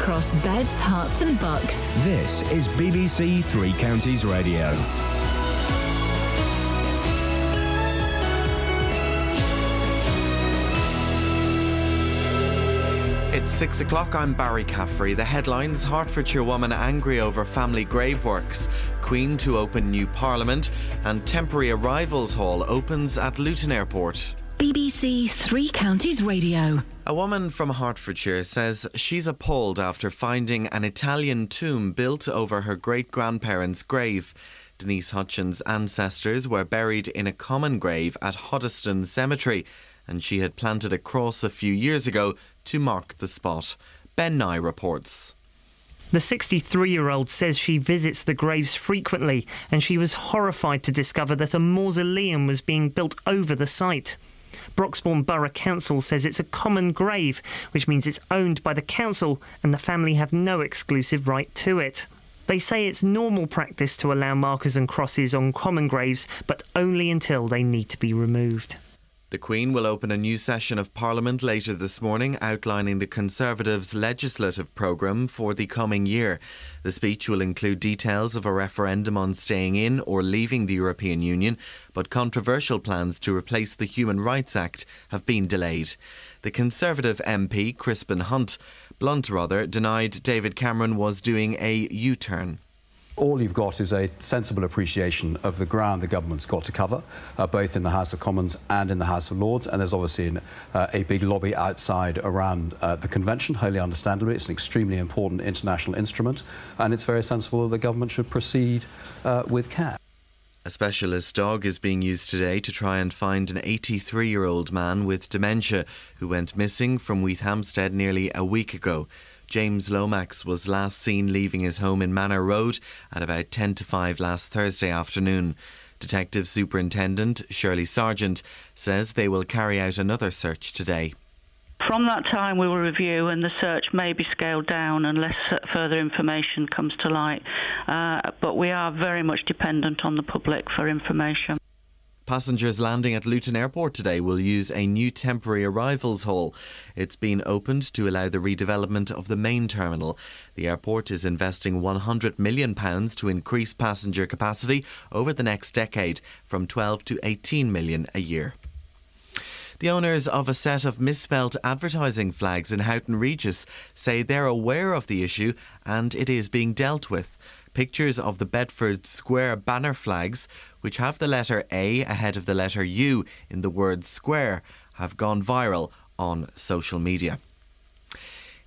across beds, hearts and bucks. This is BBC Three Counties Radio. It's 6 o'clock, I'm Barry Caffrey. The headlines: Hertfordshire woman angry over family grave works, Queen to open new parliament, and temporary arrivals hall opens at Luton Airport. BBC Three Counties Radio. A woman from Hertfordshire says she's appalled after finding an Italian tomb built over her great-grandparents' grave. Denise Hutchins' ancestors were buried in a common grave at Hoddesdon Cemetery, and she had planted a cross a few years ago to mark the spot. Ben Nye reports. The 63-year-old says she visits the graves frequently, and she was horrified to discover that a mausoleum was being built over the site. Broxbourne Borough Council says it's a common grave, which means it's owned by the council and the family have no exclusive right to it. They say it's normal practice to allow markers and crosses on common graves, but only until they need to be removed. The Queen will open a new session of Parliament later this morning, outlining the Conservatives' legislative programme for the coming year. The speech will include details of a referendum on staying in or leaving the European Union, but controversial plans to replace the Human Rights Act have been delayed. The Conservative MP, Crispin Blunt, denied David Cameron was doing a U-turn. All you've got is a sensible appreciation of the ground the government's got to cover, both in the House of Commons and in the House of Lords, and there's obviously a big lobby outside around the convention, wholly understandably. It's an extremely important international instrument, and it's very sensible that the government should proceed with care. A specialist dog is being used today to try and find an 83-year-old man with dementia who went missing from Weath Hampstead nearly a week ago. James Lomax was last seen leaving his home in Manor Road at about 10 to 5 last Thursday afternoon. Detective Superintendent Shirley Sargent says they will carry out another search today. From that time we will review, and the search may be scaled down unless further information comes to light. But we are very much dependent on the public for information. Passengers landing at Luton Airport today will use a new temporary arrivals hall. It's been opened to allow the redevelopment of the main terminal. The airport is investing £100 million to increase passenger capacity over the next decade, from 12 to 18 million a year. The owners of a set of misspelt advertising flags in Houghton Regis say they're aware of the issue and it is being dealt with. Pictures of the Bedford Square banner flags, which have the letter A ahead of the letter U in the word square, have gone viral on social media.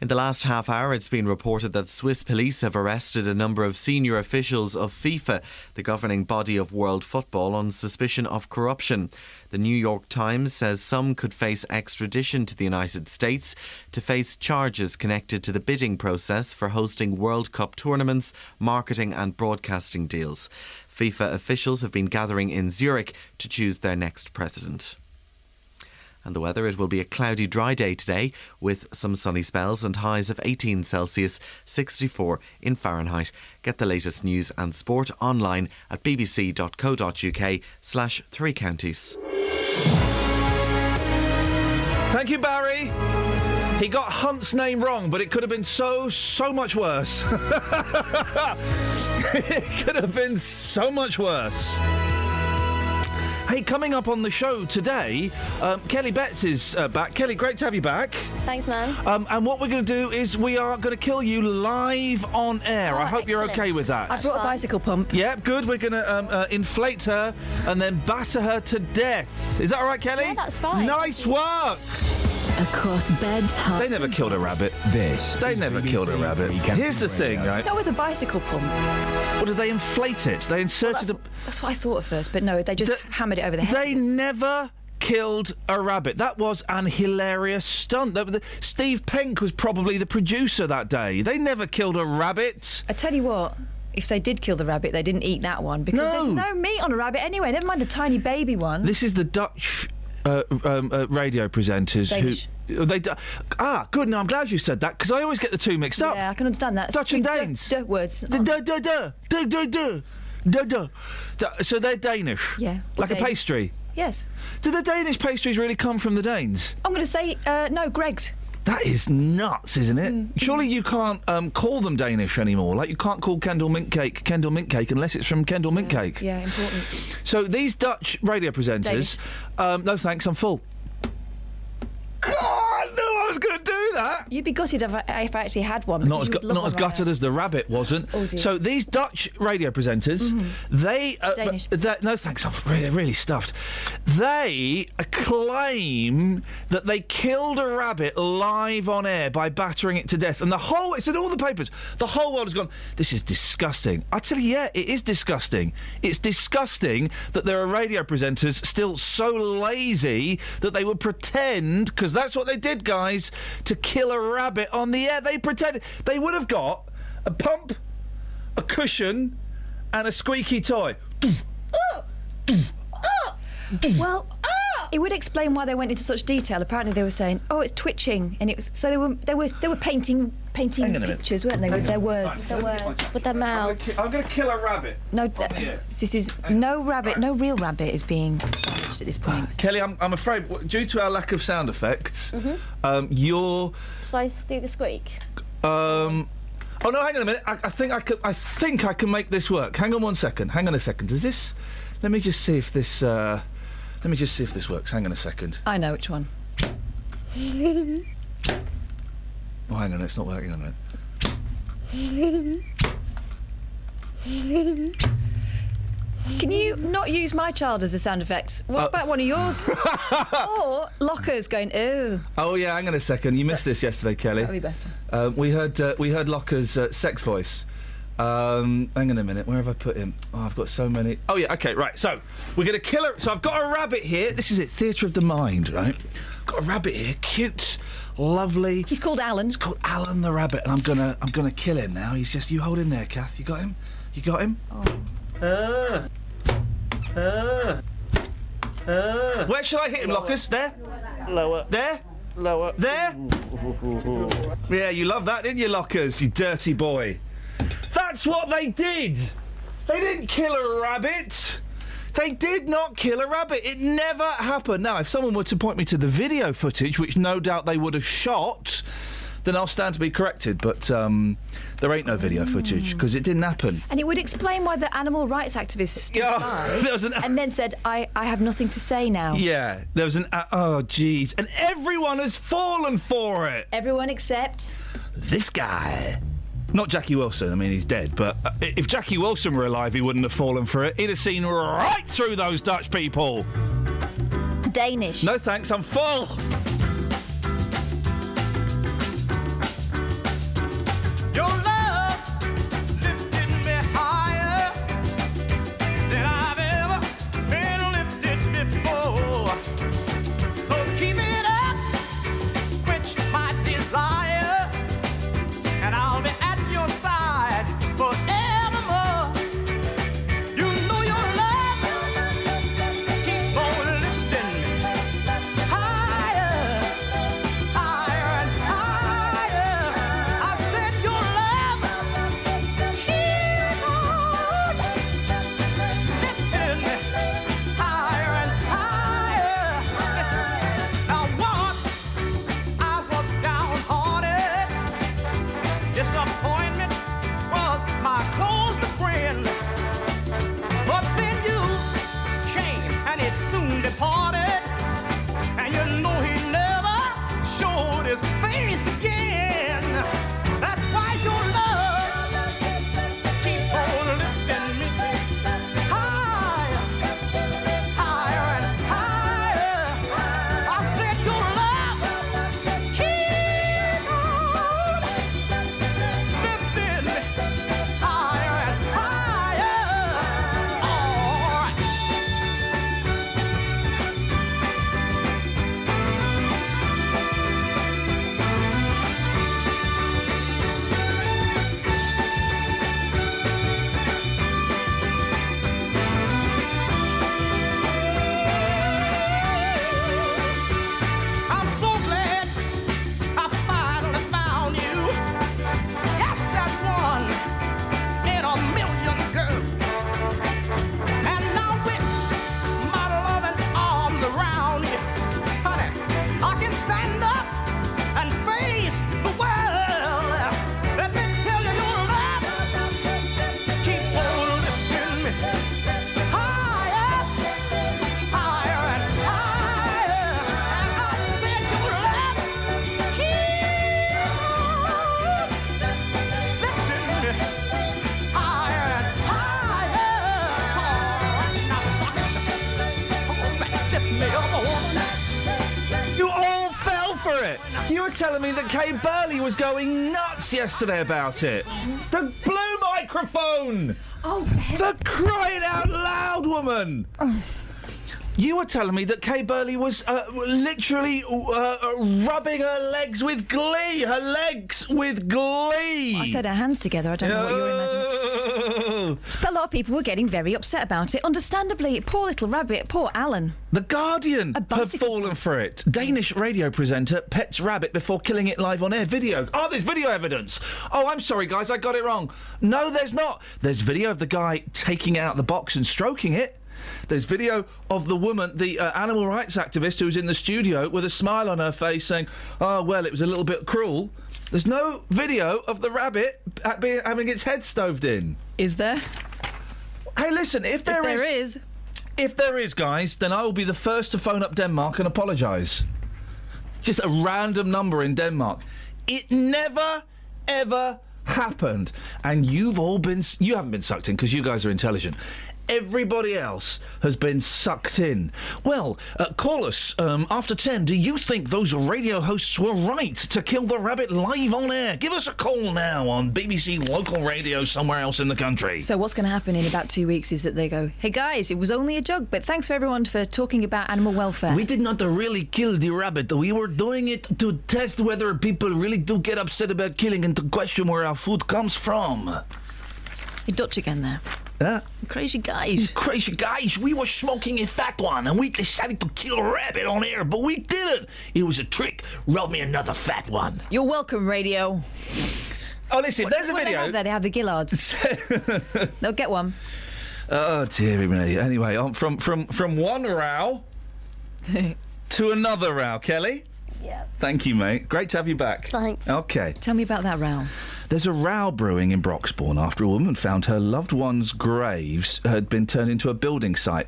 In the last half hour, it's been reported that Swiss police have arrested a number of senior officials of FIFA, the governing body of world football, on suspicion of corruption. The New York Times says some could face extradition to the United States to face charges connected to the bidding process for hosting World Cup tournaments, marketing and broadcasting deals. FIFA officials have been gathering in Zurich to choose their next president. And the weather, it will be a cloudy, dry day today with some sunny spells and highs of 18 Celsius, 64 in Fahrenheit. Get the latest news and sport online at bbc.co.uk/3 counties. Thank you, Barry. He got Hunt's name wrong, but it could have been so much worse. It could have been so much worse. Hey, coming up on the show today, Kelly Betts is back. Kelly, great to have you back. Thanks, man. And what we're going to do is we are going to kill you live on air. I hope you're okay with that. I brought a bicycle pump. Yeah, good. We're going to inflate her and then batter her to death. Is that all right, Kelly? Yeah, that's fine. Nice work. Across beds, hearts. They never killed a rabbit. They never killed a rabbit. Here's the thing, right? Not with a bicycle pump. What did they inflate it? They inserted That's what I thought at first, but no, they just hammered it over the head. They never killed a rabbit. That was an hilarious stunt. Steve Penk was probably the producer that day. They never killed a rabbit. I tell you what, if they did kill the rabbit, they didn't eat that one because there's no meat on a rabbit anyway. Never mind a tiny baby one. This is the Dutch radio presenters Danish. good. Now I'm glad you said that because I always get the two mixed up. Yeah, I can understand that. Dutch and Danes. Words. So they're Danish. Yeah. Like a pastry. Yes. Do the Danish pastries really come from the Danes? I'm going to say no, Greg's. That is nuts, isn't it? Surely you can't call them Danish anymore. Like, you can't call Kendal mint cake unless it's from Kendal mint cake. Yeah, important. So these Dutch radio presenters... no thanks, I'm full. God, I knew I was going to do that! You'd be gutted if I actually had one. Not as gutted as the rabbit wasn't. Oh, dear. So these Dutch radio presenters, they... Danish. no thanks, I'm really stuffed. They claim that they killed a rabbit live on air by battering it to death. And it's in all the papers. The whole world has gone, this is disgusting. I tell you, yeah, it is disgusting. It's disgusting that there are radio presenters still so lazy that they would pretend, because that's what they did, guys, to kill a rabbit on the air. They pretended. They would have got a pump, a cushion, and a squeaky toy. Well, it would explain why they went into such detail. Apparently, they were saying, "Oh, it's twitching," and it was so they were painting pictures, weren't they, with their words? With their mouths. I'm going to kill a rabbit. No, this is no real rabbit is being damaged at this point. Kelly, I'm afraid due to our lack of sound effects, you're. Shall I do the squeak? Oh no! Hang on a minute. I think I can make this work. Hang on one second. Hang on a second. Does this? Let me just see if this. Let me just see if this works. Hang on a second. I know which one. Oh, hang on. It's not working. Hang on a minute. Can you not use my child as a sound effect? What about one of yours? Or Locker's going, ooh. Oh yeah. Hang on a second. You missed this yesterday, Kelly. That'd be better. We heard Locker's sex voice. Hang on a minute. Where have I put him? Oh, I've got so many. Oh yeah. Okay. Right. So we're gonna kill her. So I've got a rabbit here. This is it. Theatre of the mind. Right. I've got a rabbit here. Cute, lovely. He's called Alan. It's called Alan the rabbit, and I'm gonna kill him now. He's just. You hold him there, Kath. You got him. You got him. Oh. Where should I hit him, Lockers? There. Lower. There. Lower. There. Yeah, you love that, didn't you, Lockers? You dirty boy. That's what they did! They didn't kill a rabbit! They did not kill a rabbit! It never happened. Now, if someone were to point me to the video footage, which no doubt they would have shot, then I'll stand to be corrected, but there ain't no video footage, because it didn't happen. And it would explain why the animal rights activists stood by there was and then said, I have nothing to say now. Yeah, there was oh, jeez. And everyone has fallen for it! Everyone except... this guy. Not Jackie Wilson, I mean, he's dead, but if Jackie Wilson were alive, he wouldn't have fallen for it. He'd have seen right through those Dutch people. Danish. No thanks, I'm full. Your love lifted me higher than I've ever been lifted before. So keep it up, quench my desire, and I'll be at your side forevermore. You know your love keep on lifting higher, higher and higher. I said your love keep on lifting higher and higher. Listen, now once I was downhearted. Disappointment was my closest friend. But then you came and he soon departed. And you know he never showed his face again. That's why your love keep on lifting me higher, higher and higher. I said your love keep on were telling me that Kay Burley was going nuts yesterday about it. The blue microphone! Oh, for crying out loud, woman! Oh. You were telling me that Kay Burley was literally rubbing her legs with glee. Her legs with glee. I said her hands together. I don't know what you're imagining. But a lot of people were getting very upset about it. Understandably, poor little rabbit, poor Alan. The Guardian had fallen for it. Danish radio presenter pets rabbit before killing it live on air. Video. Oh, there's video evidence. Oh, I'm sorry, guys, I got it wrong. No, there's not. There's video of the guy taking it out of the box and stroking it. There's video of the woman, the animal rights activist who's in the studio with a smile on her face saying, oh, well, it was a little bit cruel. There's no video of the rabbit having its head stoved in. Is there? Hey, listen, if there is, guys, then I will be the first to phone up Denmark and apologise. Just a random number in Denmark. It never, ever happened. And you haven't been sucked in because you guys are intelligent. Everybody else has been sucked in. Well, call us after 10. Do you think those radio hosts were right to kill the rabbit live on air? Give us a call now on BBC local radio somewhere else in the country. So what's going to happen in about 2 weeks is that they go, hey guys, it was only a joke, but thanks for everyone for talking about animal welfare. We did not really kill the rabbit. We were doing it to test whether people really do get upset about killing and to question where our food comes from. Hey, Dutch again there. Yeah. Crazy guys. Crazy guys. We were smoking a fat one and we decided to kill a rabbit on air, but we didn't. It was a trick. Roll me another fat one. You're welcome, radio. Oh, listen, there's a video. They have there? They have the Gillards. They'll get one. Oh, dear me. Anyway, from one row to another row. Kelly? Yeah. Thank you, mate. Great to have you back. Thanks. OK. Tell me about that row. There's a row brewing in Broxbourne after a woman found her loved one's graves had been turned into a building site.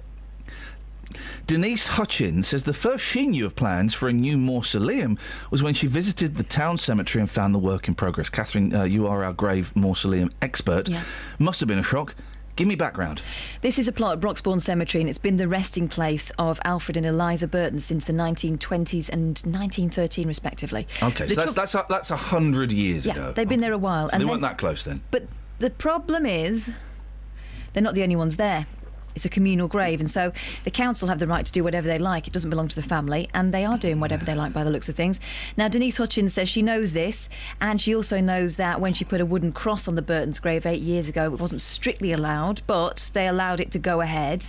Denise Hutchins says the first she knew of plans for a new mausoleum was when she visited the town cemetery and found the work in progress. Catherine, you are our grave mausoleum expert. Yeah. Must have been a shock. Give me background. This is a plot at Broxbourne Cemetery, and it's been the resting place of Alfred and Eliza Burton since the 1920s and 1913, respectively. OK, so that's 100 years ago. Yeah, they've been there a while. So they weren't that close then. But the problem is they're not the only ones there. It's a communal grave, and so the council have the right to do whatever they like. It doesn't belong to the family, and they are doing whatever they like by the looks of things. Now, Denise Hutchins says she knows this, and she also knows that when she put a wooden cross on the Burton's grave 8 years ago, it wasn't strictly allowed, but they allowed it to go ahead.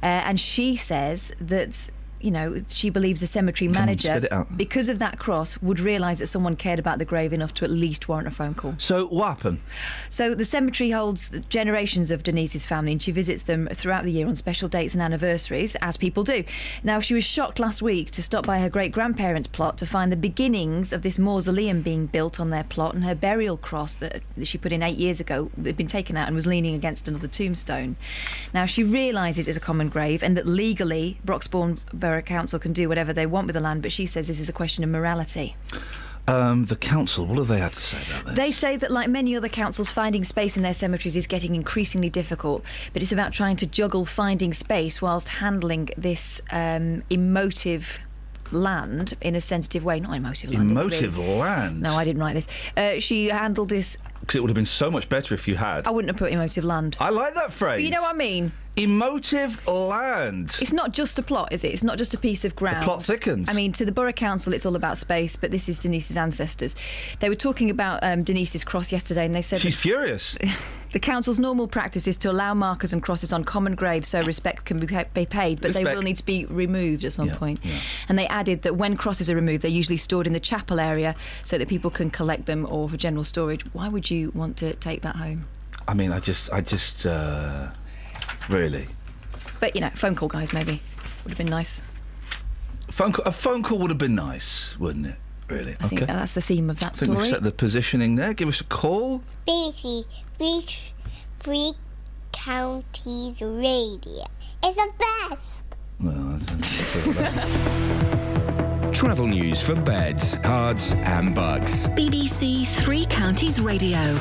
And she says that, you know, she believes the cemetery manager, because of that cross, would realise that someone cared about the grave enough to at least warrant a phone call. So what happened? So the cemetery holds generations of Denise's family, and she visits them throughout the year on special dates and anniversaries, as people do. Now, she was shocked last week to stop by her great-grandparents' plot to find the beginnings of this mausoleum being built on their plot, and her burial cross that she put in 8 years ago had been taken out and was leaning against another tombstone. Now, she realises it's a common grave and that legally Broxbourne Borough Council can do whatever they want with the land, but she says this is a question of morality. The council, what have they had to say about this? They say that, like many other councils, finding space in their cemeteries is getting increasingly difficult, but it's about trying to juggle finding space whilst handling this emotive land in a sensitive way. Not emotive land. Emotive land? No, I didn't write this. She handled this... Because it would have been so much better if you had. I wouldn't have put emotive land. I like that phrase. But you know what I mean? Emotive land. It's not just a plot, is it? It's not just a piece of ground. The plot thickens. I mean, to the Borough Council, it's all about space, but this is Denise's ancestors. They were talking about Denise's cross yesterday, and they said... She's furious. The council's normal practice is to allow markers and crosses on common graves so respect can be paid, but they will need to be removed at some point. Yeah. And they added that when crosses are removed, they're usually stored in the chapel area so that people can collect them or for general storage. Why would you want to take that home? I mean, I just really. But, you know, phone call, guys, maybe. Would have been nice. A phone call would have been nice, wouldn't it? Really? I think that's the theme of that story. I think we set the positioning there. Give us a call. BBC Three Counties Radio. It's the best. Well, Travel news for beds, cards and bugs. BBC Three Counties Radio.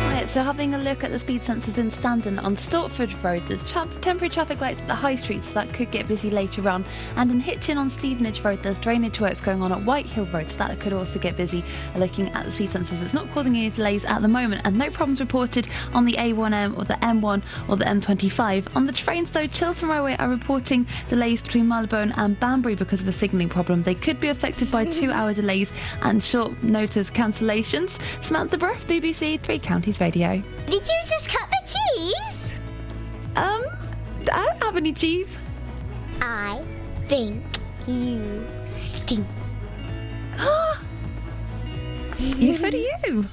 Quiet so having a look at the speed sensors in Standon on Stortford Road, there's temporary traffic lights at the High Street, so that could get busy later on. And in Hitchin on Stevenage Road, there's drainage works going on at Whitehill Road, so that could also get busy. Looking at the speed sensors, it's not causing any delays at the moment, and no problems reported on the A1M or the M1 or the M25. On the trains though, Chiltern Railway are reporting delays between Marylebone and Banbury because of a signalling problem. They could be affected by 2-hour delays and short notice cancellations. Samantha Bruff, BBC Three Counties Radio. Did you just cut the cheese? I don't have any cheese. I think you stink. So do you.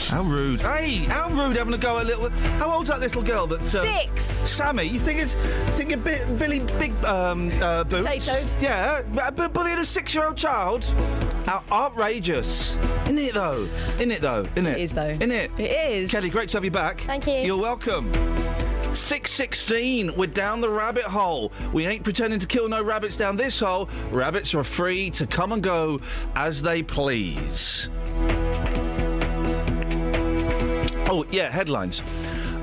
How rude. Hey, how rude having a go at little... How old's that little girl that... 6. Sammy, you think a bit Billy Big Boots? Potatoes. Yeah, bullying a 6-year-old child? How outrageous. Isn't it, though? Isn't it? It is, though. Isn't it? It is. Kelly, great to have you back. Thank you. You're welcome. 6:16, we're down the rabbit hole. We ain't pretending to kill no rabbits down this hole. Rabbits are free to come and go as they please. Oh, yeah, headlines.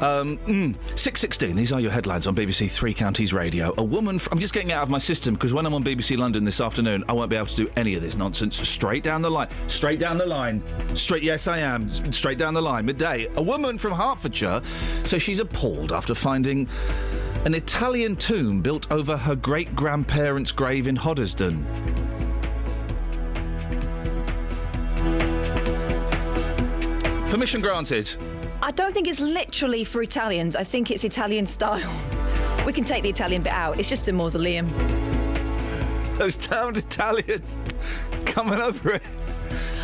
6:16, these are your headlines on BBC Three Counties Radio. A woman... I'm just getting it out of my system because when I'm on BBC London this afternoon, I won't be able to do any of this nonsense. Straight down the line. Straight down the line. Yes, I am. Straight down the line. Midday. A woman from Hertfordshire says she's appalled after finding an Italian tomb built over her great-grandparents' grave in Hoddesdon. Permission granted. I don't think it's literally for Italians. I think it's Italian style. We can take the Italian bit out. It's just a mausoleum. Those damned Italians coming over it.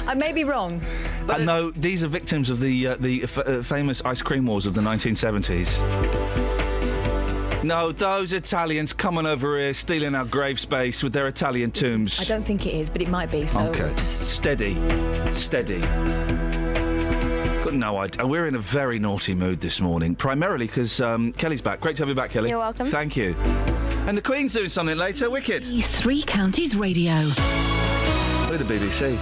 I may be wrong. But no, these are victims of the famous ice cream wars of the 1970s. No, those Italians coming over here, stealing our grave space with their Italian tombs. I don't think it is, but it might be. So okay, just steady. Got no idea. We're in a very naughty mood this morning, primarily because Kelly's back. Great to have you back, Kelly. You're welcome. Thank you. And the Queen's doing something later. Wicked. Three Counties Radio. We're the BBC.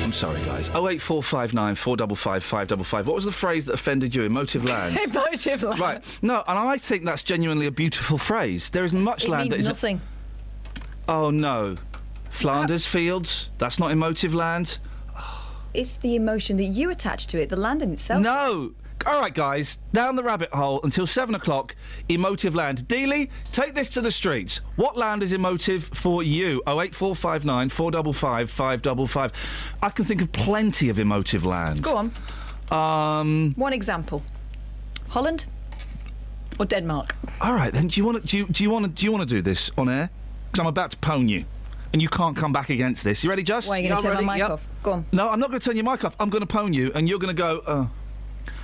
I'm sorry, guys. 08459 455 555. What was the phrase that offended you? Emotive land. Emotive land. Right. No, and I think that's genuinely a beautiful phrase. There is much land that is... It means nothing. Oh, no. Flanders Fields? That's not emotive land? It's the emotion that you attach to it, the land in itself. No! All right, guys, down the rabbit hole until 7 o'clock, emotive land. Dealey, take this to the streets. What land is emotive for you? 08459 455 555. I can think of plenty of emotive land. Go on. One example. Holland or Denmark? All right, then. Do you want to do this on air? Because I'm about to pwn you. And you can't come back against this. You ready, Just? Why are you going to turn my mic off? Go on. No, I'm not going to turn your mic off. I'm going to pwn you, and you're going to go, oh.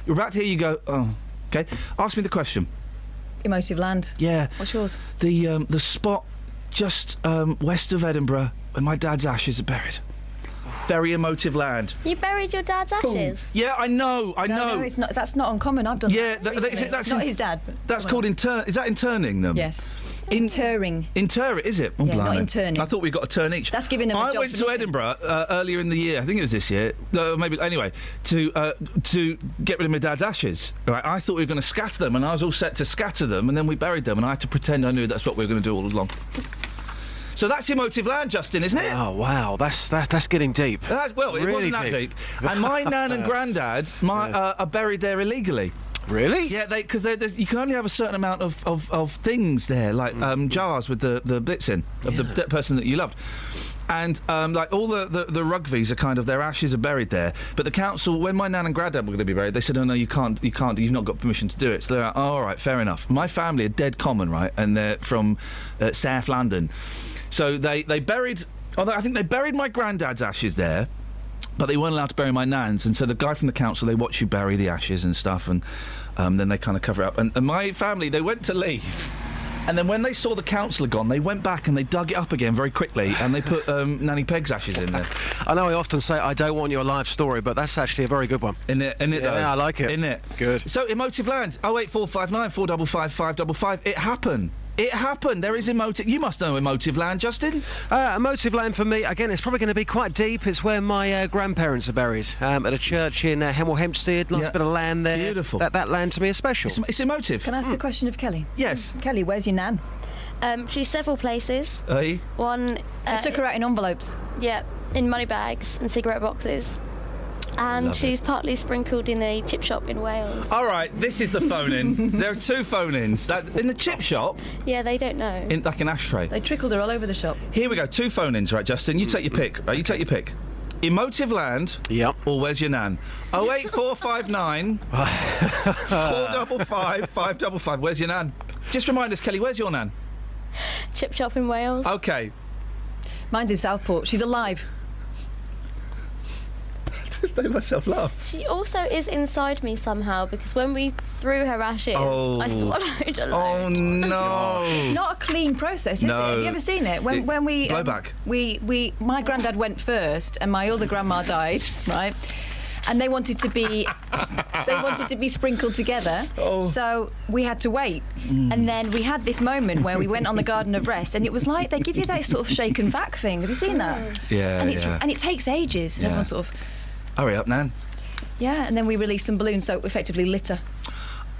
You're about to hear you go, oh. Okay? Ask me the question. Emotive land. Yeah. What's yours? The spot just west of Edinburgh where my dad's ashes are buried. Very emotive land. You buried your dad's ashes? Yeah, I know. No, it's not. That's not uncommon. I've done that. Yeah, that's not his dad. That's called is that interning them? Yes. Interring. Inter it, is it? Oh, yeah, not interning. I thought we got a turn each. That's giving them a job. I went to Edinburgh earlier in the year. I think it was this year. Maybe anyway. To get rid of my dad's ashes. Right. I thought we were going to scatter them, and I was all set to scatter them, and then we buried them, and I had to pretend I knew that's what we were going to do all along. So that's emotive land, Justin, isn't it? Oh wow, that's getting deep. Well, it really wasn't that deep. And my nan and granddad are buried there illegally. Really? Yeah, because you can only have a certain amount of things there, like jars with the bits in of the dead person that you loved. And like all the Rugvies are kind of, their ashes are buried there. But the council, when my nan and granddad were going to be buried, they said, oh no, you can't, you've not got permission to do it. So they're like, oh, all right, fair enough. My family are dead common, right? And they're from South London. So they buried, I think they buried my granddad's ashes there. But they weren't allowed to bury my nan's, and so the guy from the council, they watch you bury the ashes and stuff, and then they kind of cover it up. And my family, they went to leave, and then when they saw the council had gone, they went back and they dug it up again very quickly, and they put Nanny Peg's ashes in there. I know I often say I don't want your life story, but that's actually a very good one. In it, though. Yeah, I like it. In it. Good. So, emotive land, 08459 455 555. It happened. It happened. There is emotive... You must know emotive land, Justin. Emotive land for me, again, it's probably going to be quite deep. It's where my grandparents are buried, at a church in Hemel Hempstead. Nice bit of land there. Beautiful. That land to me is special. It's emotive. Can I ask a question of Kelly? Yes. Kelly, where's your nan? She's several places. Hey. One... I took her out in envelopes. Yeah, in money bags and cigarette boxes. And she's partly sprinkled in a chip shop in Wales. All right, this is the phone-in. There are 2 phone-ins. In the chip shop? Yeah, they don't know. In like an ashtray. They trickled her all over the shop. Here we go, 2 phone-ins, right, Justin? You take your pick. Right, you take your pick. Emotive land. Yep. Or where's your nan? 08459 455 555. Where's your nan? Just remind us, Kelly, where's your nan? Chip shop in Wales. OK. Mine's in Southport. She's alive. I made myself laugh. She also is inside me somehow because when we threw her ashes, I swallowed a load. Oh no! It's not a clean process, is it? Have you ever seen it? When we blowback. My granddad went first, and my other grandma died, right? And they wanted to be sprinkled together. So we had to wait. And then we had this moment where we went on the Garden of Rest, and it was like they give you that sort of shake and vac thing. Have you seen that? Yeah. And it takes ages, and everyone sort of. Hurry up, Nan. Yeah, and then we released some balloons, so effectively litter.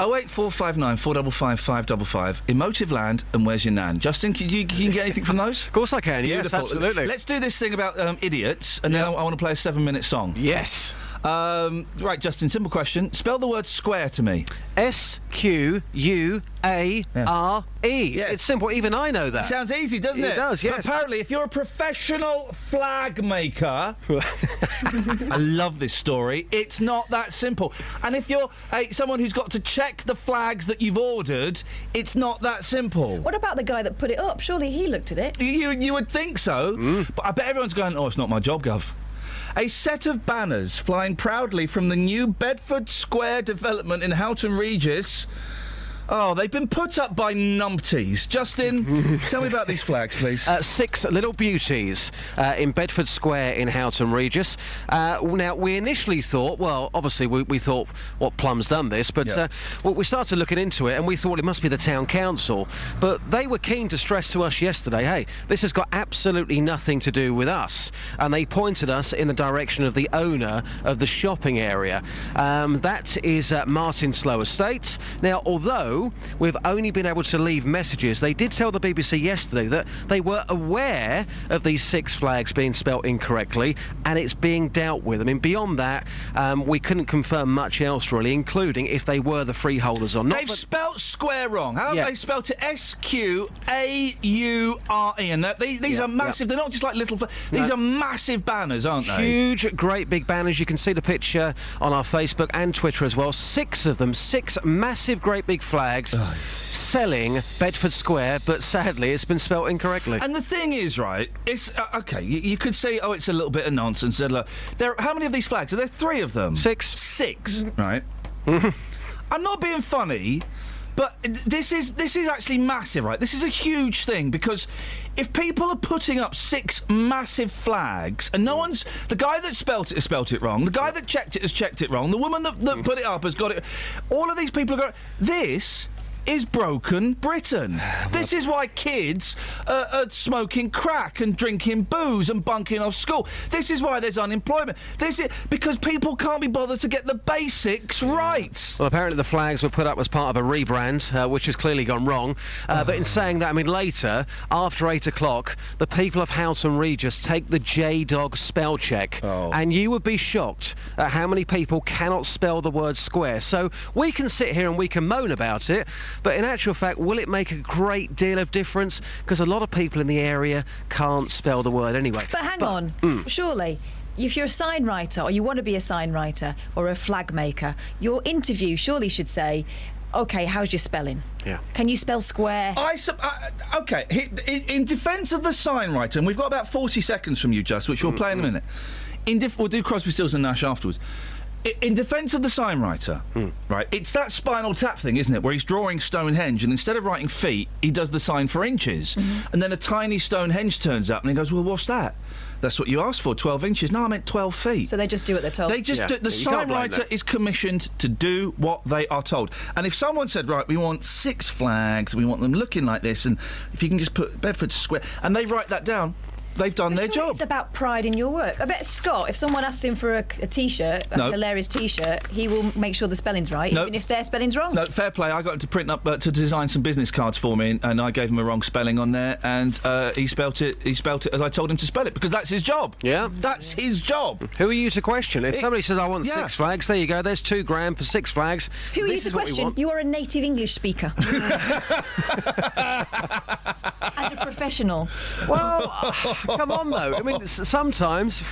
08459 455 555. Emotive land and where's your nan? Justin, can you get anything from those? Of course I can. Beautiful. Yes, absolutely. Let's do this thing about idiots, and then I want to play a 7-minute song. Yes. Right, Justin, simple question. Spell the word square to me. SQUARE. Yeah. It's simple. Even I know that. Sounds easy, doesn't it? It does, yes. But apparently, if you're a professional flag maker, I love this story, it's not that simple. And if you're someone who's got to check the flags that you've ordered, it's not that simple. What about the guy that put it up? Surely he looked at it. You would think so, but I bet everyone's going, oh, it's not my job, Gov. A set of banners flying proudly from the new Bedford Square development in Houghton Regis. Oh, they've been put up by numpties. Justin, tell me about these flags, please. 6 little beauties in Bedford Square in Houghton Regis. Now, we initially thought, well, obviously we thought, what plum's done this? But we started looking into it and we thought it must be the town council. But they were keen to stress to us yesterday, hey, this has got absolutely nothing to do with us. And they pointed us in the direction of the owner of the shopping area. That is Martin Slow Estate. Now, although we've only been able to leave messages, they did tell the BBC yesterday that they were aware of these 6 flags being spelt incorrectly and it's being dealt with. I mean, beyond that, we couldn't confirm much else really, including if they were the freeholders or not. They've spelt square wrong. How have they spelt it? SQAURE. And these are massive. They're not just like little... These are massive banners, aren't they? Huge, great big banners. You can see the picture on our Facebook and Twitter as well. 6 of them, 6 massive, great big flags. Selling Bedford Square, but sadly it's been spelt incorrectly. And the thing is, right, it's okay, you could say, oh, it's a little bit of nonsense. How many of these flags? Are there 3 of them? 6. 6, right? I'm not being funny, but this is actually massive, right? This is a huge thing because if people are putting up 6 massive flags and the guy that spelt it has spelt it wrong, the guy that checked it has checked it wrong, the woman that put it up has got it, all of these people have got it. This is broken Britain. This is why kids are smoking crack and drinking booze and bunking off school. This is why there's unemployment. This is because people can't be bothered to get the basics right. Well, apparently the flags were put up as part of a rebrand, which has clearly gone wrong. But in saying that, I mean, later, after 8 o'clock, the people of Houghton Regis take the J-Dog spell check. And you would be shocked at how many people cannot spell the word square. So we can sit here and we can moan about it, but in actual fact, will it make a great deal of difference? Because a lot of people in the area can't spell the word anyway. But hang on, surely, if you're a sign writer or you want to be a sign writer or a flag maker, your interview surely should say, OK, how's your spelling? Yeah. Can you spell square? OK, in defence of the sign writer, and we've got about 40 seconds from you, Just, which we'll play in a minute. We'll do Crosby, Stills and Nash afterwards. in defence of the sign writer, right, it's that Spinal Tap thing, isn't it, where he's drawing Stonehenge and instead of writing feet, he does the sign for inches. And then a tiny Stonehenge turns up and he goes, well, what's that? That's what you asked for, 12 inches. No, I meant 12 feet. So they just do what they're told. They just do, the sign writer is commissioned to do what they are told. And if someone said, right, we want 6 flags, we want them looking like this, and if you can just put Bedford Square, and they write that down, they've done their job. It's about pride in your work. I bet Scott, if someone asks him for a T-shirt, a hilarious T-shirt, he will make sure the spelling's right, even if their spelling's wrong. No, fair play. I got him to print up, to design some business cards for me, and I gave him a wrong spelling on there, and he spelt it as I told him to spell it, because that's his job. Yeah. That's his job. Who are you to question? If somebody says, I want 6 flags, there you go, there's $2,000 for 6 flags. Who are you to question? You are a native English speaker. And a professional. Well, come on, though. I mean, sometimes...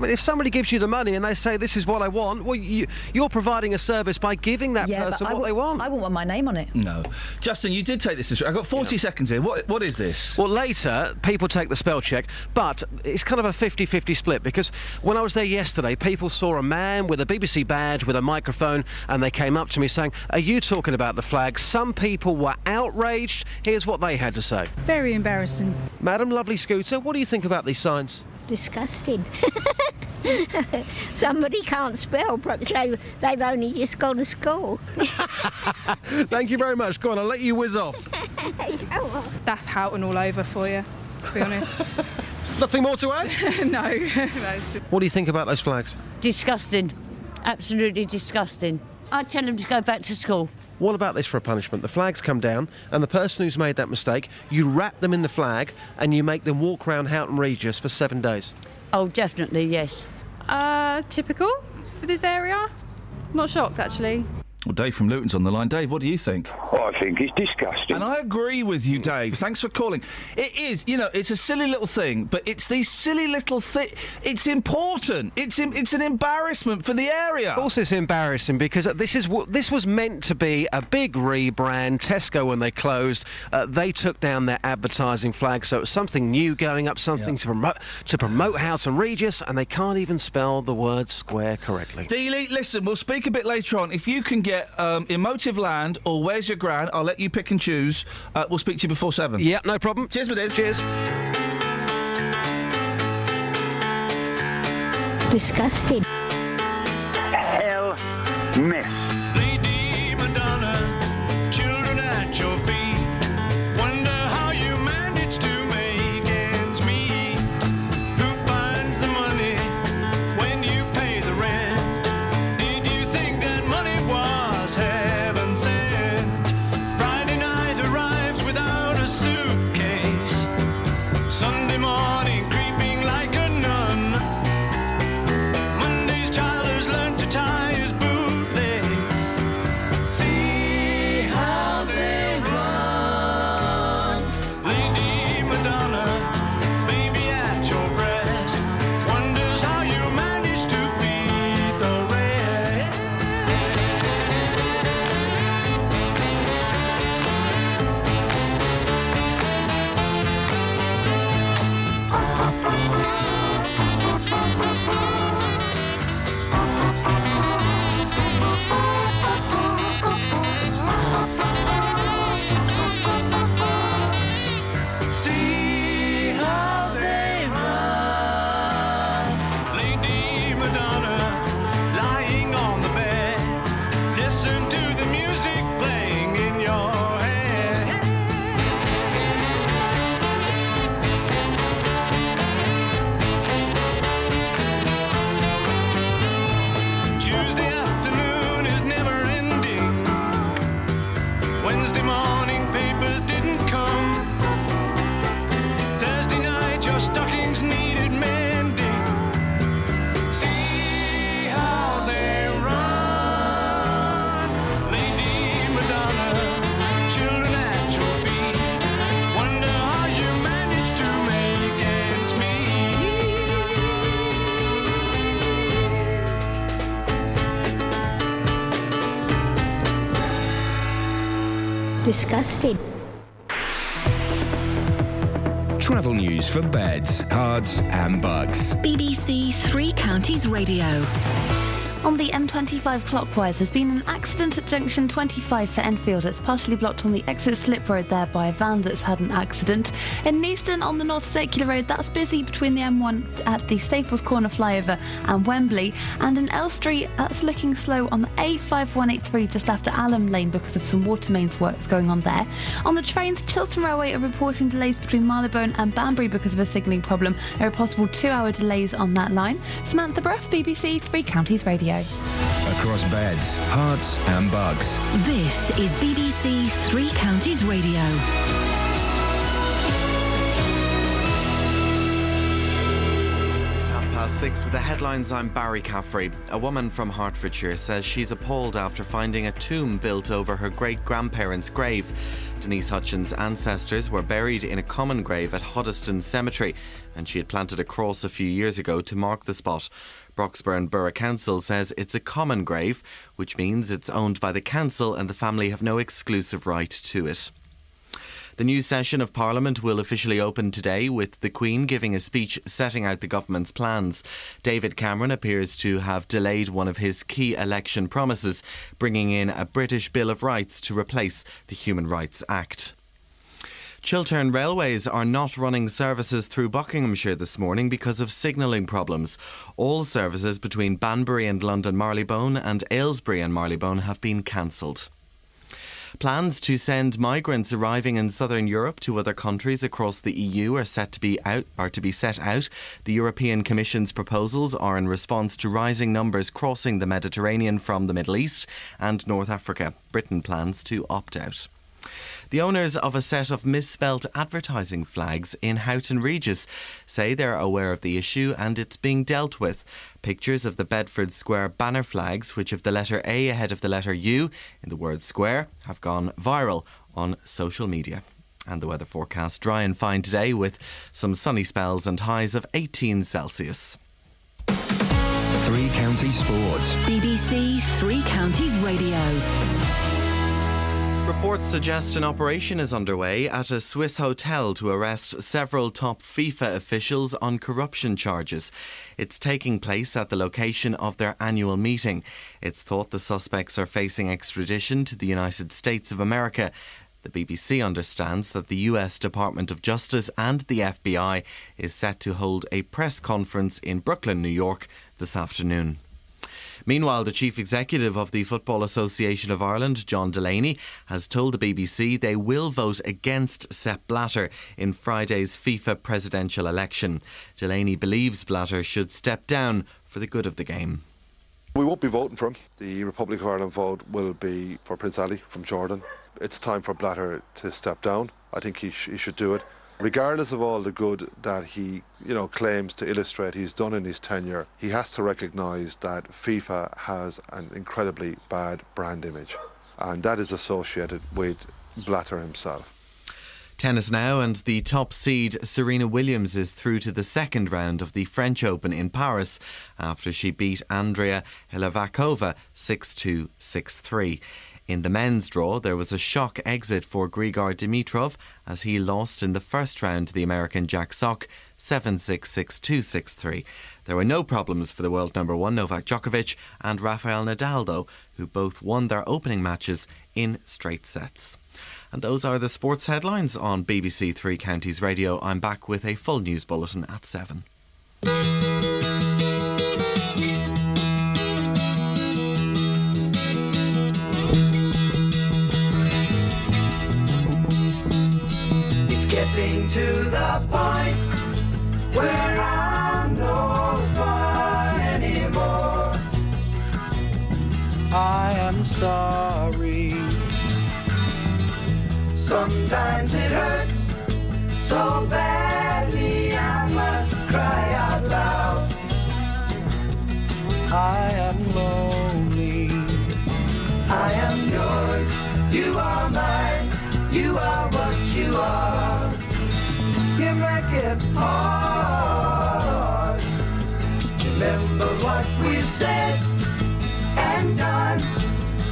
if somebody gives you the money and they say, this is what I want, well, you're providing a service by giving that person what they want. I wouldn't want my name on it. No. Justin, you did take this. I've got 40 seconds here. What is this? Well, later, people take the spell check, but it's kind of a 50-50 split, because when I was there yesterday, people saw a man with a BBC badge, with a microphone, and they came up to me saying, are you talking about the flag? Some people were outraged. Here's what they had to say. Very embarrassing. Madam Lovely Scooter, what do you think about these signs? Disgusting. Somebody can't spell, perhaps they've only just gone to school. Thank you very much. Go on, I'll let you whiz off. That's Houghton all over for you, to be honest. Nothing more to add? No. It's just... What do you think about those flags? Disgusting. Absolutely disgusting. I'd tell them to go back to school. What about this for a punishment? The flags come down, and the person who's made that mistake, you wrap them in the flag, and you make them walk around Houghton Regis for 7 days. Oh, definitely, yes. Typical for this area. Not shocked, actually. Well, Dave from Luton's on the line. Dave, what do you think? Oh, I think it's disgusting. And I agree with you, Dave. Thanks for calling. It is, it's a silly little thing, but it's these silly little things. It's important. It's an embarrassment for the area. Of course it's embarrassing, because this was meant to be a big rebrand. Tesco, when they closed, they took down their advertising flag, so it was something new going up, something to promote Houghton Regis, and they can't even spell the word square correctly. Dealey, listen, we'll speak a bit later on. If you can get Emotive Land or Where's Your Gran, I'll let you pick and choose. We'll speak to you before 7. Yeah, no problem. Cheers, my dears. Cheers. Disgusting. Hell mess. Lady Madonna, children at your feet. Wonder how you manage to make ends meet. Who finds the money when you pay the rent? Did you think that money was heaven sent? Friday night arrives without a suitcase. Sunday morning creeping like a nun. Monday's child has learned to tie his bootlace. See how they run. Lady Madonna, baby at your breast, wonders how you manage to feed the rest. See how they run. Lady Madonna, lying on the bed. Listen to the music playing in your head. Tuesday afternoon is never ending. Wednesday morning papers didn't come. Thursday night your stockings needed mending. See how they run. Lady Madonna, children at your feet. Wonder how you manage to make ends meet. Disgusting. Travel news for beds, cards, and bugs. BBC Three Counties Radio. On the M25 clockwise, there's been an accident at junction 25 for Enfield. It's partially blocked on the exit slip road there by a van that's had an accident. In Neaston on the North Circular Road, that's busy between the M1 at the Staples Corner flyover and Wembley. And in Elstree, that's looking slow on the A5183 just after Allam Lane because of some water mains works going on there. On the trains, Chiltern Railway are reporting delays between Marylebone and Banbury because of a signalling problem. There are possible 2-hour delays on that line. Samantha Bruff, BBC Three Counties Radio. Across beds, hearts and bugs. This is BBC Three Counties Radio. It's 6:30 with the headlines. I'm Barry Caffrey. A woman from Hertfordshire says she's appalled after finding a tomb built over her great-grandparents' grave. Denise Hutchins' ancestors were buried in a common grave at Hoddesdon Cemetery, and she had planted a cross a few years ago to mark the spot. Broxburn Borough Council says it's a common grave, which means it's owned by the council and the family have no exclusive right to it. The new session of Parliament will officially open today with the Queen giving a speech setting out the government's plans. David Cameron appears to have delayed one of his key election promises, bringing in a British Bill of Rights to replace the Human Rights Act. Chiltern Railways are not running services through Buckinghamshire this morning because of signalling problems. All services between Banbury and London Marylebone and Aylesbury and Marylebone have been cancelled. Plans to send migrants arriving in southern Europe to other countries across the EU are to be set out. The European Commission's proposals are in response to rising numbers crossing the Mediterranean from the Middle East and North Africa. Britain plans to opt out. The owners of a set of misspelt advertising flags in Houghton Regis say they're aware of the issue and it's being dealt with. Pictures of the Bedford Square banner flags, which have the letter A ahead of the letter U in the word square, have gone viral on social media. And the weather forecast: dry and fine today with some sunny spells and highs of 18 Celsius. Three Counties Sports. BBC Three Counties Radio. Reports suggest an operation is underway at a Swiss hotel to arrest several top FIFA officials on corruption charges. It's taking place at the location of their annual meeting. It's thought the suspects are facing extradition to the United States of America. The BBC understands that the US Department of Justice and the FBI is set to hold a press conference in Brooklyn, New York this afternoon. Meanwhile, the Chief Executive of the Football Association of Ireland, John Delaney, has told the BBC they will vote against Sepp Blatter in Friday's FIFA presidential election. Delaney believes Blatter should step down for the good of the game. We won't be voting for him. The Republic of Ireland vote will be for Prince Ali from Jordan. It's time for Blatter to step down. I think he should do it. Regardless of all the good that he, claims to illustrate he's done in his tenure, he has to recognise that FIFA has an incredibly bad brand image, and that is associated with Blatter himself. Tennis now, and the top seed Serena Williams is through to the second round of the French Open in Paris after she beat Andrea Hlavakova 6-2, 6-3. In the men's draw, there was a shock exit for Grigor Dimitrov as he lost in the first round to the American Jack Sock 7-6, 6-2, 6-3. There were no problems for the world number one Novak Djokovic and Rafael Nadal, though, who both won their opening matches in straight sets. And those are the sports headlines on BBC Three Counties Radio. I'm back with a full news bulletin at 7. Getting to the point where I'm no fun anymore. I am sorry. Sometimes it hurts so badly I must cry out loud. I am lonely. I am yours. You are mine. You are what you are. You make it hard. Remember what we've said and done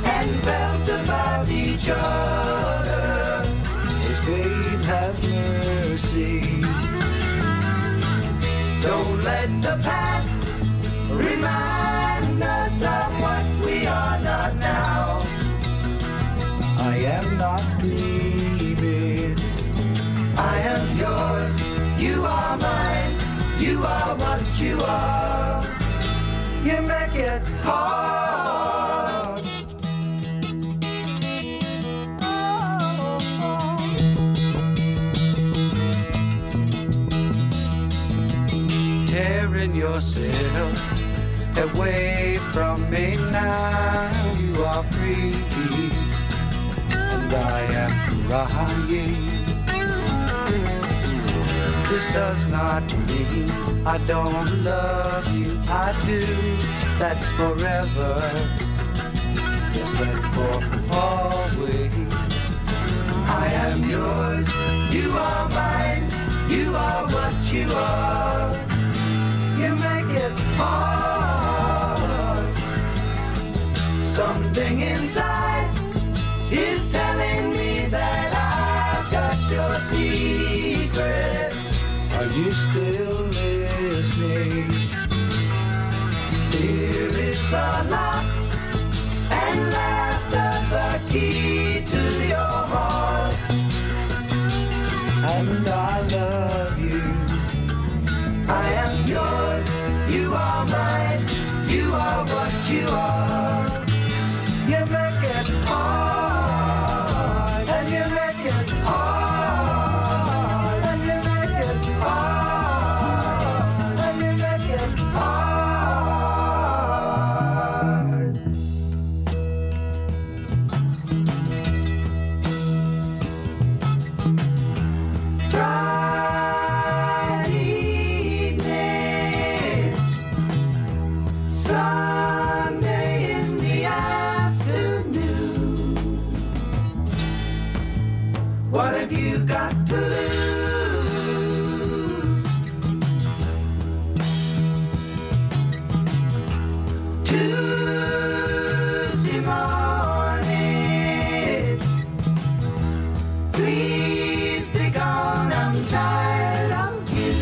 and felt about each other. Oh, babe, have mercy. Don't let the past remind us of you are. You make it hard. Tearing yourself away from me now. You are free, and I am crying. This does not mean I don't love you. I do. That's forever. Yes, and for always. I am yours. You are mine. You are what you are. You make it hard. Something inside is telling me that I've got your secret. Are you still listening? Here is the lock and laughter, the key to your heart. And I love you. I am yours. You are mine. You are what you are. You make it hard. And you make it hard. And you make it hard. And you make it hard. Friday evening, Sunday in the afternoon. What have you got to lose? Tuesday morning, please be gone. I'm tired of you.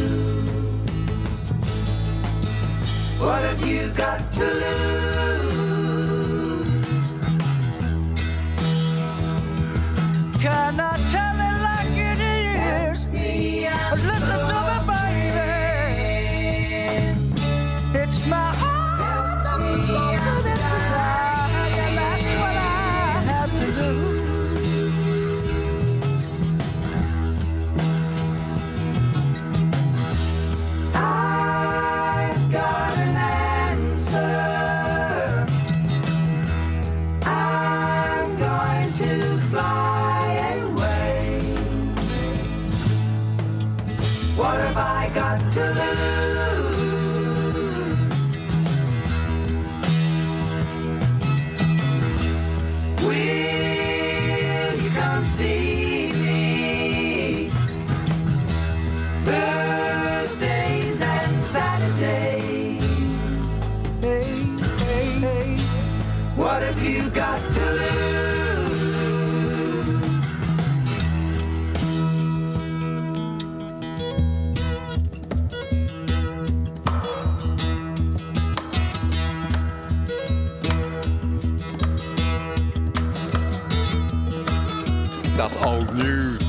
What have you got to lose? Can I tell it like it is? Listen to me, baby. It's my heart that's a song, it's a die, and that's what I have to do. I've got an answer. I'm going to fly away. What have I got to lose? Will you come see me Thursdays and Saturdays? Hey, hey, hey. What have you got to lose? That's old news.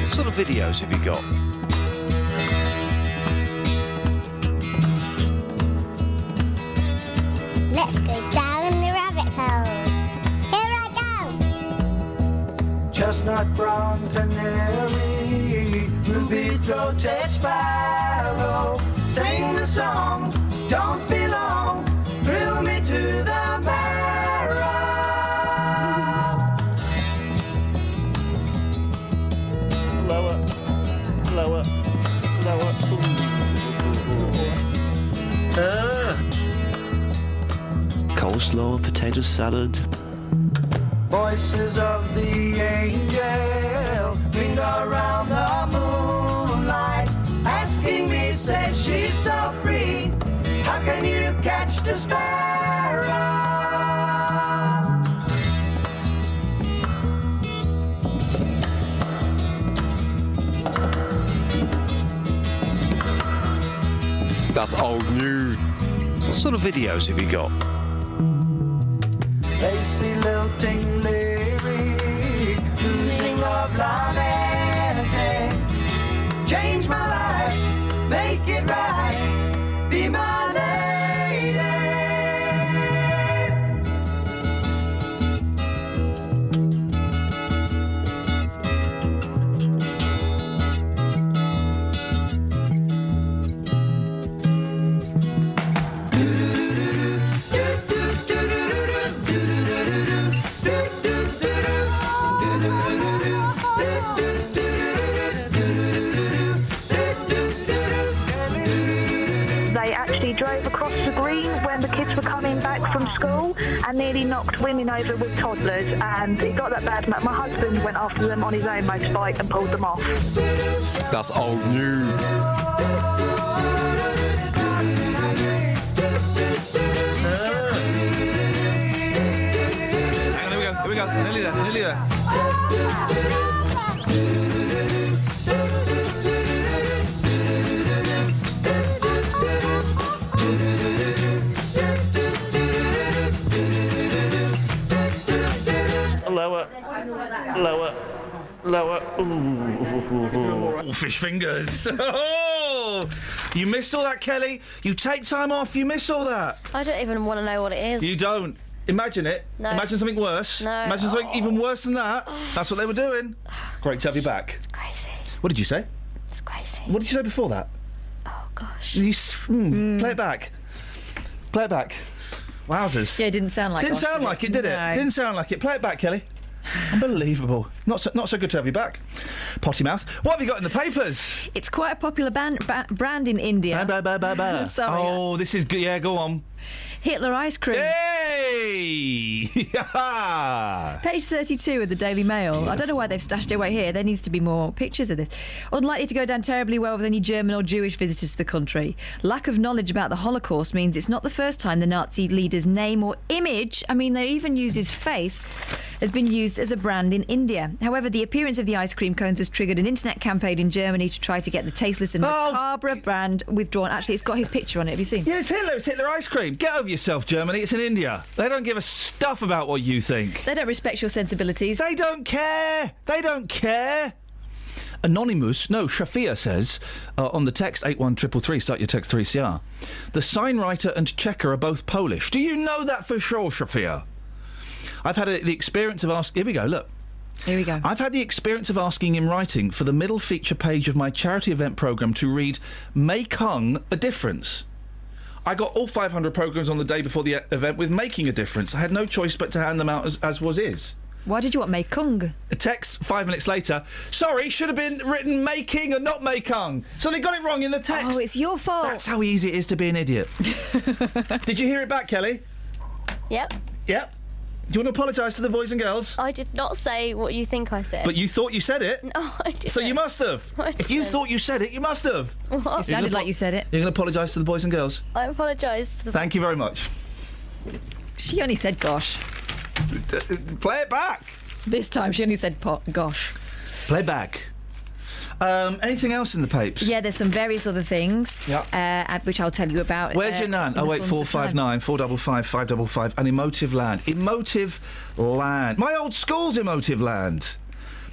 What sort of videos have you got? Let's go down the rabbit hole. Here I go. Chestnut brown canary, ruby-throated sparrow, sing the song, don't be long, thrill me to the marrow. Lower, lower, lower. Coleslaw, potato salad. Voices of the angel ring around the moonlight, asking me, say she's so free, how can you catch the sparrow? That's old news. What sort of videos have you got? Lacy lilting lyric, losing love lamenting, change my life, right. Be my lady. They actually drove across the green when the kids were coming back from school and nearly knocked women over with toddlers, and it got that bad. My husband went after them on his own motorbike and pulled them off. That's old news. Here we go. Nearly there. Lower. Ooh, fish fingers. Oh, you missed all that, Kelly. You take time off, you miss all that. I don't even want to know what it is. You don't. Imagine it. No. Imagine something worse. No. Imagine something even worse than that. That's what they were doing. Great to have you back. It's crazy. What did you say? It's crazy. What did you say before that? Oh, gosh. Play it back. Play it back. Wowzers. Yeah, it didn't sound like Didn't gosh, sound like it, did it? No. Didn't sound like it. Play it back, Kelly. Unbelievable. Not so good to have you back. Potty mouth. What have you got in the papers? It's quite a popular brand in India. Sorry. Oh, this is good. Yeah, go on. Hitler ice cream. Hey! Page 32 of the Daily Mail. Beautiful. I don't know why they've stashed it away here. There needs to be more pictures of this. Unlikely to go down terribly well with any German or Jewish visitors to the country. Lack of knowledge about the Holocaust means it's not the first time the Nazi leader's name or image, I mean, they even use his face, has been used as a brand in India. However, the appearance of the ice cream cones has triggered an internet campaign in Germany to try to get the tasteless and macabre brand withdrawn. Actually, it's got his picture on it. Have you seen? Yeah, it's Hitler ice cream. Get over yourself, Germany. It's in India. They don't give a stuff about what you think. They don't respect your sensibilities. They don't care. They don't care. Anonymous, no, Shafia says on the text 81333, start your text 3CR. The sign writer and checker are both Polish. Do you know that for sure, Shafia? I've had the experience of asking... Here we go, look. Here we go. I've had the experience of asking in writing for the middle feature page of my charity event programme to read Making a Difference. I got all 500 programmes on the day before the event with Making a Difference. I had no choice but to hand them out as was is. Why did you want Mekong? A text 5 minutes later. Sorry, should have been written Making and not Mekong. So they got it wrong in the text. Oh, it's your fault. That's how easy it is to be an idiot. Did you hear it back, Kelly? Yep. Yep. Do you want to apologise to the boys and girls? I did not say what you think I said. But you thought you said it? No, I didn't. So you must have. If you thought you said it, you must have. What? It sounded like you said it. You're going to apologise to the boys and girls? I apologise to the... Thank you very much. She only said gosh. Play it back. This time she only said gosh. Play back. Anything else in the papers? Yeah, there's some various other things, which I'll tell you about. Where's your nan? 08459 455 555. An emotive land. Emotive land. My old school's emotive land.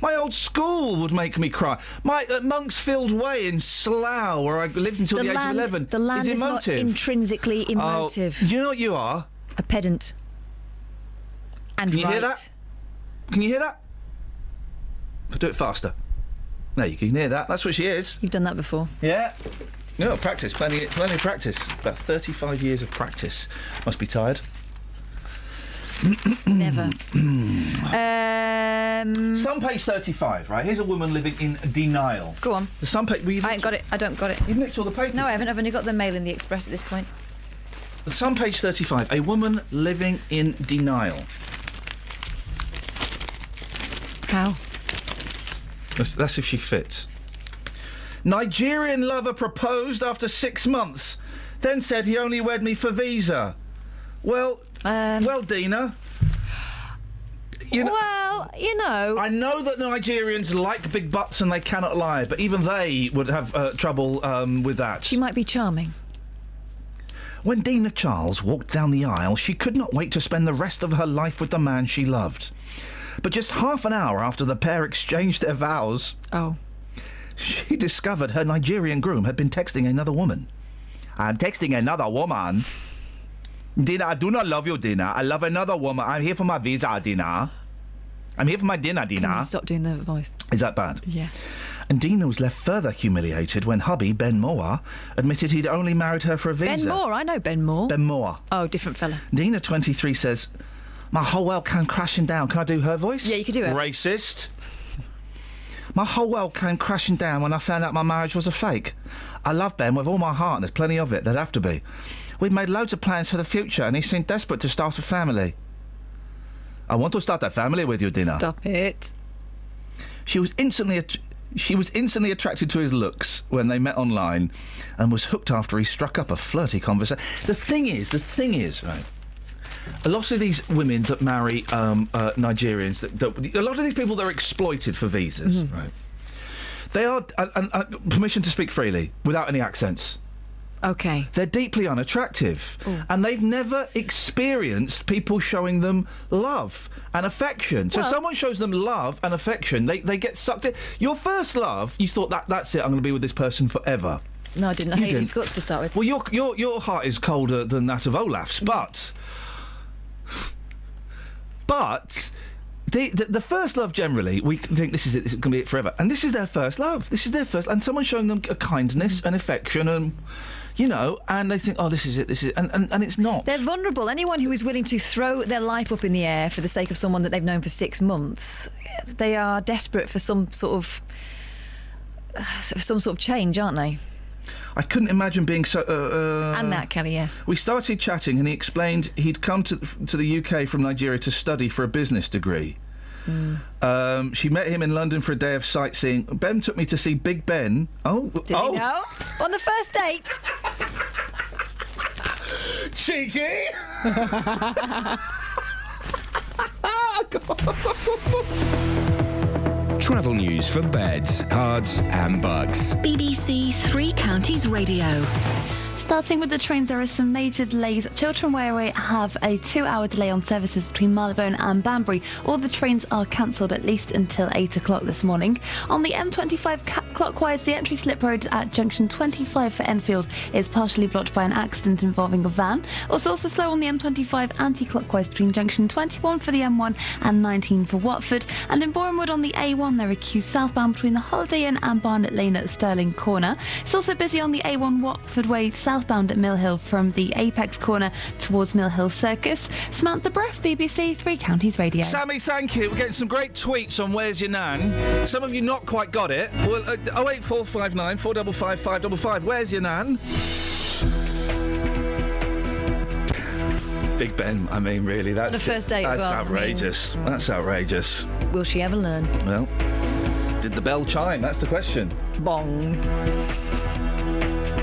My old school would make me cry. My at Monksfield Way in Slough, where I lived until the age of 11, the land is not emotive. intrinsically emotive. Do you know what you are? A pedant. And Can you hear right. that? Can you hear that? Do it faster. There, you can hear that. That's what she is. You've done that before. Yeah. No, practice. Plenty of practice. About 35 years of practice. Must be tired. Never. Sun page 35, right? Here's a woman living in denial. Go on. The Sun page... I ain't got it. I don't got it. You've nicked all the papers. No, I haven't. I've only got the Mail and the Express at this point. The Sun page 35. A woman living in denial. How? That's if she fits. Nigerian lover proposed after 6 months, then said he only wed me for visa. Well, Dina. You know, I know that Nigerians like big butts and they cannot lie, but even they would have trouble with that. She might be charming. When Dina Charles walked down the aisle, she could not wait to spend the rest of her life with the man she loved. But just half an hour after the pair exchanged their vows, she discovered her Nigerian groom had been texting another woman. I'm texting another woman. Dina, I do not love you, Dina. I love another woman. I'm here for my visa, Dina. I'm here for my dinner, Dina. Can you stop doing the voice? Is that bad? Yeah. And Dina was left further humiliated when hubby, Ben Moore, admitted he'd only married her for a visa. Ben Moore? I know Ben Moore. Ben Moore. Oh, different fella. Dina, 23, says, my whole world came crashing down. Can I do her voice? Yeah, you can do it. Racist. My whole world came crashing down when I found out my marriage was a fake. I love Ben with all my heart, and there's plenty of it. There'd have to be. We'd made loads of plans for the future, and he seemed desperate to start a family. I want to start a family with you, Dina. Stop it. She was instantly attracted to his looks when they met online, and was hooked after he struck up a flirty conversation. The thing is, right, a lot of these women that marry Nigerians, a lot of these people that are exploited for visas, right, they are permission to speak freely without any accents. Okay. They're deeply unattractive. And they've never experienced people showing them love and affection. So someone shows them love and affection, they get sucked in. Your first love, you thought, that's it, I'm going to be with this person forever. No, I didn't. I hated his guts to start with. Well, your heart is colder than that of Olaf's, but the first love, generally, we think this is it, this is going to be it forever. And this is their first love. This is their first... And someone showing them a kindness and affection and... You know, and they think, oh, this is it, and it's not. They're vulnerable. Anyone who is willing to throw their life up in the air for the sake of someone that they've known for 6 months, they are desperate for some sort of change, aren't they? I couldn't imagine being so... and that, Kelly, yes. We started chatting and he explained he'd come to the UK from Nigeria to study for a business degree. She met him in London for a day of sightseeing. Ben took me to see Big Ben. Did he know? On the first date? Cheeky! Travel news for beds, cards and bugs. BBC Three Counties Radio. Starting with the trains, there are some major delays. Chiltern Railway have a 2-hour delay on services between Marylebone and Banbury. All the trains are cancelled at least until 8 o'clock this morning. On the M25 clockwise, the entry slip road at junction 25 for Enfield is partially blocked by an accident involving a van. Also slow on the M25 anti-clockwise between junction 21 for the M1 and 19 for Watford. And in Bournemouth on the A1, there are queues southbound between the Holiday Inn and Barnet Lane at Stirling Corner. It's also busy on the A1 Watford Way southbound at Mill Hill from the Apex Corner towards Mill Hill Circus. Samantha Breff, BBC Three Counties Radio. Sammy, thank you. We're getting some great tweets on Where's Your Nan. Some of you not quite got it. Well, 08459 455 555. Where's your nan? Big Ben, I mean, really, that's... The first date as well. That's outrageous. That's outrageous. Will she ever learn? Well, did the bell chime? That's the question. Bong.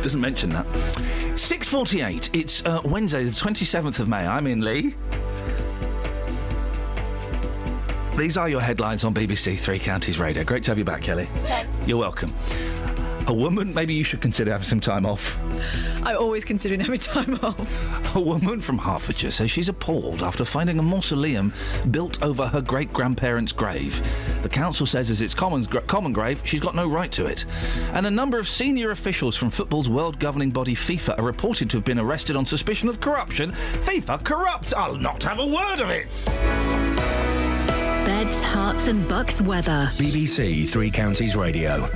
Doesn't mention that. 6:48. It's Wednesday, the 27th of May. I'm in Lee. These are your headlines on BBC Three Counties Radio. Great to have you back, Kelly. Thanks. You're welcome. A woman, maybe you should consider having some time off. I'm always considering having time off. A woman from Hertfordshire says she's appalled after finding a mausoleum built over her great-grandparents' grave. The council says as it's common grave, she's got no right to it. And a number of senior officials from football's world governing body FIFA are reported to have been arrested on suspicion of corruption. FIFA corrupt! I'll not have a word of it! Beds, hearts and bucks weather. BBC Three Counties Radio.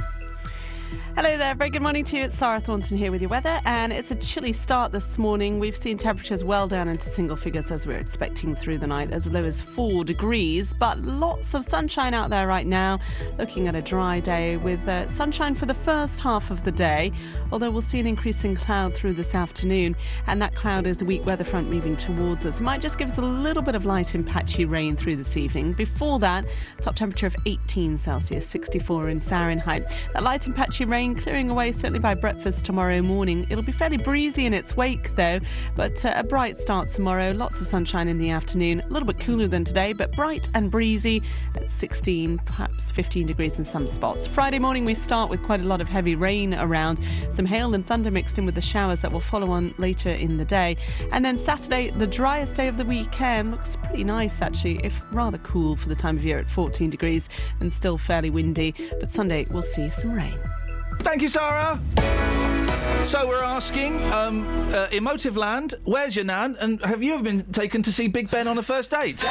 Hello there, very good morning to you. It's Sarah Thornton here with your weather, and it's a chilly start this morning. We've seen temperatures well down into single figures as we're expecting through the night, as low as 4 degrees, but lots of sunshine out there right now. Looking at a dry day with sunshine for the first half of the day, although we'll see an increasing cloud through this afternoon, and that cloud is a weak weather front moving towards us. It might just give us a little bit of light and patchy rain through this evening. Before that, top temperature of 18 Celsius, 64 in Fahrenheit. That light and patchy rain rain clearing away certainly by breakfast tomorrow morning. It'll be fairly breezy in its wake though, but a bright start tomorrow. Lots of sunshine in the afternoon. A little bit cooler than today, but bright and breezy at 16, perhaps 15 degrees in some spots. Friday morning we start with quite a lot of heavy rain around. Some hail and thunder mixed in with the showers that will follow on later in the day. And then Saturday, the driest day of the weekend, looks pretty nice actually, if rather cool for the time of year at 14 degrees and still fairly windy. But Sunday we'll see some rain. Thank you, Sarah. So we're asking, Emotive Land, where's your nan? And have you ever been taken to see Big Ben on a first date?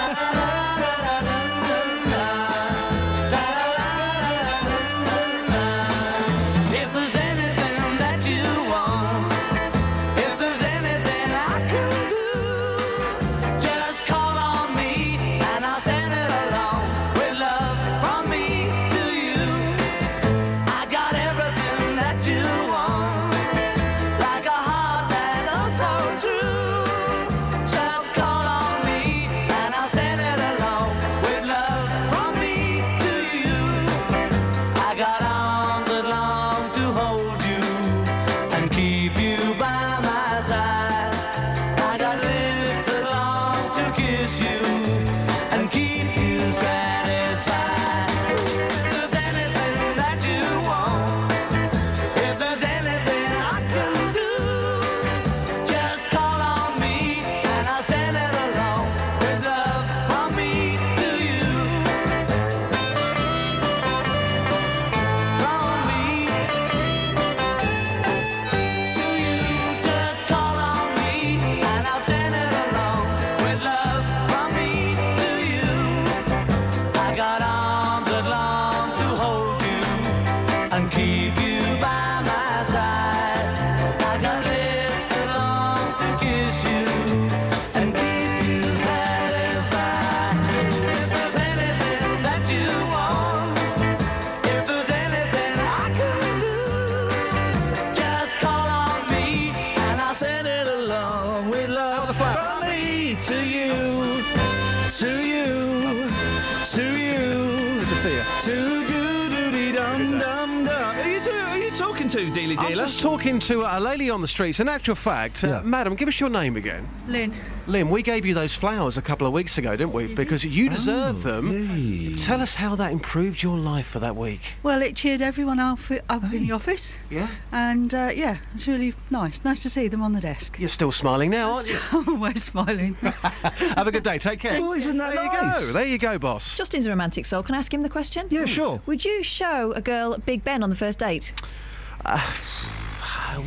I'm just talking to a lady on the streets. In actual fact, madam, give us your name again. Lynn. Lynn, we gave you those flowers a couple of weeks ago, didn't we? Because you deserve them. So tell us how that improved your life for that week. Well, it cheered everyone up in the office. Yeah. And, it's really nice. Nice to see them on the desk. You're still smiling now, aren't you? Always smiling. Have a good day. Take care. Oh, isn't that there nice? You go. There you go, boss. Justin's a romantic soul. Can I ask him the question? Yeah, sure. Would you show a girl Big Ben on the first date?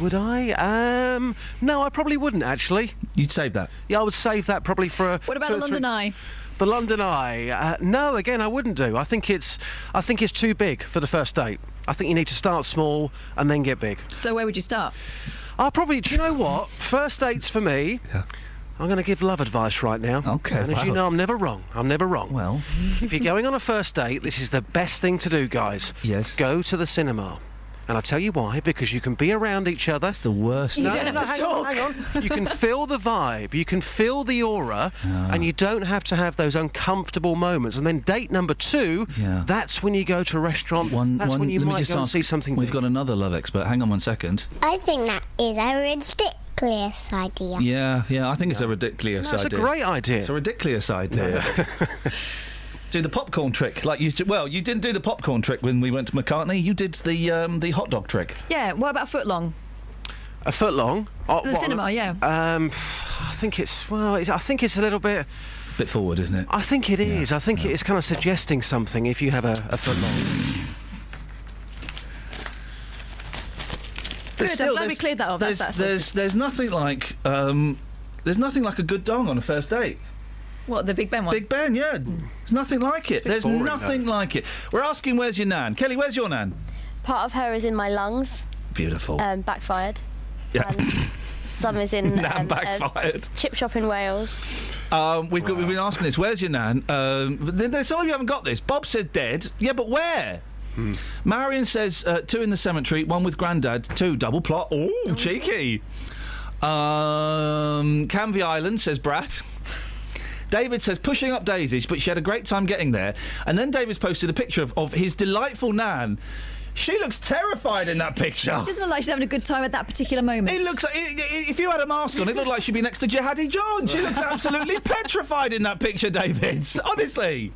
Would I? No, I probably wouldn't, actually. You'd save that? Yeah, I would save that probably for a... What about the London Eye? The London Eye? No, again, I wouldn't do. I think it's too big for the first date. I think you need to start small and then get big. So where would you start? I'll probably... Do you know what? First dates for me... Yeah. I'm going to give love advice right now. Okay, and as you know, I'm never wrong. Well... If you're going on a first date, this is the best thing to do, guys. Yes. Go to the cinema. And I'll tell you why, because you can be around each other. It's the worst. You don't have to talk. Hang on. You can feel the vibe, you can feel the aura, and you don't have to have those uncomfortable moments. And then date number 2, that's when you go to a restaurant. That's when you might go and see something We've big. got another love expert. Hang on one second. I think that is a ridiculous idea. Yeah, I think it's a ridiculous idea. That's a great idea. It's a ridiculous idea. Do the popcorn trick, like you didn't do the popcorn trick when we went to McCartney. You did the hot dog trick. Yeah. What about a foot long? A foot long? The cinema, yeah. I think it's a little bit forward, isn't it? I think it is. I think it is kind of suggesting something if you have a foot long. Good. I'm glad we cleared that off. There's nothing like a good dong on a first date. What, the Big Ben one? Big Ben, yeah. There's nothing like it. There's nothing like it. We're asking, where's your nan? Kelly, where's your nan? Part of her is in my lungs. Beautiful. Backfired. Yeah. And some is in backfired. A chip shop in Wales. We've been asking this. Where's your nan? But some of you haven't got this. Bob says dead. Yeah, but where? Marion says 2 in the cemetery, 1 with Grandad, 2 double plot. Oh, cheeky. Canvey Island, says Brad. David says pushing up daisies, but she had a great time getting there. And then David's posted a picture of his delightful nan. She looks terrified in that picture. She doesn't look like she's having a good time at that particular moment. It looks like, if you had a mask on, it looked like she'd be next to Jihadi John. She looks absolutely petrified in that picture, David. Honestly.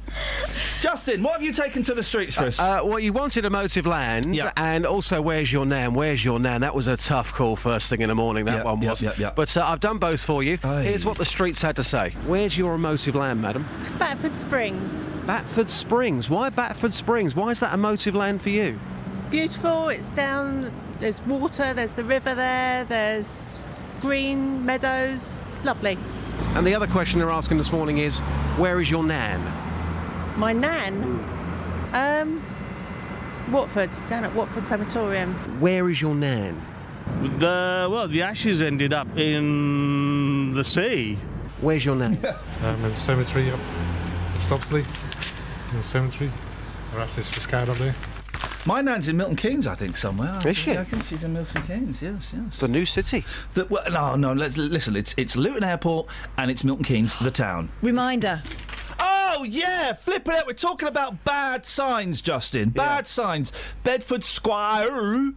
Justin, what have you taken to the streets for us? Well, you wanted Emotive Land, and also Where's Your Nan? Where's Your Nan? That was a tough call first thing in the morning, that one was. But I've done both for you. Here's what the streets had to say. Where's your Emotive Land, madam? Batford Springs. Batford Springs. Why Batford Springs? Why is that Emotive Land for you? It's beautiful, it's down, there's water, there's the river there, there's green meadows, it's lovely. And the other question they're asking this morning is, where is your nan? My nan? Watford, down at Watford Crematorium. Where is your nan? The ashes ended up in the sea. Where's your nan? In the cemetery up Stopsley. In the cemetery. Or actually it's Fiscard up there. My nan's in Milton Keynes, I think, somewhere. Is she? I think she's in Milton Keynes, yes. The new city? No, listen, it's Luton Airport and it's Milton Keynes, the town. Reminder. Oh, yeah, flipping out. We're talking about bad signs, Justin. Bad signs. Bedford Square.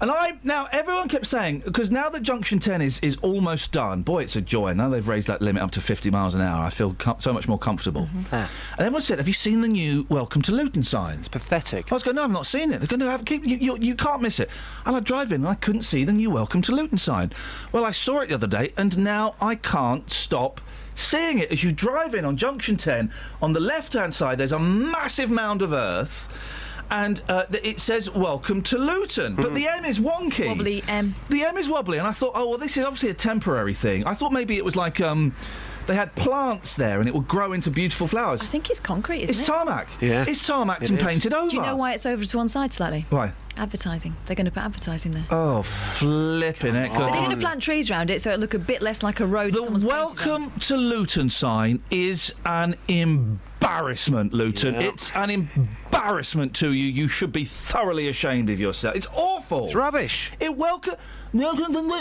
And now, everyone kept saying, because now that Junction 10 is almost done, boy, it's a joy. Now they've raised that limit up to 50 miles an hour, I feel so much more comfortable. Mm-hmm. And everyone said, have you seen the new Welcome to Luton sign? It's pathetic. I was going, no, I've not seen it. They're going to have, you can't miss it. And I drive in and I couldn't see the new Welcome to Luton sign. Well, I saw it the other day and now I can't stop seeing it. As you drive in on Junction 10, on the left-hand side, there's a massive mound of earth. And it says, welcome to Luton. But the M is wonky. Wobbly M. The M is wobbly. And I thought, oh, well, this is obviously a temporary thing. I thought maybe it was like they had plants there and it would grow into beautiful flowers. I think it's concrete, isn't it? It's tarmac. Yeah. It's tarmacked and painted over. Do you know why it's over to one side slightly? Why? Advertising. They're going to put advertising there. Oh, flipping it. But they're going to plant trees around it so it'll look a bit less like a road. The welcome to Luton sign is an embarrassment, Luton. Yeah. It's an embarrassment to you. You should be thoroughly ashamed of yourself. It's awful. It's rubbish. Welcome to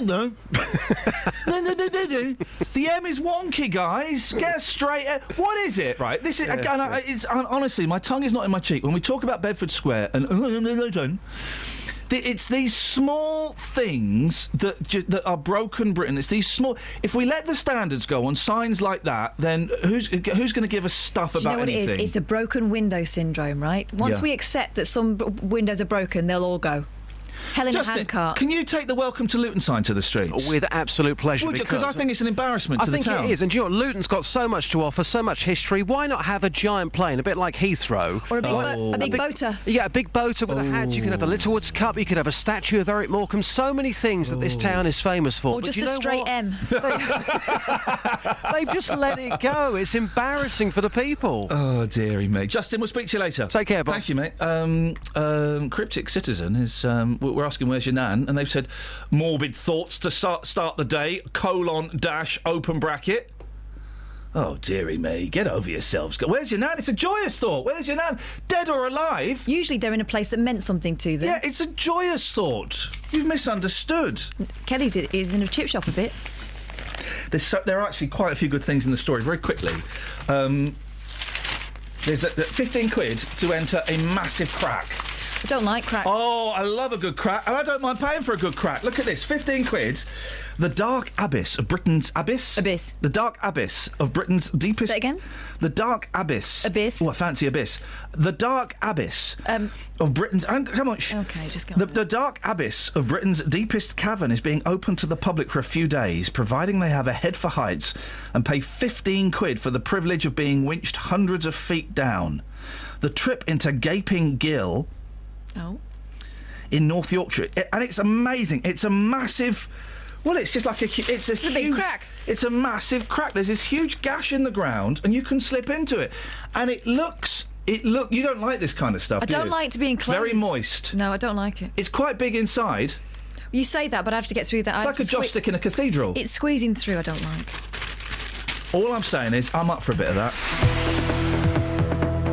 The M is wonky, guys. Get a straight. What is it? Right. This is again. It's honestly, my tongue is not in my cheek when we talk about Bedford Square and. It's these small things that are broken Britain. It's these small. If we let the standards go on signs like that, then who's going to give us stuff about anything? You know what it is? It's a broken window syndrome, right? Once we accept that some windows are broken, they'll all go. Helen Justin, Handcart. Can you take the Welcome to Luton sign to the streets? With absolute pleasure. Because I think it's an embarrassment to the town. I think it is. And you know what? Luton's got so much to offer, so much history. Why not have a giant plane, a bit like Heathrow? Or a big boater. Yeah, a big boater with a hat. You could have the Littlewoods Cup. You could have a statue of Eric Morecambe. So many things that this town is famous for. Or just a straight M. They've just let it go. It's embarrassing for the people. Oh, dearie me. Justin, we'll speak to you later. Take care, boss. Thank you, mate. Cryptic Citizen is... we're asking where's your nan, and they've said morbid thoughts to start the day, :open bracket. Oh, dearie me, get over yourselves. Where's your nan? It's a joyous thought. Where's your nan? Dead or alive? Usually they're in a place that meant something to them. Yeah, it's a joyous thought. You've misunderstood. Kelly's is in a chip shop a bit. There are actually quite a few good things in the story. Very quickly. There's 15 quid to enter a massive crack. I don't like cracks. Oh, I love a good crack, and I don't mind paying for a good crack. Look at this, 15 quid. The dark abyss of Britain's abyss. Abyss. The dark abyss of Britain's deepest. Say it again. The dark abyss. Abyss. Oh, I fancy abyss. The dark abyss of Britain's. And come on, Okay, just go. The dark abyss of Britain's deepest cavern is being opened to the public for a few days, providing they have a head for heights and pay 15 quid for the privilege of being winched hundreds of feet down. The trip into Gaping Gill. Oh. In North Yorkshire, and it's amazing. It's a massive. Well, it's just like it's a huge big crack. It's a massive crack. There's this huge gash in the ground, and you can slip into it. And it looks. You don't like this kind of stuff. I don't like to be enclosed. Very moist. No, I don't like it. It's quite big inside. You say that, but I have to get through that. It's like a joss stick in a cathedral. It's squeezing through. I don't like. All I'm saying is, I'm up for a bit of that.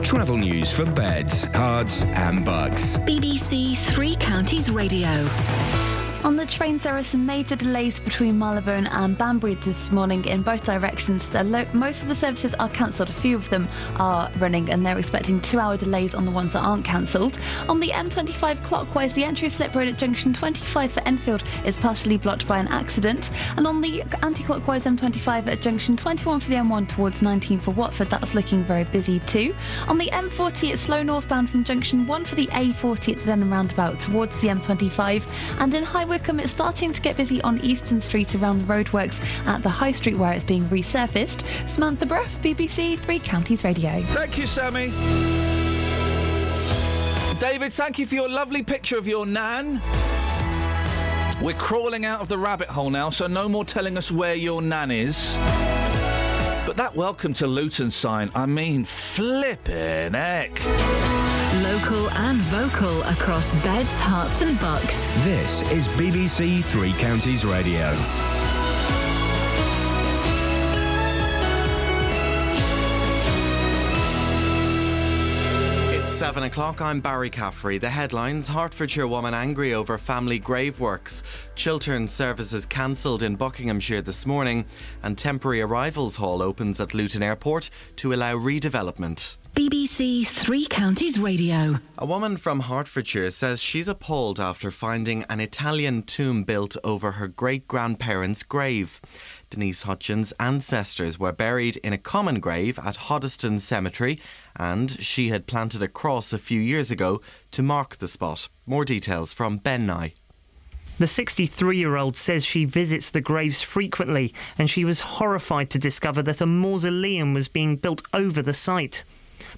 Travel news for beds, cards and bugs. BBC Three Counties Radio. On the trains, there are some major delays between Marylebone and Banbury this morning in both directions. Most of the services are cancelled. A few of them are running, and they're expecting 2-hour delays on the ones that aren't cancelled. On the M25 clockwise, the entry slip road at junction 25 for Enfield is partially blocked by an accident. And on the anti-clockwise M25 at junction 21 for the M1 towards 19 for Watford, that's looking very busy too. On the M40, it's slow northbound from junction 1 for the A40 at the Denham roundabout towards the M25. And in High Wycombe, it's starting to get busy on Easton Street around the roadworks at the High Street where it's being resurfaced. Samantha Bruff, BBC Three Counties Radio. Thank you, Sammy. David, thank you for your lovely picture of your nan. We're crawling out of the rabbit hole now, so no more telling us where your nan is. But that welcome to Luton sign, I mean, flippin' heck. Local and vocal across Beds, Herts and Bucks. This is BBC Three Counties Radio. It's 7 o'clock. I'm Barry Caffrey. The headlines: Hertfordshire woman angry over family grave works. Chiltern services cancelled in Buckinghamshire this morning. And temporary arrivals hall opens at Luton Airport to allow redevelopment. BBC Three Counties Radio. A woman from Hertfordshire says she's appalled after finding an Italian tomb built over her great-grandparents' grave. Denise Hutchins' ancestors were buried in a common grave at Hoddesdon Cemetery, and she had planted a cross a few years ago to mark the spot. More details from Ben Nye. The 63-year-old says she visits the graves frequently, and she was horrified to discover that a mausoleum was being built over the site.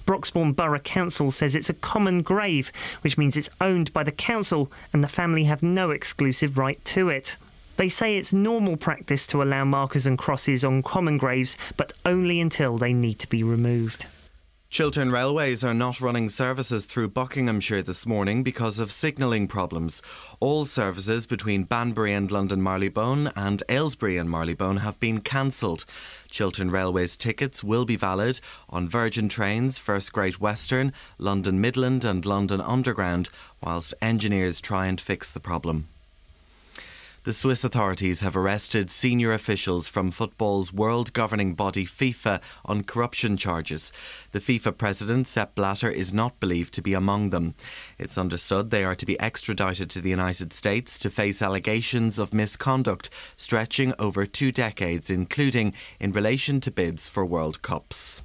Broxbourne Borough Council says it's a common grave, which means it's owned by the council and the family have no exclusive right to it. They say it's normal practice to allow markers and crosses on common graves, but only until they need to be removed. Chiltern Railways are not running services through Buckinghamshire this morning because of signalling problems. All services between Banbury and London Marylebone and Aylesbury and Marylebone have been cancelled. Chiltern Railways tickets will be valid on Virgin Trains, First Great Western, London Midland and London Underground, whilst engineers try and fix the problem. The Swiss authorities have arrested senior officials from football's world governing body FIFA on corruption charges. The FIFA president, Sepp Blatter, is not believed to be among them. It's understood they are to be extradited to the United States to face allegations of misconduct stretching over 2 decades, including in relation to bids for World Cups.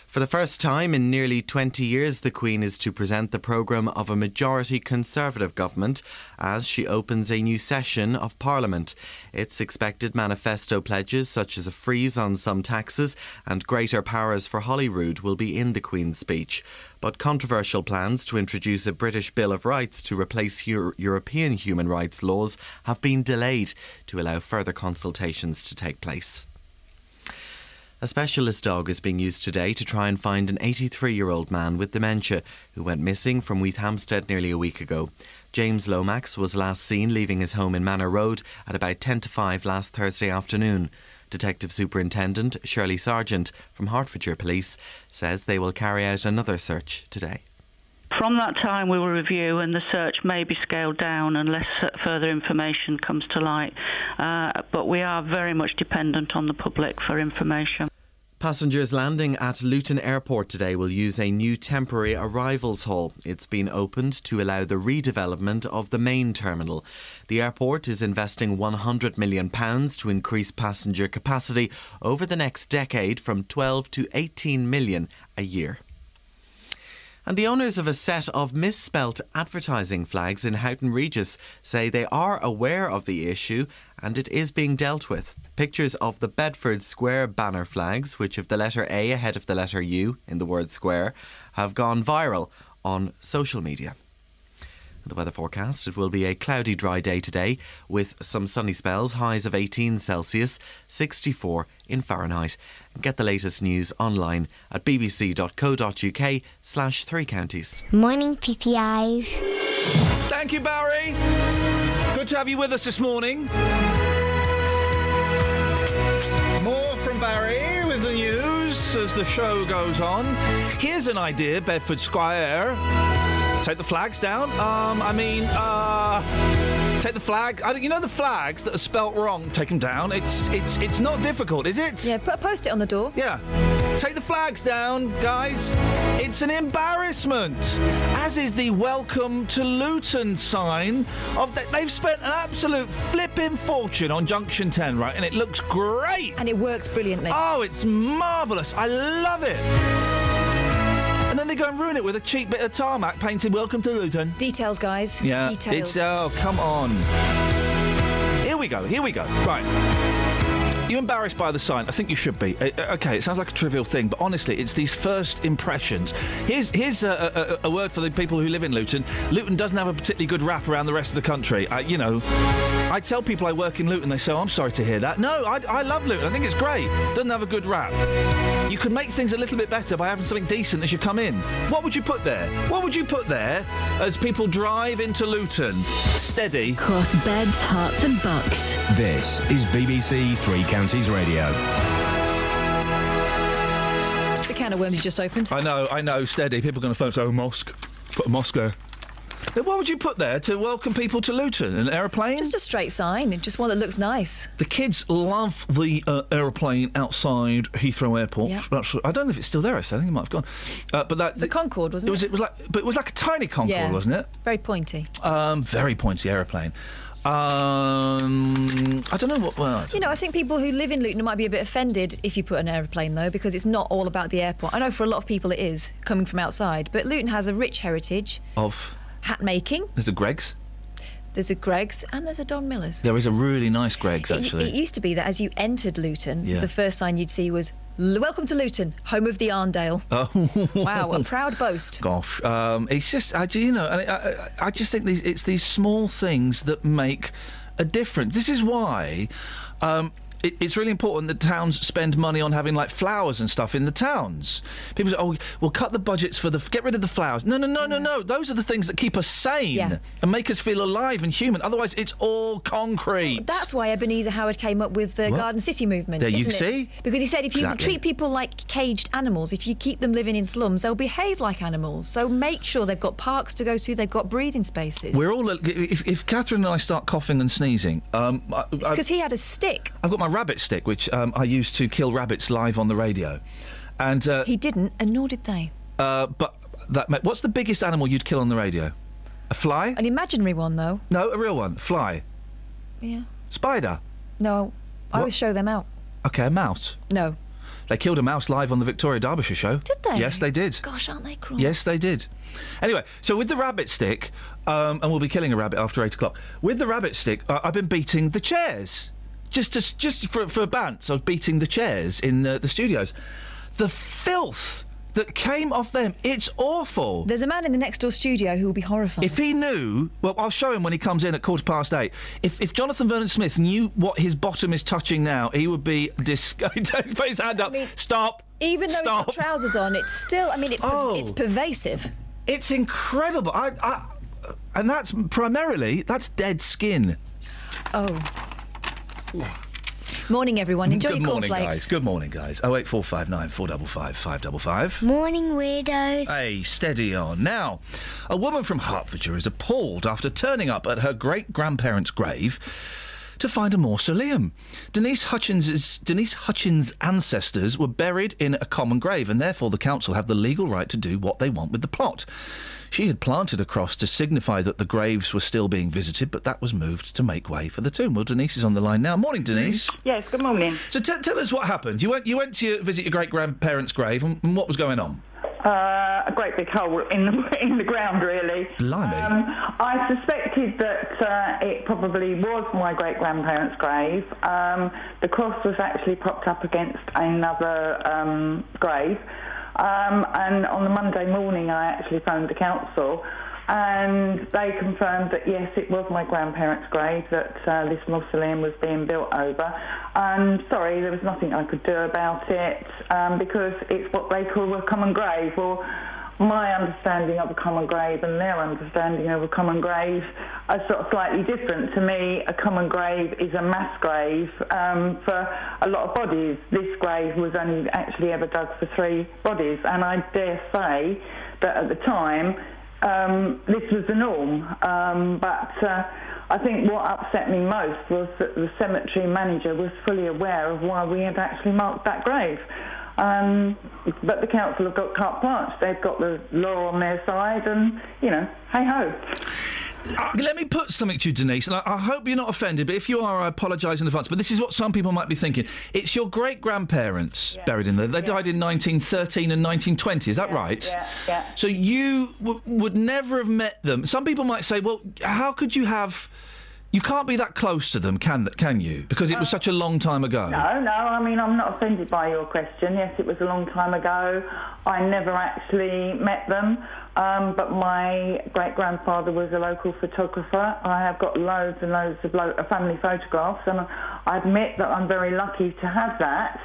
For the first time in nearly 20 years, the Queen is to present the programme of a majority Conservative government as she opens a new session of Parliament. Its expected manifesto pledges, such as a freeze on some taxes and greater powers for Holyrood, will be in the Queen's speech. But controversial plans to introduce a British Bill of Rights to replace European human rights laws have been delayed to allow further consultations to take place. A specialist dog is being used today to try and find an 83-year-old man with dementia who went missing from Weath Hampstead nearly a week ago. James Lomax was last seen leaving his home in Manor Road at about 10 to 5 last Thursday afternoon. Detective Superintendent Shirley Sargent from Hertfordshire Police says they will carry out another search today. From that time we will review and the search may be scaled down unless further information comes to light. But we are very much dependent on the public for information. Passengers landing at Luton Airport today will use a new temporary arrivals hall. It's been opened to allow the redevelopment of the main terminal. The airport is investing £100 million to increase passenger capacity over the next decade from 12 to 18 million a year. And the owners of a set of misspelt advertising flags in Houghton Regis say they are aware of the issue and it is being dealt with. Pictures of the Bedford Square banner flags, which have the letter A ahead of the letter U in the word square, have gone viral on social media. The weather forecast: it will be a cloudy, dry day today with some sunny spells, highs of 18 Celsius, 64 in Fahrenheit. Get the latest news online at bbc.co.uk/3 counties. Morning, PPIs. Thank you, Barry. Good to have you with us this morning. More from Barry with the news as the show goes on. Here's an idea, Bedford Square. Take the flags down. Take the flag. You know the flags that are spelt wrong. Take them down. It's not difficult, is it? Yeah, put a post-it on the door. Yeah. Take the flags down, guys. It's an embarrassment. As is the Welcome to Luton sign. They've spent an absolute flipping fortune on Junction 10, right? And it looks great. And it works brilliantly. Oh, it's marvellous. I love it. And then they go and ruin it with a cheap bit of tarmac painted Welcome to Luton. Details, guys. Yeah. Details. Oh, come on. Here we go. Right. You embarrassed by the sign? I think you should be. Okay, it sounds like a trivial thing, but honestly, it's these first impressions. Here's a word for the people who live in Luton. Luton doesn't have a particularly good rap around the rest of the country. I tell people I work in Luton, they say, oh, I'm sorry to hear that. No, I love Luton. I think it's great. Doesn't have a good rap. You could make things a little bit better by having something decent as you come in. What would you put there? What would you put there as people drive into Luton? Steady. Cross beds, hearts and bucks. This is BBC Three Counties Radio. It's a can of worms you just opened. I know, steady. People are going to phone and say, oh, mosque. Put a mosque there. Now, what would you put there to welcome people to Luton? An aeroplane? Just a straight sign, just one that looks nice. The kids love the aeroplane outside Heathrow Airport. Yep. I don't know if it's still there, I think it might have gone. But that, it was a Concorde, wasn't it? It was like a tiny Concorde, wasn't it? Very pointy. Very pointy aeroplane. I don't know what... Well, I think people who live in Luton might be a bit offended if you put an aeroplane, though, because it's not all about the airport. I know for a lot of people it is, coming from outside, but Luton has a rich heritage... Of? Hat making. There's a Greggs. There's a Greggs and there's a Don Miller's. There is a really nice Greggs, actually. It used to be that as you entered Luton, the first sign you'd see was, welcome to Luton, home of the Arndale. Oh. Wow, a proud boast. Gosh. It's just, I just think it's these small things that make a difference. This is why... It's really important that towns spend money on having, like, flowers and stuff in the towns. People say, oh, we'll cut the budgets for get rid of the flowers. No. Those are the things that keep us sane and make us feel alive and human. Otherwise, it's all concrete. That's why Ebenezer Howard came up with the Garden City movement, there you isn't see? It? Because he said if you treat people like caged animals, if you keep them living in slums, they'll behave like animals. So make sure they've got parks to go to, they've got breathing spaces. We're all... If Catherine and I start coughing and sneezing... it's because he had a stick. I've got my rabbit stick, which I used to kill rabbits live on the radio. And he didn't, and nor did they. What's the biggest animal you'd kill on the radio? A fly? An imaginary one, though. No, a real one. Fly. Yeah. Spider? No, I always show them out. OK, a mouse? No. They killed a mouse live on the Victoria Derbyshire show. Did they? Yes, they did. Gosh, aren't they cruel? Yes, they did. Anyway, so with the rabbit stick, and we'll be killing a rabbit after 8 o'clock. With the rabbit stick, I've been beating the chairs. Just for bants, I was beating the chairs in the studios. The filth that came off them, it's awful. There's a man in the next door studio who will be horrified. If he knew... Well, I'll show him when he comes in at 8:15. If Jonathan Vernon-Smith knew what his bottom is touching now, he would be disgusted. Put his hand up. Stop. Even though he's got trousers on, it's still... it's pervasive. It's incredible. And that's primarily... That's dead skin. Oh. Morning, everyone. Enjoy your cornflakes. Good morning, guys. 08459 455 555. Morning, weirdos. Hey, steady on. Now, a woman from Hertfordshire is appalled after turning up at her great-grandparents' grave to find a mausoleum. Denise Hutchins' ancestors were buried in a common grave, and therefore the council have the legal right to do what they want with the plot. She had planted a cross to signify that the graves were still being visited, but that was moved to make way for the tomb. Well, Denise is on the line now. Morning, Denise. Yes, good morning. So tell us what happened. You went to visit your great-grandparents' grave, and what was going on? A great big hole in the ground, really. Blimey. I suspected that it probably was my great-grandparents' grave. The cross was actually propped up against another grave. And on the Monday morning, I actually phoned the council, and they confirmed that, yes, it was my grandparents' grave that this mausoleum was being built over. And sorry, there was nothing I could do about it, because it's what they call a common grave. Well, my understanding of a common grave and their understanding of a common grave are sort of slightly different. To me, a common grave is a mass grave for a lot of bodies. This grave was only actually ever dug for 3 bodies, and I dare say that at the time this was the norm. But I think what upset me most was that the cemetery manager was fully aware of why we had actually marked that grave. But the council have got carte blanche. They've got the law on their side, and, you know, hey-ho. Let me put something to you, Denise, and I hope you're not offended, but if you are, I apologise in advance, but this is what some people might be thinking. It's your great-grandparents buried in there. They died in 1913 and 1920, is that right? Yeah. So you would never have met them. Some people might say, well, how could you have... You can't be that close to them, can you? Because it was such a long time ago. No, I mean, I'm not offended by your question. Yes, it was a long time ago. I never actually met them, but my great-grandfather was a local photographer. I have got loads and loads of family photographs, and I admit that I'm very lucky to have that.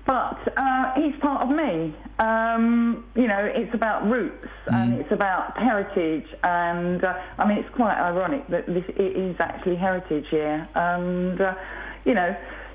But he's part of me. You know, it's about roots and it's about heritage, and I mean, it's quite ironic that it is actually Heritage Year. And, you know,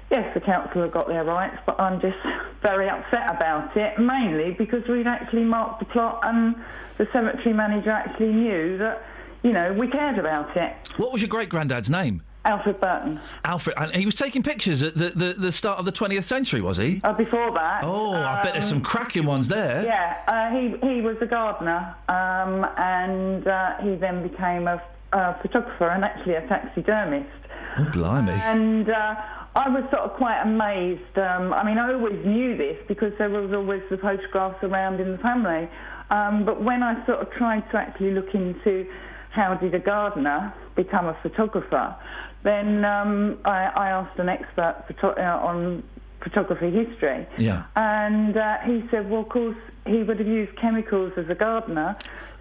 yes, the council have got their rights, but I'm just very upset about it, mainly because we'd actually marked the plot and the cemetery manager actually knew that, you know, we cared about it. What was your great-granddad's name? Alfred Burton. Alfred, and he was taking pictures at the start of the 20th century, was he? Before that. Oh, I bet there's some cracking ones there. Yeah, he was a gardener, and he then became a photographer and actually a taxidermist. Oh, blimey. And I was sort of quite amazed. I mean, I always knew this because there was always the photographs around in the family. But when I sort of tried to actually look into how did a gardener become a photographer, then I asked an expert on photography history. Yeah. And he said, well, of course, he would have used chemicals as a gardener,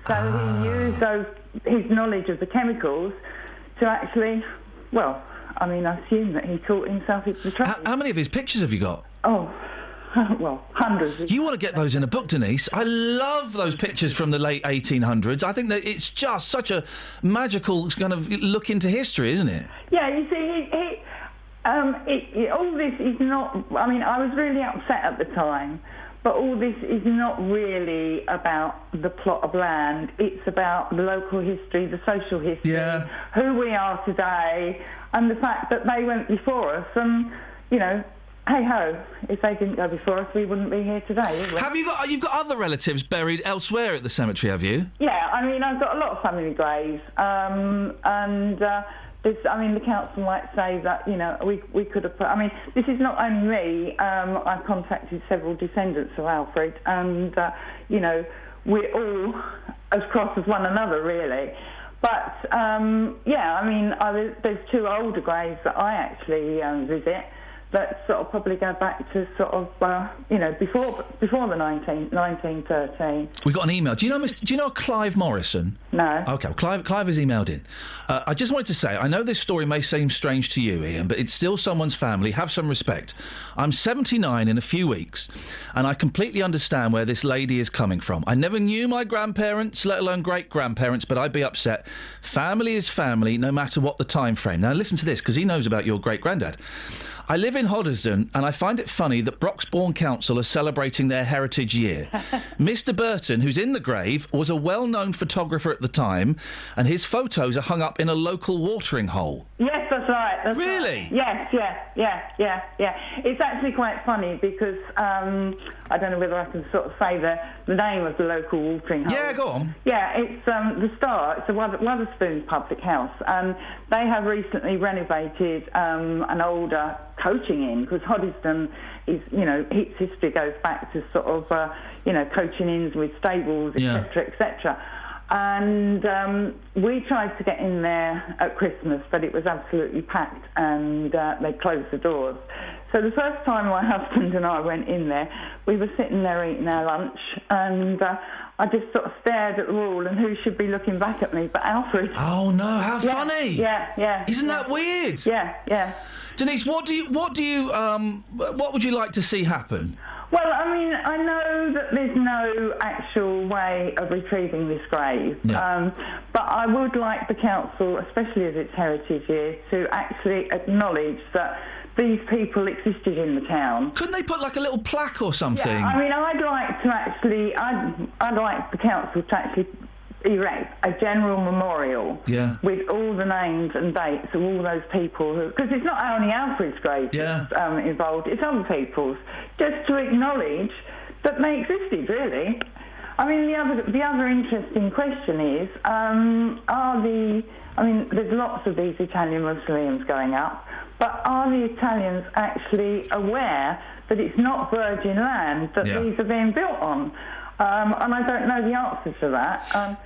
so he used his knowledge of the chemicals to actually, well, I mean, I assume that he taught himself the trade. How many of his pictures have you got? Oh, well, hundreds. You want to get those in a book, Denise. I love those pictures from the late 1800s. I think that it's just such a magical kind of look into history, isn't it? Yeah, you see, all this is not... I mean, I was really upset at the time, but all this is not really about the plot of land. It's about the local history, the social history, who we are today, and the fact that they went before us, and, you know... Hey-ho, if they didn't go before us, we wouldn't be here today, would we? You've got other relatives buried elsewhere at the cemetery, have you? Yeah, I mean, I've got a lot of family graves, the council might say that, you know, we could have put... I mean, this is not only me. I've contacted several descendants of Alfred, and, you know, we're all as cross as one another, really. But, yeah, I mean, there's two older graves that I actually visit that sort of probably go back to sort of, you know, before the 1913. We got an email. Do you know Clive Morrison? No. Okay, well, Clive has emailed in. I just wanted to say, I know this story may seem strange to you, Ian, but it's still someone's family. Have some respect. I'm 79 in a few weeks, and I completely understand where this lady is coming from. I never knew my grandparents, let alone great-grandparents, but I'd be upset. Family is family, no matter what the time frame. Now, listen to this, because he knows about your great-granddad. I live in Hoddesdon, and I find it funny that Broxbourne Council are celebrating their Heritage Year. Mr. Burton, who's in the grave, was a well-known photographer at the time, and his photos are hung up in a local watering hole. Yes, that's right. Really? Right. Yes, yeah. It's actually quite funny because I don't know whether I can sort of say the name of the local watering hole. Yeah, go on. Yeah, it's the Star. It's a Wetherspoons public house, and they have recently renovated an older coaching inn, because Hoddesdon is, you know, its history goes back to sort of, you know, coaching inns with stables, etc., etc. And we tried to get in there at Christmas, but it was absolutely packed, and they closed the doors. So the first time my husband and I went in there, we were sitting there eating our lunch, and I just sort of stared at the wall, and who should be looking back at me but Alfred? Oh no! How funny! Yeah. Isn't that weird? Yeah. Denise, what would you like to see happen? Well, I mean, I know that there's no actual way of retrieving this grave, Yeah. But I would like the council, especially as it's Heritage Year, to actually acknowledge that these people existed in the town. Couldn't they put like a little plaque or something? Yeah, I mean, I'd like the council to actually erect a general memorial Yeah. with all the names and dates of all those people who, because it's not only Alfred's grave that's involved, it's other people's, just to acknowledge that they existed, really. I mean, the other interesting question is, there's lots of these Italian mausoleums going up, but are the Italians actually aware that it's not virgin land that these are being built on? And I don't know the answer to that.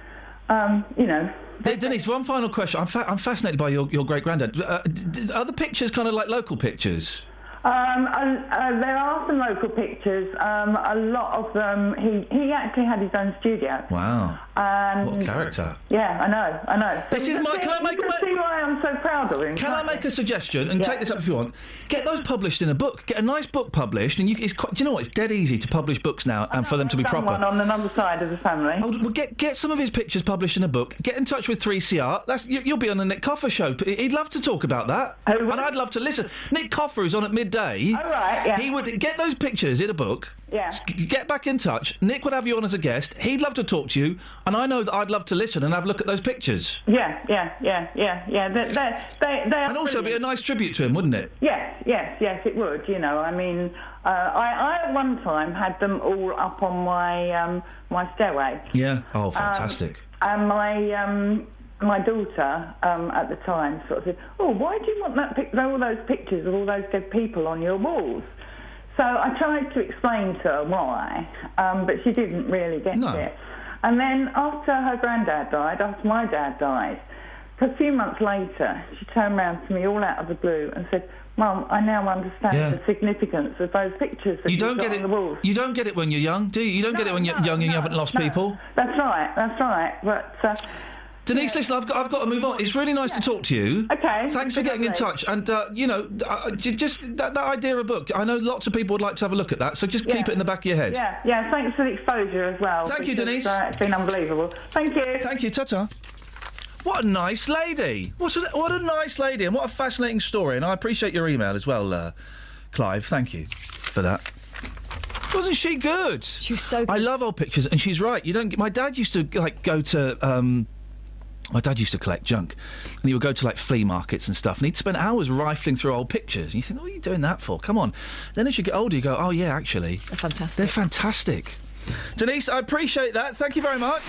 Denise, one final question. I'm fascinated by your great-granddad. Are the pictures kind of like local pictures? There are some local pictures. A lot of them, he actually had his own studio. Wow. What a character. Yeah, I know. This is my... Can I make... You can see why I'm so proud of him. Can I make a suggestion? And take this up if you want. Get those published in a book. Get a nice book published. And do you know what? It's dead easy to publish books now and for them to be proper. One on another side of the family. Oh, well, get some of his pictures published in a book. Get in touch with 3CR. You'll be on the Nick Coffer show. He'd love to talk about that. And I'd love to listen. Nick Coffer is on at midday. Oh, right, yeah. He would get those pictures in a book. Yeah. Get back in touch. Nick would have you on as a guest. He'd love to talk to you, and I know that I'd love to listen and have a look at those pictures. Yeah. And also be a nice tribute to him, wouldn't it? Yes, it would. I mean, I at one time had them all up on my my stairway. Yeah. Oh, fantastic. And my daughter at the time sort of said, "Oh, why do you want all those pictures of all those dead people on your walls?" So I tried to explain to her why, but she didn't really get it. And then after her granddad died, after my dad died, a few months later, she turned around to me all out of the blue and said, "Mum, I now understand the significance of those pictures that you've got on the walls." You don't get it when you're young, do you? You don't get it when you're young and you haven't lost people. That's right. But Denise, listen, I've got to move on. It's really nice to talk to you. Okay. Thanks for getting in touch. And, just that idea of a book, I know lots of people would like to have a look at that, so just keep it in the back of your head. Yeah, thanks for the exposure as well. Thank you, Denise. It's been unbelievable. Thank you. Thank you, ta-ta. What a nice lady. What a nice lady, and what a fascinating story. And I appreciate your email as well, Clive. Thank you for that. Wasn't she good? She was so good. I love old pictures, and she's right. My dad used to, go to... My dad used to collect junk, and he would go to, flea markets and stuff, and he'd spend hours rifling through old pictures, and you think, what are you doing that for? Come on. Then as you get older, you go, oh, yeah, actually. They're fantastic. They're fantastic. Denise, I appreciate that. Thank you very much.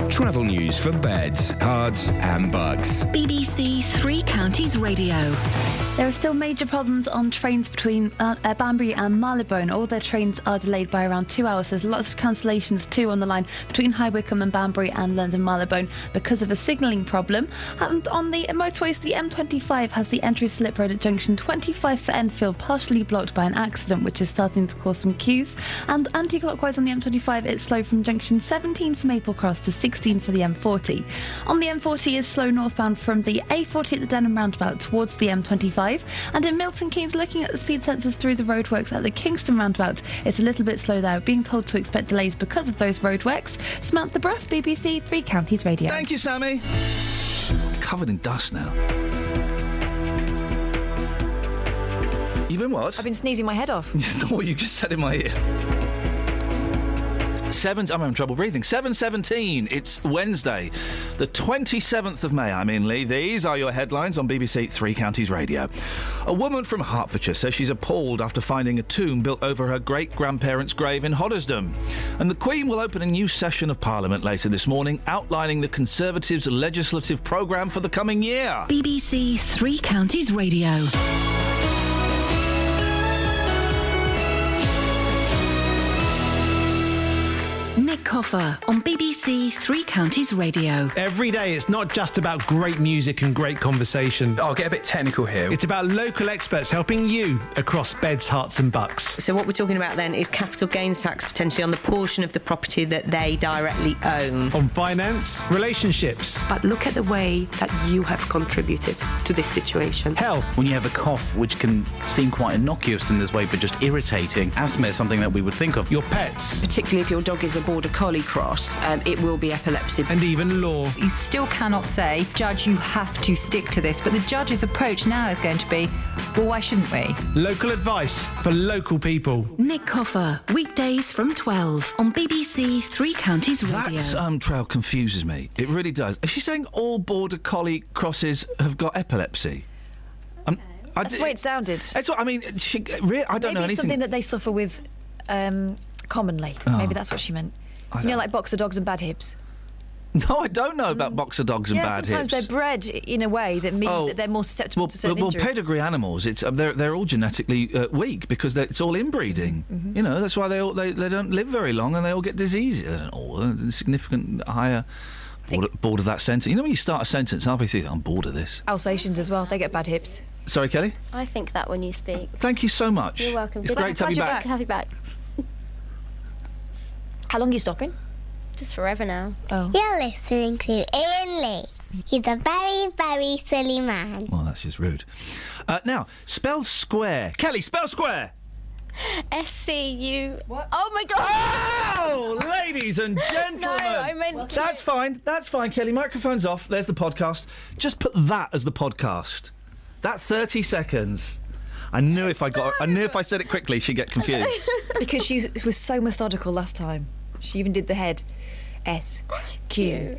Travel news for beds, cards and bugs. BBC Three Counties Radio. There are still major problems on trains between Banbury and Marylebone. All their trains are delayed by around 2 hours. There's lots of cancellations too on the line between High Wycombe and Banbury and London Marylebone because of a signalling problem. And on the motorways, the M25 has the entry slip road at junction 25 for Enfield partially blocked by an accident, which is starting to cause some queues. And anti-clockwise on the M25, it's slow from junction 17 for Maple Cross to 16 for the M40. On the M40 is slow northbound from the A40 at the Denham roundabout towards the M25. And in Milton Keynes, looking at the speed sensors through the roadworks at the Kingston roundabout, it's a little bit slow there, being told to expect delays because of those roadworks. Samantha Bruff, BBC Three Counties Radio. Thank you, Sammy. Covered in dust now. You've been what? I've been sneezing my head off. What you just said in my ear. I'm having trouble breathing. 7:17. It's Wednesday, the 27th of May. I'm Iain Lee. These are your headlines on BBC Three Counties Radio. A woman from Hertfordshire says she's appalled after finding a tomb built over her great-grandparents' grave in Hoddesdon. And the Queen will open a new session of Parliament later this morning, outlining the Conservatives' legislative programme for the coming year. BBC Three Counties Radio. Nick Coffer on BBC Three Counties Radio. Every day it's not just about great music and great conversation. I'll get a bit technical here. It's about local experts helping you across beds, hearts and bucks. So what we're talking about then is capital gains tax potentially on the portion of the property that they directly own. On finance, relationships. But look at the way that you have contributed to this situation. Health. When you have a cough, which can seem quite innocuous in this way, but just irritating, asthma is something that we would think of. Your pets. Particularly if your dog is a Border Collie cross, it will be epilepsy. And even law. You still cannot say, Judge, you have to stick to this. But the judge's approach now is going to be, well, why shouldn't we? Local advice for local people. Nick Coffer, weekdays from 12 on BBC Three Counties Radio. That trail confuses me. It really does. Is she saying all Border Collie crosses have got epilepsy? That's the way it sounded. That's what I mean. I don't know anything. Maybe it's something that they suffer with commonly. Oh. Maybe that's what she meant. Like boxer dogs and bad hips. No, I don't know about boxer dogs and bad hips. Sometimes they're bred in a way that means that they're more susceptible to certain injuries. Well, pedigree animals, they're all genetically weak because it's all inbreeding. Mm-hmm. You know, that's why they don't live very long and they all get diseases. Significant higher. Bored of that sentence. You know, when you start a sentence, halfway through, I'm bored of this. Alsatians as well. They get bad hips. Sorry, Kelly? I think that when you speak. Thank you so much. You're welcome. It's great to have you back. Glad to have you back. How long are you stopping? Just forever now. Oh. You're listening to Iain Lee. He's a very, very silly man. Well, that's just rude. Now, spell square. Kelly, spell square! SCU. What? Oh my God! Oh, ladies and gentlemen! No, I meant. That's fine. That's fine, Kelly. Microphone's off. There's the podcast. Just put that as the podcast. That 30 seconds. I knew if I said it quickly, she'd get confused. Because she was so methodical last time. She even did the head. SQUAR.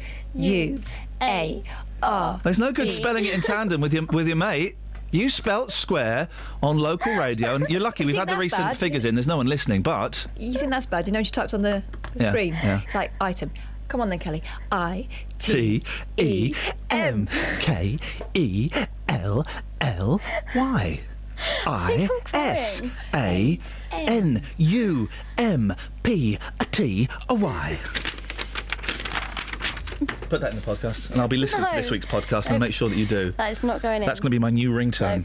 There's no good spelling it in tandem with your mate. You spelt square on local radio, and you're lucky we've had the recent figures in. There's no one listening, but you think that's bad? You know, when she typed on the screen. Yeah. It's like item. Come on then, Kelly. ITEMKELLLY. ISANUMPTOY. Put that in the podcast, and I'll be listening to this week's podcast and make sure that you do. That is not going in. That's going to be my new ringtone.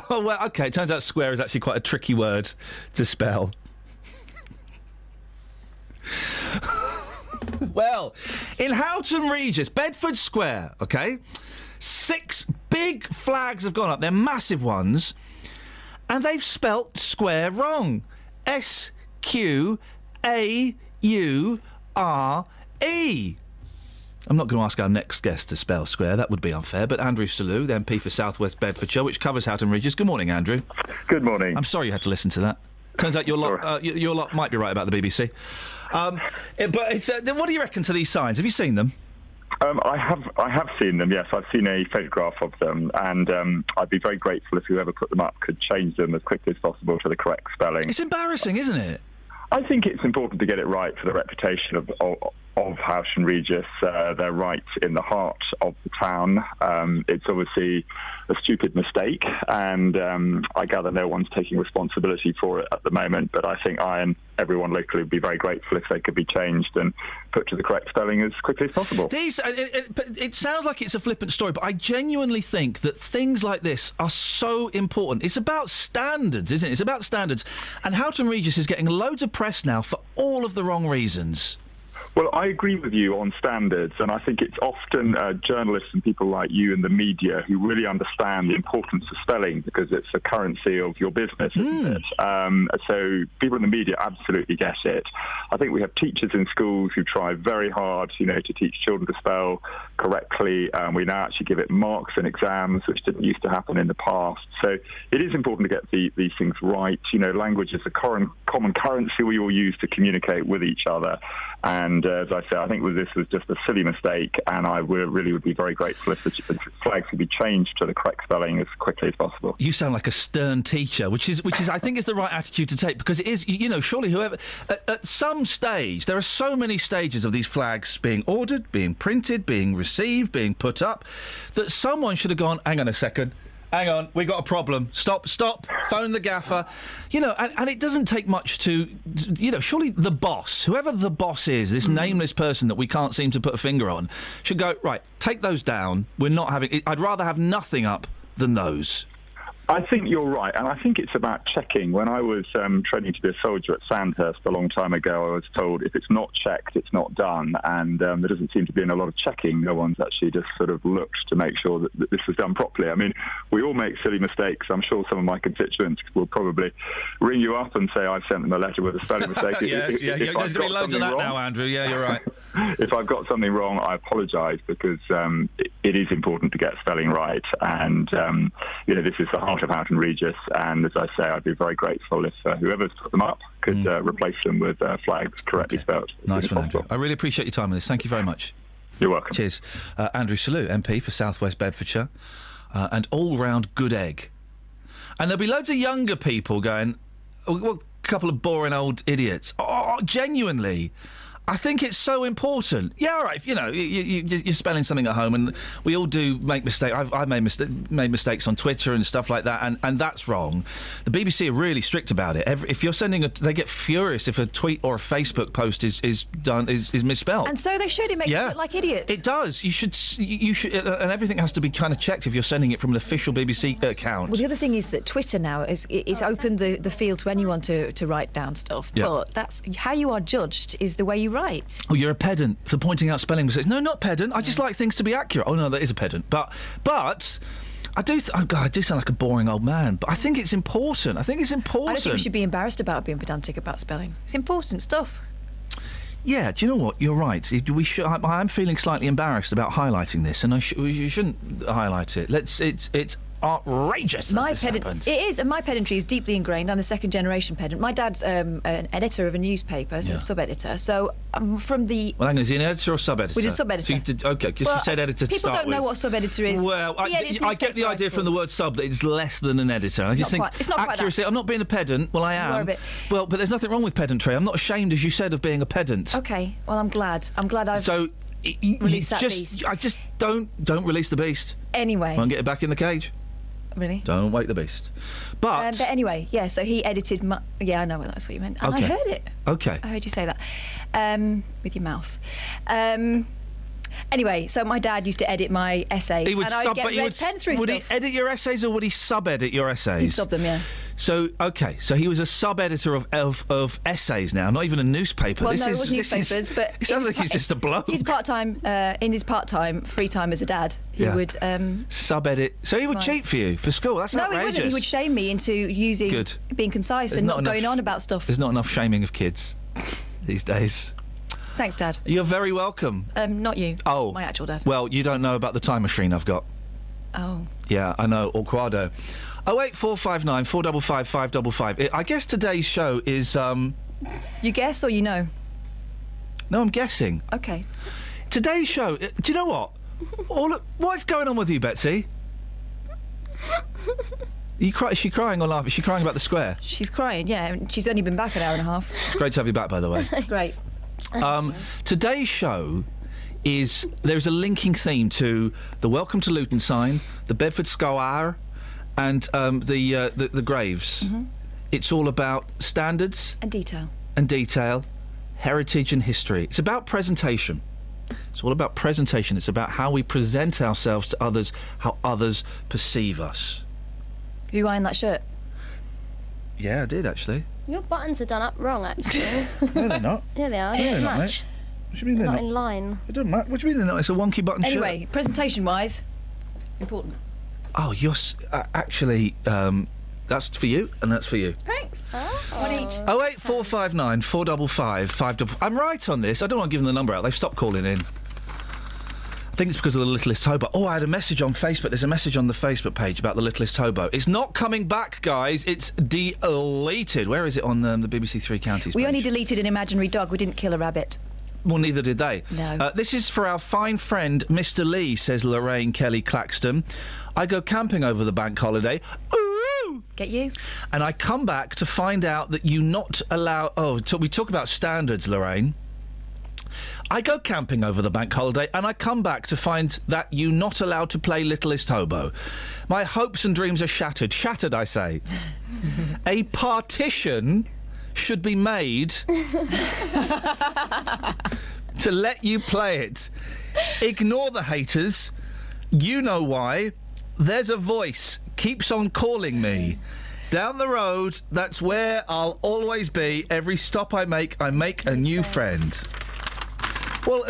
Well, okay, it turns out square is actually quite a tricky word to spell. Well, in Houghton Regis, Bedford Square, okay, 6 big flags have gone up. They're massive ones, and they've spelt square wrong. SQAURE. I'm not going to ask our next guest to spell square. That would be unfair. But Andrew Selous, the MP for South West Bedfordshire, which covers Houghton Regis. Good morning, Andrew. Good morning. I'm sorry you had to listen to that. Turns out your lot might be right about the BBC. But it's, what do you reckon to these signs? Have you seen them? I have seen them, yes. I've seen a photograph of them, and I'd be very grateful if whoever put them up could change them as quickly as possible to the correct spelling. It's embarrassing, isn't it? I think it's important to get it right for the reputation of Houghton Regis. They're right in the heart of the town. It's obviously a stupid mistake, and I gather no one's taking responsibility for it at the moment, but I think I and everyone locally would be very grateful if they could be changed and put to the correct spelling as quickly as possible. It sounds like it's a flippant story, but I genuinely think that things like this are so important. It's about standards, isn't it? It's about standards. And Houghton Regis is getting loads of press now for all of the wrong reasons. Well, I agree with you on standards, and I think it's often journalists and people like you in the media who really understand the importance of spelling, because it's the currency of your business, isn't it? So people in the media absolutely get it. I think we have teachers in schools who try very hard, to teach children to spell correctly. We now actually give it marks in exams, which didn't used to happen in the past. So it is important to get these things right. Language is a common currency we all use to communicate with each other. And as I said, I think this was just a silly mistake, and I really would be very grateful if the flags could be changed to the correct spelling as quickly as possible. You sound like a stern teacher, which is I think is the right attitude to take, because it is, surely whoever at some stage, there are so many stages of these flags being ordered, being printed, being received, being put up, that someone should have gone, hang on a second. Hang on, we got a problem. Stop, phone the gaffer. And it doesn't take much to, surely the boss, whoever the boss is, this nameless person that we can't seem to put a finger on, should go, right, take those down. We're not having, I'd rather have nothing up than those. I think you're right, and I think it's about checking. When I was training to be a soldier at Sandhurst a long time ago, I was told if it's not checked, it's not done, and there doesn't seem to be a lot of checking. No one's actually just sort of looked to make sure that this was done properly. I mean, we all make silly mistakes. I'm sure some of my constituents will probably ring you up and say I've sent them a letter with a spelling mistake. Yes, If there's going to be loads of that now, Andrew. Yeah, you're right. If I've got something wrong, I apologise, because it is important to get spelling right, and this is the heart of Houghton Regis, and as I say, I'd be very grateful if whoever's put them up could replace them with flags correctly spelled. Nice one, Andrew. I really appreciate your time on this. Thank you very much. You're welcome. Cheers. Andrew Selous, MP for South West Bedfordshire, and all-round good egg. And there'll be loads of younger people going, well, a couple of boring old idiots. Oh, genuinely. I think it's so important. Yeah, all right. You're spelling something at home, and we all do make mistakes. I've made mistakes on Twitter and stuff like that, and that's wrong. The BBC are really strict about it. If you're sending they get furious if a tweet or a Facebook post is misspelled. And so they should. It makes us look like idiots. It does. You should, and everything has to be kind of checked if you're sending it from an official BBC account. Well, the other thing is that Twitter now is opened the field to anyone to write down stuff. Yeah. But that's how you are judged is the way you write. Oh, you're a pedant for pointing out spelling mistakes. No, not pedant. I just like things to be accurate. Oh no, that is a pedant. But I do. I do sound like a boring old man. But I think it's important. I don't think we should be embarrassed about being pedantic about spelling. It's important stuff. Yeah, do you know what? You're right. We should. I'm feeling slightly embarrassed about highlighting this, and you shouldn't highlight it. It's outrageous. It is, and my pedantry is deeply ingrained. I'm the second generation pedant. My dad's an editor of a newspaper, so sub-editor. So from the hang on, is he an editor or sub-editor? We're a sub-editor. So you said editor. People don't know what sub-editor is. Well, I get the idea from the word sub that it's less than an editor. I just think it's not accuracy. Quite that. I'm not being a pedant. Well, I am. You are a bit. Well, but there's nothing wrong with pedantry. I'm not ashamed, as you said, of being a pedant. Okay. Well, I'm glad. I've released that beast. I just don't release the beast. Anyway. Won't get it back in the cage. Really? Don't wake the beast. But anyway, yeah, so he edited my... Yeah, I know that's what you meant. And okay. I heard it. Okay. I heard you say that. With your mouth. Anyway, so my dad used to edit my essays, and I'd get red pen through Would stuff. he edit your essays, or would he sub-edit your essays? He'd sub them, yeah. So, okay, so he was a sub-editor of essays now, not even a newspaper. Well, no, it was newspapers, but... It sounds like he's just a bloke. He's part-time, in his part-time, free time as a dad, he would... sub-edit. So he would cheat for you, for school? That's outrageous. No, he wouldn't. He would shame me into being concise and not going on about stuff. There's not enough shaming of kids these days. Thanks, Dad. You're very welcome. Not you. Oh. My actual dad. Well, you don't know about the time machine I've got. Oh. Yeah, I know. Orquado. 08459 455 555. I guess today's show is... You guess or you know? No, I'm guessing. OK. Today's show... Do you know what? What's going on with you, Betsy? Is she crying or laughing? Is she crying about the square? She's crying, yeah. She's only been back an hour and a half. It's great to have you back, by the way. Great. Today's show is... There's a linking theme to the Welcome to Luton sign, the Bedford Square, and the graves. Mm-hmm. It's all about standards... And detail. Heritage and history. It's about presentation. It's all about presentation. It's about how we present ourselves to others, how others perceive us. You ironed that shirt? Yeah, I did, actually. Your buttons are done up wrong, actually. No, they're not. Yeah, they are. No, They they're don't not, match. mate. What do you mean they're not not? in line. It doesn't matter. What do you mean they're not? It's a wonky button shirt. Anyway, presentation-wise, important. Oh, you're... actually, that's for you, and that's for you. Thanks. One each. 08459 455 555. I'm right on this. I don't want to give them the number out. They've stopped calling in. I think it's because of the Littlest Hobo. Oh, I had a message on Facebook. There's a message on the Facebook page about the Littlest Hobo. It's not coming back, guys. It's deleted. Where is it on the BBC Three Counties We page? only deleted an imaginary dog. We didn't kill a rabbit. Well, neither did they. No. This is for our fine friend, Mr. Lee, says Lorraine Kelly Claxton. I go camping over the bank holiday. Ooh! Get you? And I come back to find out that you not allow... Oh, we talk about standards, Lorraine. I go camping over the bank holiday and I come back to find that you not allowed to play Littlest Hobo. My hopes and dreams are shattered. Shattered, I say. A partition should be made to let you play it. Ignore the haters. You know why. there's a voice keeps on calling me. Down the road, that's where I'll always be. Every stop I make a new friend. Well,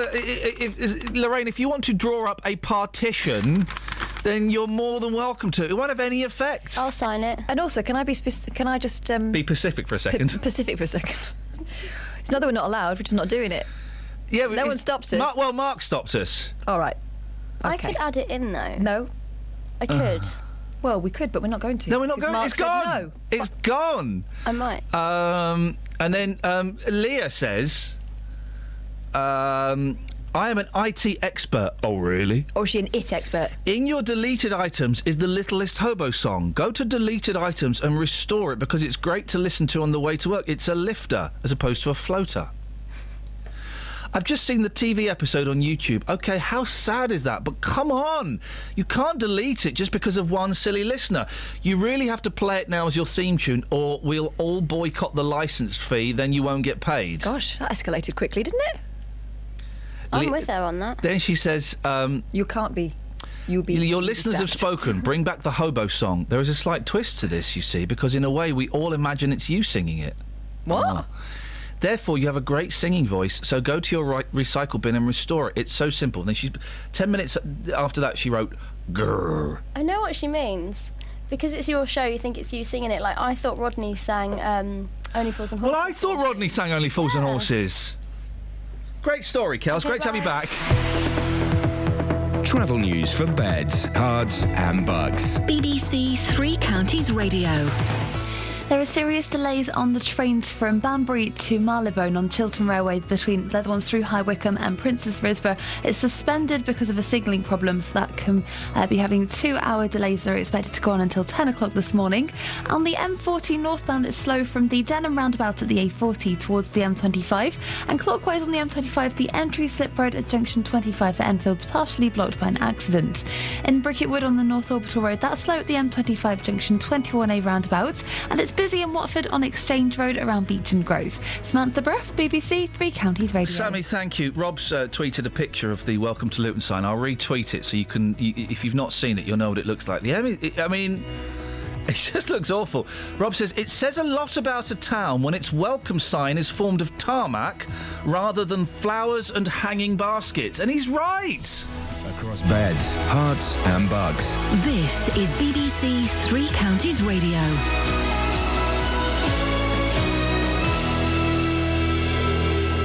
Lorraine, if you want to draw up a partition, then you're more than welcome to. It won't have any effect. I'll sign it. And also, can I just be Pacific for a second? Pacific for a second. It's not that we're not allowed; we're just not doing it. Yeah, no one stopped us. Mark stopped us. All right. Okay. I could add it in though. No. I could. Well, we could, but we're not going to. No, we're not going. Mark It's gone. No. It's gone. I might. And then Leah says, I am an IT expert. Oh, really? Or is she an IT expert? In your deleted items is the Littlest Hobo song. Go to deleted items and restore it because it's great to listen to on the way to work. It's a lifter as opposed to a floater. I've just seen the TV episode on YouTube. OK, how sad is that? But come on! You can't delete it just because of one silly listener. You really have to play it now as your theme tune or we'll all boycott the licence fee, then you won't get paid. Gosh, that escalated quickly, didn't it? I'm with her on that. Then she says... you can't be... Your listeners have spoken. Bring back the hobo song. There is a slight twist to this, you see, because in a way we all imagine it's you singing it. What? Therefore, you have a great singing voice, so go to your recycle bin and restore it. It's so simple. Then 10 minutes after that, she wrote, grrr. I know what she means. Because it's your show, you think it's you singing it. Like, I thought Rodney sang Only Fools and Horses. Well, I thought Rodney sang Only Fools and Horses. Great story, Kels. Great to have you back. Travel news for beds, cards and bugs. BBC Three Counties Radio. There are serious delays on the trains from Banbury to Marylebone on Chiltern Railway between the other ones through High Wycombe and Princess Risborough. It's suspended because of a signalling problem, so that can be having 2-hour delays that are expected to go on until 10 o'clock this morning. On the M40 northbound, it's slow from the Denham roundabout at the A40 towards the M25, and clockwise on the M25, the entry slip road at junction 25 for Enfield's partially blocked by an accident. In Bricket Wood on the North Orbital Road, that's slow at the M25 junction 21A roundabout, and it's busy in Watford on Exchange Road around Beecham Grove. Samantha Bruff, BBC Three Counties Radio. Sammy, thank you. Rob's tweeted a picture of the Welcome to Luton sign. I'll retweet it so you can, if you've not seen it, you'll know what it looks like. I mean, it just looks awful. Rob says, it says a lot about a town when its welcome sign is formed of tarmac rather than flowers and hanging baskets. And he's right. Across beds, hearts and bugs. This is BBC Three Counties Radio.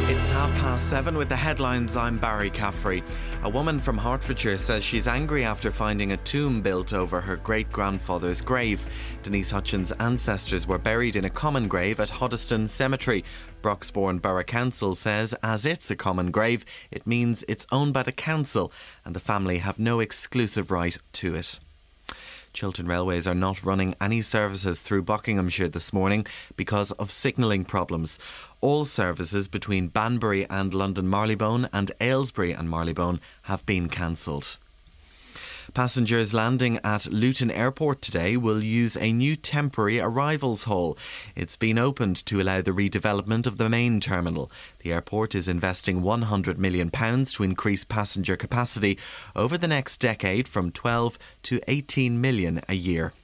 It's 7:30 with the headlines. I'm Barry Caffrey. A woman from Hertfordshire says she's angry after finding a tomb built over her great-grandfather's grave. Denise Hutchins' ancestors were buried in a common grave at Hoddesdon Cemetery. Broxbourne Borough Council says as it's a common grave, it means it's owned by the council and the family have no exclusive right to it. Chiltern Railways are not running any services through Buckinghamshire this morning because of signalling problems. All services between Banbury and London Marylebone and Aylesbury and Marylebone have been cancelled. Passengers landing at Luton Airport today will use a new temporary arrivals hall. It's been opened to allow the redevelopment of the main terminal. The airport is investing £100 million to increase passenger capacity over the next decade from 12 to 18 million a year.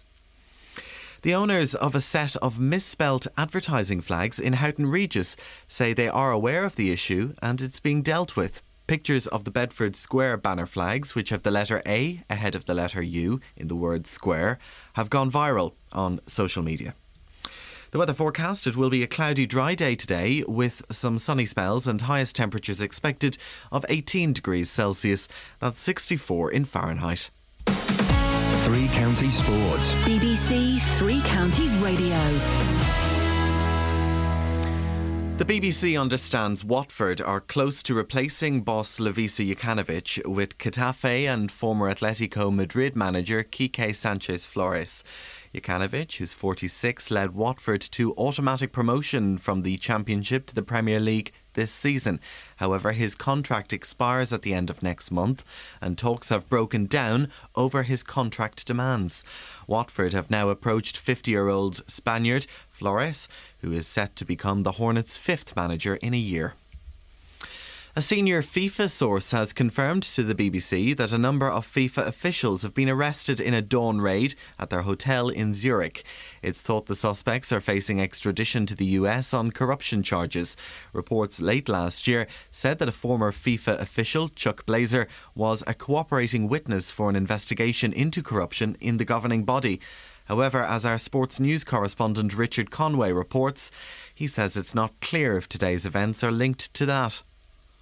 The owners of a set of misspelt advertising flags in Houghton Regis say they are aware of the issue and it's being dealt with. Pictures of the Bedford Square banner flags, which have the letter A ahead of the letter U in the word square, have gone viral on social media. The weather forecast, it will be a cloudy, dry day today with some sunny spells and highest temperatures expected of 18 degrees Celsius, that's 64 in Fahrenheit. Three Counties Sports. BBC Three Counties Radio. The BBC understands Watford are close to replacing boss Lovisa Jukanovic with Getafe and former Atletico Madrid manager Quique Sanchez Flores. Jukanovic, who's 46, led Watford to automatic promotion from the Championship to the Premier League this season. However, his contract expires at the end of next month and talks have broken down over his contract demands. Watford have now approached 50-year-old Spaniard Flores, who is set to become the Hornets' fifth manager in a year. A senior FIFA source has confirmed to the BBC that a number of FIFA officials have been arrested in a dawn raid at their hotel in Zurich. It's thought the suspects are facing extradition to the US on corruption charges. Reports late last year said that a former FIFA official, Chuck Blazer, was a cooperating witness for an investigation into corruption in the governing body. However, as our sports news correspondent Richard Conway reports, he says it's not clear if today's events are linked to that.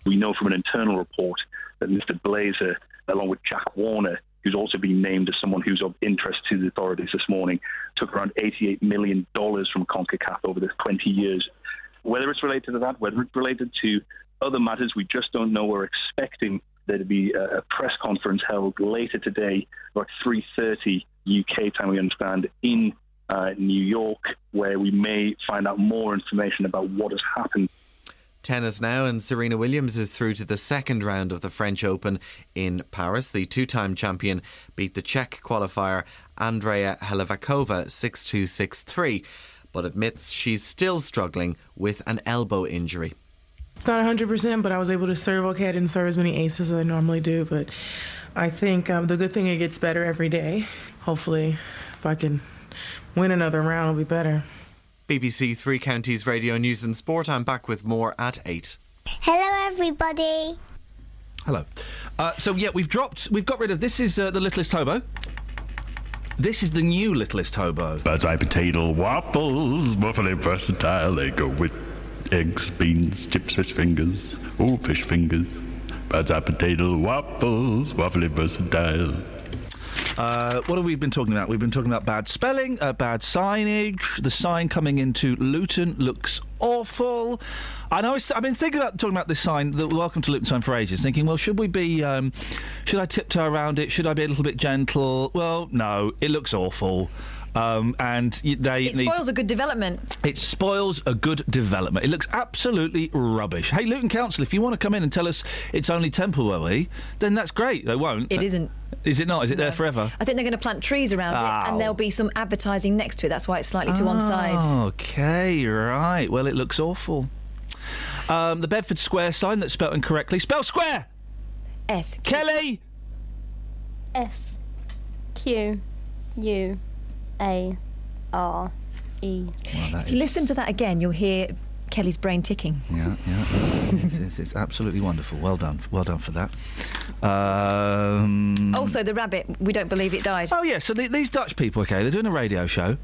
We know from an internal report that Mr. Blazer, along with Jack Warner, who's also been named as someone who's of interest to the authorities this morning, took around $88 million from CONCACAF over the 20 years. Whether it's related to that, whether it's related to other matters, we just don't know. We're expecting there to be a press conference held later today, about 3:30 UK time, we understand, in New York, where we may find out more information about what has happened. Tennis now, and Serena Williams is through to the second round of the French Open in Paris. The two-time champion beat the Czech qualifier Andrea Helevakova 6-2, 6-3, but admits she's still struggling with an elbow injury. It's not 100%, but I was able to serve okay. I didn't serve as many aces as I normally do, but I think the good thing, it gets better every day. Hopefully, if I can win another round, it'll be better. BBC Three Counties Radio News and Sport. I'm back with more at 8. Hello, everybody. Hello. We've got rid of, this is the Littlest Hobo. This is the new Littlest Hobo. Bird's eye potato waffles, waffly versatile. They go with eggs, beans, chips, fish fingers. Oh, fish fingers. Bird's eye potato waffles, waffly versatile. What have we been talking about? We've been talking about bad spelling, bad signage. The sign coming into Luton looks awful. I've been thinking about talking about this sign, the Welcome to Luton sign, for ages, thinking, well, should we be, should I tiptoe around it? Should I be a little bit gentle? Well, no, it looks awful. It spoils a good development. It spoils a good development. It looks absolutely rubbish. Hey, Luton Council, if you want to come in and tell us it's only temporary, then that's great. They won't. It isn't. Is it not? Is it there forever? I think they're going to plant trees around it, and there'll be some advertising next to it. That's why it's slightly to one side. OK, right. Well, it looks awful. The Bedford Square sign that's spelt incorrectly. Spell square! S. Kelly! S. Q. U. A. R. E. Well, if you listen to that again, you'll hear Kelly's brain ticking. Yeah. It's absolutely wonderful. Well done for that. Also, the rabbit, we don't believe it died. Oh, yeah, so these Dutch people, OK, they're doing a radio show.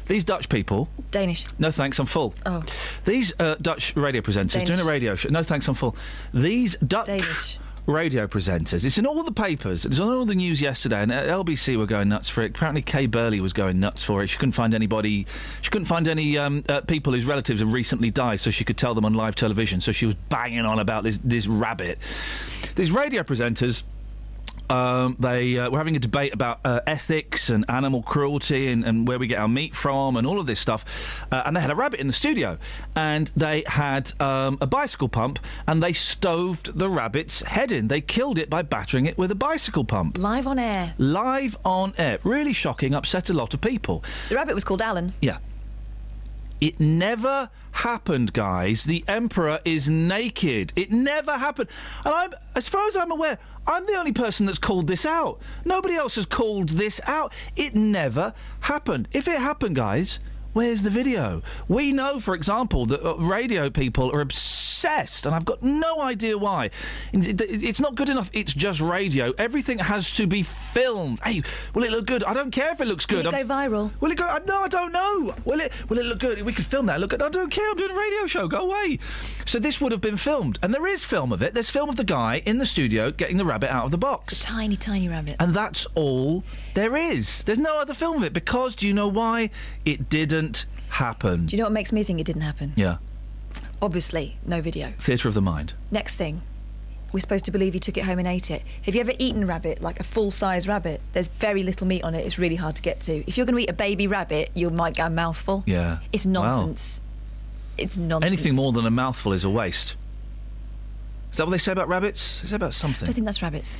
These Dutch people... Danish. No, thanks, I'm full. Oh. These Dutch radio presenters Danish. doing a radio show... No, thanks, I'm full. These Dutch... Danish. Radio presenters. It's in all the papers. It was on all the news yesterday, and LBC were going nuts for it. Apparently, Kay Burley was going nuts for it. She couldn't find anybody. She couldn't find any people whose relatives have recently died, so she could tell them on live television. So she was banging on about this rabbit. These radio presenters. They were having a debate about ethics and animal cruelty and where we get our meat from and all of this stuff. And they had a rabbit in the studio. And they had a bicycle pump, and they stoved the rabbit's head in. They killed it by battering it with a bicycle pump. Live on air. Live on air. Really shocking, upset a lot of people. The rabbit was called Alan. Yeah. It never happened, guys. The Emperor is naked. It never happened. And as far as I'm aware, I'm the only person that's called this out. Nobody else has called this out. It never happened. If it happened, guys, where's the video? We know, for example, that radio people are obsessed, and I've got no idea why. It's not good enough. It's just radio. Everything has to be filmed. Hey, will it look good? I don't care if it looks good. Will it go viral? Will it go? No, I don't know. Will it look good? We could film that. Look good. I don't care. I'm doing a radio show. Go away. So this would have been filmed, and there is film of it. There's film of the guy in the studio getting the rabbit out of the box. It's a tiny, tiny rabbit. And that's all there is. There's no other film of it, because do you know why? It didn't happen. Do you know what makes me think it didn't happen? Yeah. Obviously, no video. Theatre of the mind. Next thing, we're supposed to believe you took it home and ate it. Have you ever eaten a rabbit, like a full-size rabbit? There's very little meat on it. It's really hard to get to. If you're going to eat a baby rabbit, you might get a mouthful. Yeah. It's nonsense. Wow. It's nonsense. Anything more than a mouthful is a waste. Is that what they say about rabbits? They say about something. I don't think that's rabbits.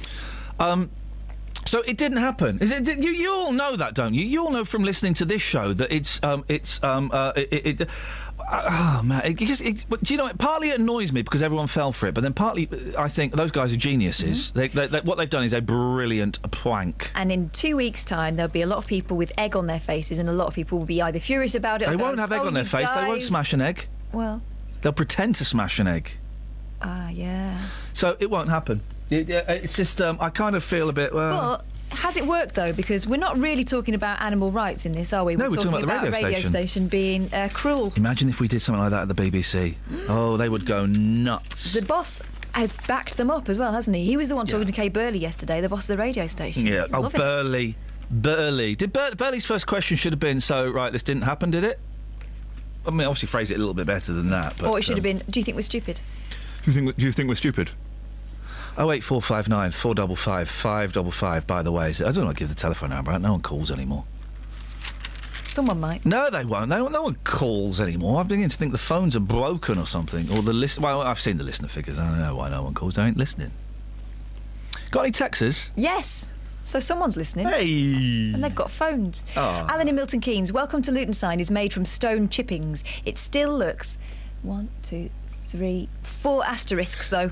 So it didn't happen. Is it? You all know that, don't you? You all know from listening to this show that Oh man! Do you know? Partly it annoys me because everyone fell for it, but then partly I think those guys are geniuses. What they've done is a brilliant prank. And in 2 weeks' time, there'll be a lot of people with egg on their faces, and a lot of people will be either furious about it. They or won't go, have egg on their face. Guys. They won't smash an egg. Well, they'll pretend to smash an egg. Yeah. So it won't happen. It's just I kind of feel a bit. But has it worked though? Because we're not really talking about animal rights in this, are we? No, we're talking about the radio station being cruel. Imagine if we did something like that at the BBC. Oh, they would go nuts. The boss has backed them up as well, hasn't he? He was the one talking to Kay Burley yesterday, the boss of the radio station. Yeah. Oh, Burley. Did Burley's first question should have been, so, right, this didn't happen, did it? I mean, obviously phrase it a little bit better than that. But, or it should have been, do you think we're stupid? Do you think we're stupid? 08459 455 555, by the way. I don't want to give the telephone number out. No one calls anymore. Someone might. No, they won't. No one calls anymore. I'm beginning to think the phones are broken or something. Or the list. Well, I've seen the listener figures. I don't know why no one calls. They ain't listening. Got any texts? Yes. So someone's listening. Hey. And they've got phones. Oh. Alan in Milton Keynes. Welcome to Luton sign is made from stone chippings. It still looks 1, 2, 3, 4 asterisks though.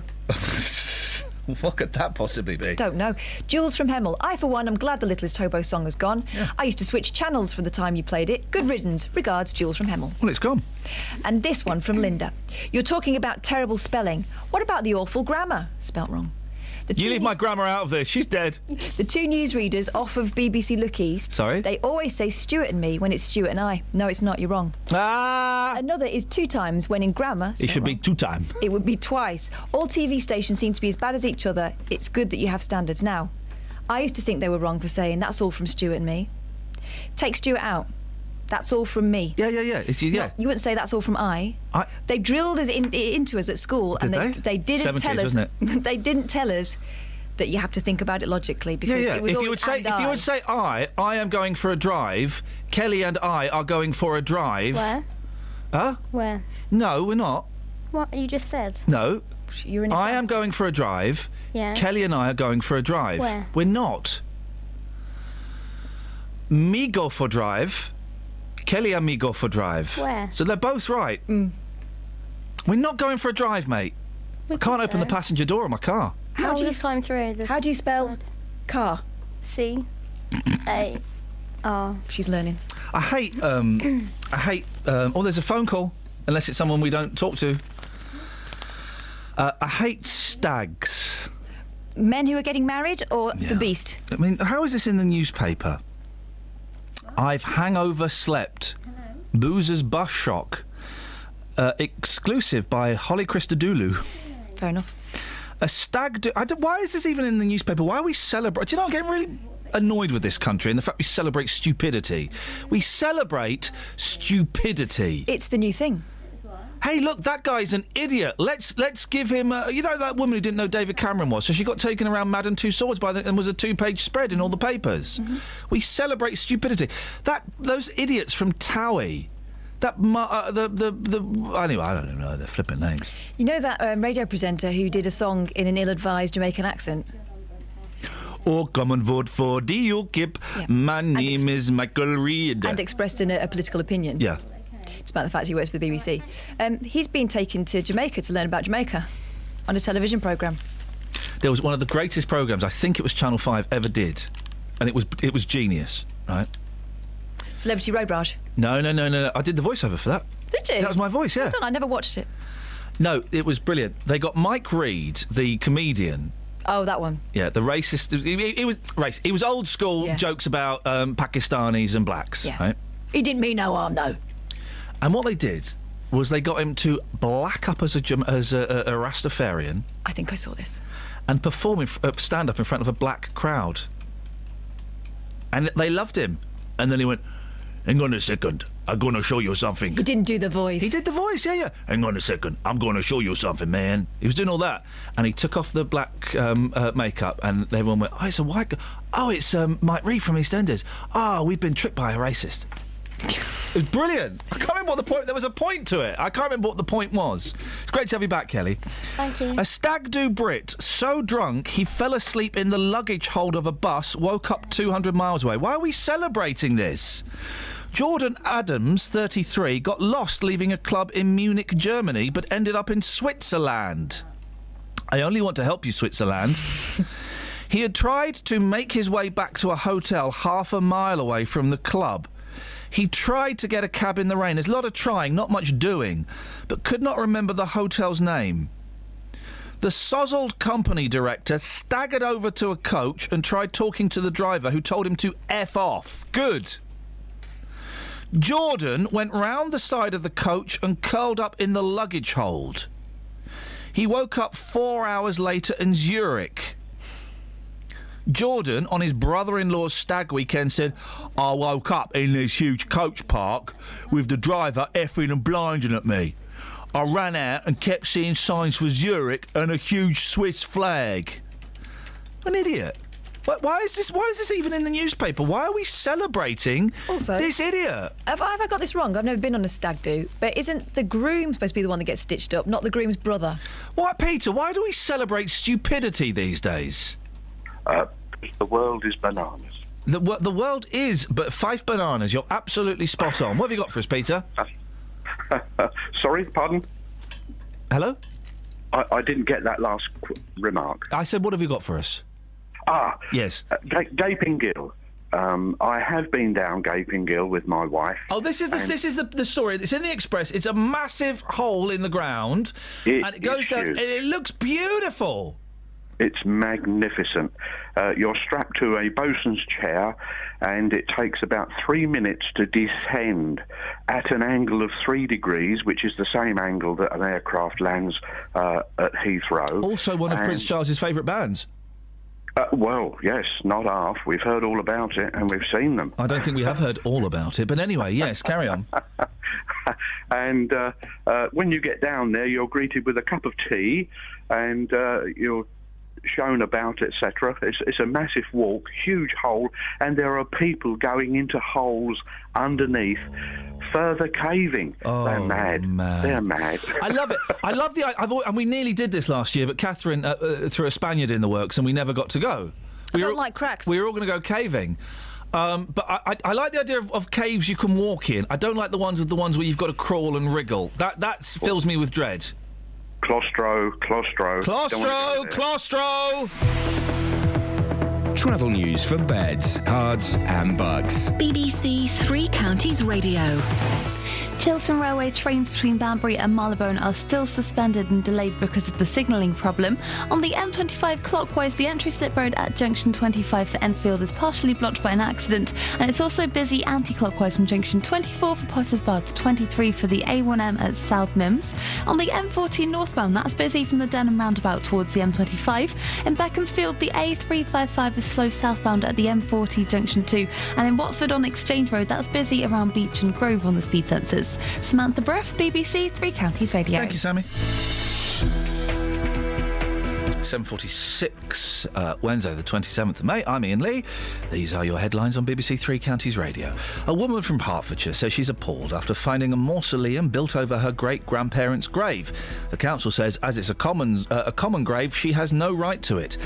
What could that possibly be? Don't know. Jules from Hemel. I, for one, am glad the Littlest Hobo song has gone. Yeah. I used to switch channels from the time you played it. Good riddance. Regards, Jules from Hemel. Well, it's gone. And this one from Linda. You're talking about terrible spelling. What about the awful grammar? Spelt wrong. You leave my grammar out of this. She's dead. The 2 newsreaders off of BBC Look East. Sorry? They always say Stuart and me when it's Stuart and I. No, it's not. You're wrong. Another is 2 times when in grammar... It should be 2 times. It would be twice. All TV stations seem to be as bad as each other. It's good that you have standards now. I used to think they were wrong for saying that's all from Stuart and me. Take Stuart out. That's all from me. Yeah. You wouldn't say that's all from I. They drilled us into us at school, Did and they didn't 70s, tell us. wasn't it? They didn't tell us that you have to think about it logically because it was if always you would say I am going for a drive. Kelly and I are going for a drive. Where? Huh? Where? No, we're not. What you just said? No. You're in I am going for a drive. Yeah. Kelly and I are going for a drive. Where? We're not. Me go for drive. Kelly and me go for drive. Where? So they're both right. We're not going for a drive, mate. I can't open the passenger door of my car. How do you climb through? How do you spell car? C-A-R. She's learning. I hate. Oh, there's a phone call. Unless it's someone we don't talk to. I hate stags. Men who are getting married or the beast? I mean, how is this in the newspaper? I've hangover slept. Boozer's bus shock. Exclusive by Holly Christodoulou. Fair enough. A stag why is this even in the newspaper? Why are we celebrating? Do you know, I'm getting really annoyed with this country and the fact we celebrate stupidity. We celebrate stupidity. It's the new thing. Hey, look, that guy's an idiot. Let's give him... you know that woman who didn't know David Cameron was? So she got taken around Madame Tussauds and was a 2-page spread in all the papers. Mm-hmm. We celebrate stupidity. Those idiots from Towie... anyway, I don't even know their flipping names. You know that radio presenter who did a song in an ill-advised Jamaican accent? Oh, come and vote for the UKIP. Yeah. My name is Michael Reid. And expressed in a political opinion. Yeah. Despite the fact he works for the BBC. He's been taken to Jamaica to learn about Jamaica on a television programme. There was one of the greatest programmes, I think it was Channel 5, ever did. And it was genius, right? Celebrity Road Rage? No. I did the voiceover for that. Did you? That was my voice, yeah. Well done, I never watched it. No, it was brilliant. They got Mike Reid, the comedian. Oh, that one. Yeah, the racist... He was old school jokes about Pakistanis and blacks, right? He didn't mean no harm, no. And what they did was they got him to black up as a Rastafarian. I think I saw this. And perform stand up in front of a black crowd. And they loved him. And then he went, hang on a second, I'm going to show you something. He didn't do the voice. He did the voice, yeah. Hang on a second, I'm going to show you something, man. He was doing all that. And he took off the black makeup and everyone went, oh, it's a white guy. Oh, it's Mike Reid from EastEnders. Oh, we've been tricked by a racist. It was brilliant. I can't remember what the point... There was a point to it. I can't remember what the point was. It's great to have you back, Kelly. Thank you. A stag do Brit so drunk he fell asleep in the luggage hold of a bus, woke up 200 miles away. Why are we celebrating this? Jordan Adams, 33, got lost leaving a club in Munich, Germany, but ended up in Switzerland. I only want to help you, Switzerland. He had tried to make his way back to a hotel half a mile away from the club. He tried to get a cab in the rain. There's a lot of trying, not much doing, but could not remember the hotel's name. The sozzled company director staggered over to a coach and tried talking to the driver, who told him to F off. Good. Jordan went round the side of the coach and curled up in the luggage hold. He woke up 4 hours later in Zurich. Jordan, on his brother-in-law's stag weekend, said, I woke up in this huge coach park with the driver effing and blinding at me. I ran out and kept seeing signs for Zurich and a huge Swiss flag. An idiot. Why is this even in the newspaper? Why are we celebrating this idiot? Have I got this wrong? I've never been on a stag do, but isn't the groom supposed to be the one that gets stitched up, not the groom's brother? Why, Peter, why do we celebrate stupidity these days? The world is bananas. The world is, but 5 bananas. You're absolutely spot on. What have you got for us, Peter? Sorry, pardon? Hello? I didn't get that last remark. I said, what have you got for us? Yes. Gaping Gill. I have been down Gaping Gill with my wife. Oh, this is the story. It's in the Express. It's a massive hole in the ground, and it goes down. And it looks beautiful. It's magnificent. You're strapped to a bosun's chair, and it takes about 3 minutes to descend at an angle of 3 degrees, which is the same angle that an aircraft lands at Heathrow. Also one of Prince Charles's favourite bands. Well, yes, not half. We've heard all about it, and we've seen them. I don't think we have heard all about it, but anyway, yes, carry on. And when you get down there, you're greeted with a cup of tea, and you're shown about, etc. It's a massive walk, huge hole, and there are people going into holes underneath, further caving. They're mad. They're mad. I love it. I love and we nearly did this last year, but Catherine threw a Spaniard in the works, and we never got to go. I don't like cracks. We were all going to go caving. But I like the idea of caves you can walk in. I don't like the ones where you've got to crawl and wriggle. That fills me with dread. Claustro. Travel news for beds, cards and bugs. BBC Three Counties Radio. Chiltern Railway trains between Banbury and Marylebone are still suspended and delayed because of the signalling problem. On the M25 clockwise, the entry slip road at junction 25 for Enfield is partially blocked by an accident, and it's also busy anti-clockwise from junction 24 for Potters Bar to 23 for the A1M at South Mims. On the M40 northbound, that's busy from the Denham roundabout towards the M25. In Beaconsfield, the A355 is slow southbound at the M40 junction 2, and in Watford on Exchange Road, that's busy around Beach and Grove on the speed sensors. Samantha Bruff, BBC Three Counties Radio. Thank you, Sammy. 7:46, Wednesday the 27th of May. I'm Iain Lee. These are your headlines on BBC Three Counties Radio. A woman from Hertfordshire says she's appalled after finding a mausoleum built over her great-grandparents' grave. The council says as it's a common grave, she has no right to it.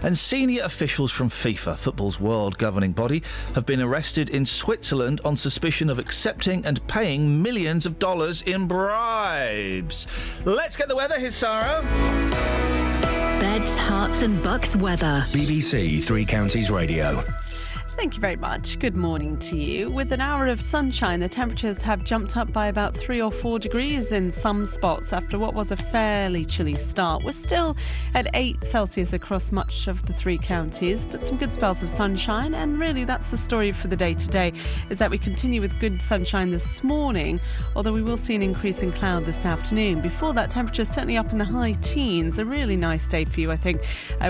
And senior officials from FIFA, football's world governing body, have been arrested in Switzerland on suspicion of accepting and paying millions of dollars in bribes. Let's get the weather. Here's Sarah. Beds, Hearts and Bucks weather. BBC Three Counties Radio. Thank you very much. Good morning to you. With an hour of sunshine, the temperatures have jumped up by about 3 or 4 degrees in some spots after what was a fairly chilly start. We're still at 8 Celsius across much of the 3 counties, but some good spells of sunshine, and really that's the story for the day today, is that we continue with good sunshine this morning, although we will see an increase in cloud this afternoon. Before that, temperatures certainly up in the high teens. A really nice day for you, I think,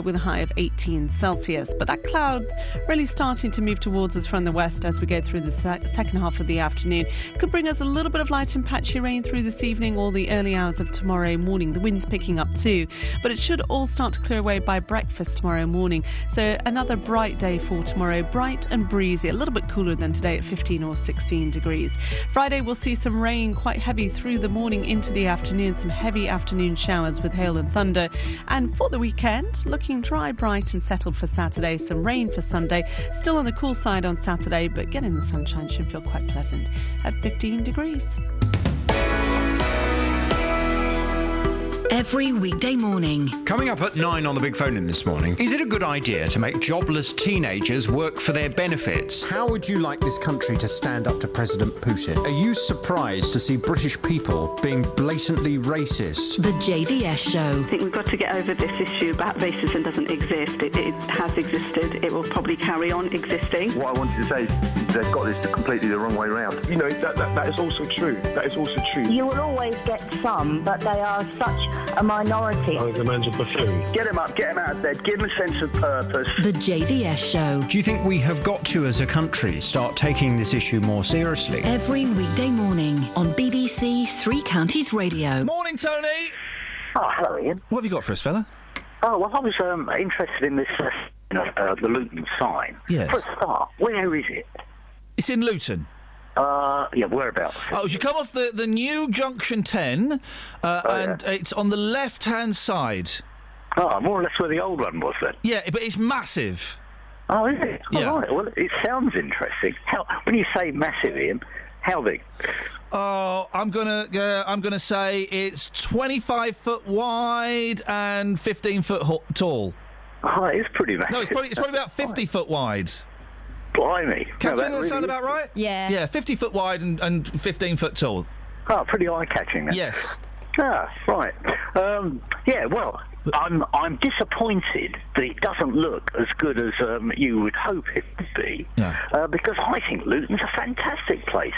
with a high of 18 Celsius. But that cloud really starting to move towards us from the west as we go through the second half of the afternoon. Could bring us a little bit of light and patchy rain through this evening or the early hours of tomorrow morning. The wind's picking up too, but it should all start to clear away by breakfast tomorrow morning. So another bright day for tomorrow, bright and breezy, a little bit cooler than today at 15 or 16 degrees. Friday we'll see some rain, quite heavy through the morning into the afternoon, some heavy afternoon showers with hail and thunder. And for the weekend, looking dry, bright and settled for Saturday, some rain for Sunday, still on the the cool side on Saturday, but getting the sunshine should feel quite pleasant at 15 degrees. Every weekday morning. Coming up at 9 on the Big Phone In this morning, is it a good idea to make jobless teenagers work for their benefits? How would you like this country to stand up to President Putin? Are you surprised to see British people being blatantly racist? The JVS Show. I think we've got to get over this issue about racism doesn't exist. It has existed. It will probably carry on existing. What I wanted to say is they've got this completely the wrong way round. You know, that is also true. That is also true. You will always get some, but they are such a minority. I think the man's a buffoon. Get him up, get him out of bed, give him a sense of purpose. The JVS Show. Do you think we have got to, as a country, start taking this issue more seriously? Every weekday morning on BBC Three Counties Radio. Morning, Tony. Oh, hello, Ian. What have you got for us, fella? Oh, well, I was interested in this, the Luton sign. Yes. For a start, where is it? It's in Luton. Yeah, whereabouts? Oh, you come off the new Junction 10, and it's on the left-hand side. Oh, more or less where the old one was then. Yeah, but it's massive. Oh, is it? Yeah. Oh, right. Well, it sounds interesting. When you say massive, Ian, how big? Oh, I'm gonna say it's 25 foot wide and 15 foot tall. Oh, it is pretty massive. No, it's probably about 50 foot wide. Blimey. Catherine, does that sound about right? Yeah. Yeah, 50 foot wide and 15 foot tall. Oh, pretty eye-catching then. Yes. Ah, right. Yeah, well, I'm disappointed that it doesn't look as good as you would hope it would be. Yeah. Because I think Luton's a fantastic place.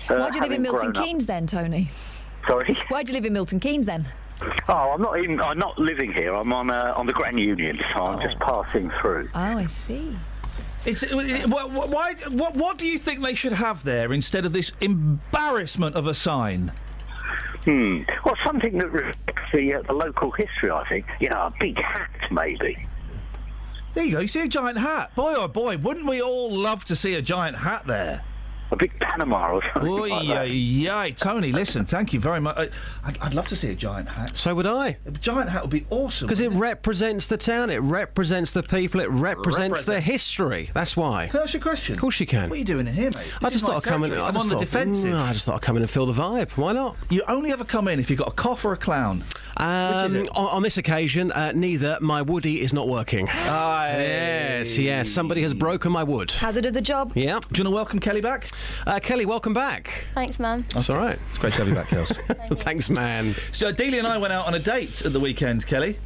Why do you live in Milton grown up. Keynes then, Tony? Sorry? Why do you live in Milton Keynes then? Oh, I'm not living here. I'm on the Grand Union, so I'm just passing through. Oh, I see. What do you think they should have there instead of this embarrassment of a sign? Well, something that reflects the local history, I think. You know, a big hat, maybe. There you go. You see a giant hat. Boy, oh boy, wouldn't we all love to see a giant hat there? A big Panama or something like that. Yay, Tony, listen, thank you very much. I'd love to see a giant hat. So would I. A giant hat would be awesome. Because it represents the town, it represents the people, it represents the history. That's why. Can I ask you a question? Of course you can. What are you doing in here, mate? I just thought I'd come in. I'm on the defensive. I just thought I'd come in and feel the vibe. Why not? You only ever come in if you've got a cough or a clown. On this occasion, neither. My woody is not working. Yes. Somebody has broken my wood. Hazard of the job. Yeah. Do you want to welcome Kelly back? Kelly, welcome back. Thanks, man. That's all right. It's great to have you back, Kels. Thanks, man. So, Delia and I went out on a date at the weekend, Kelly.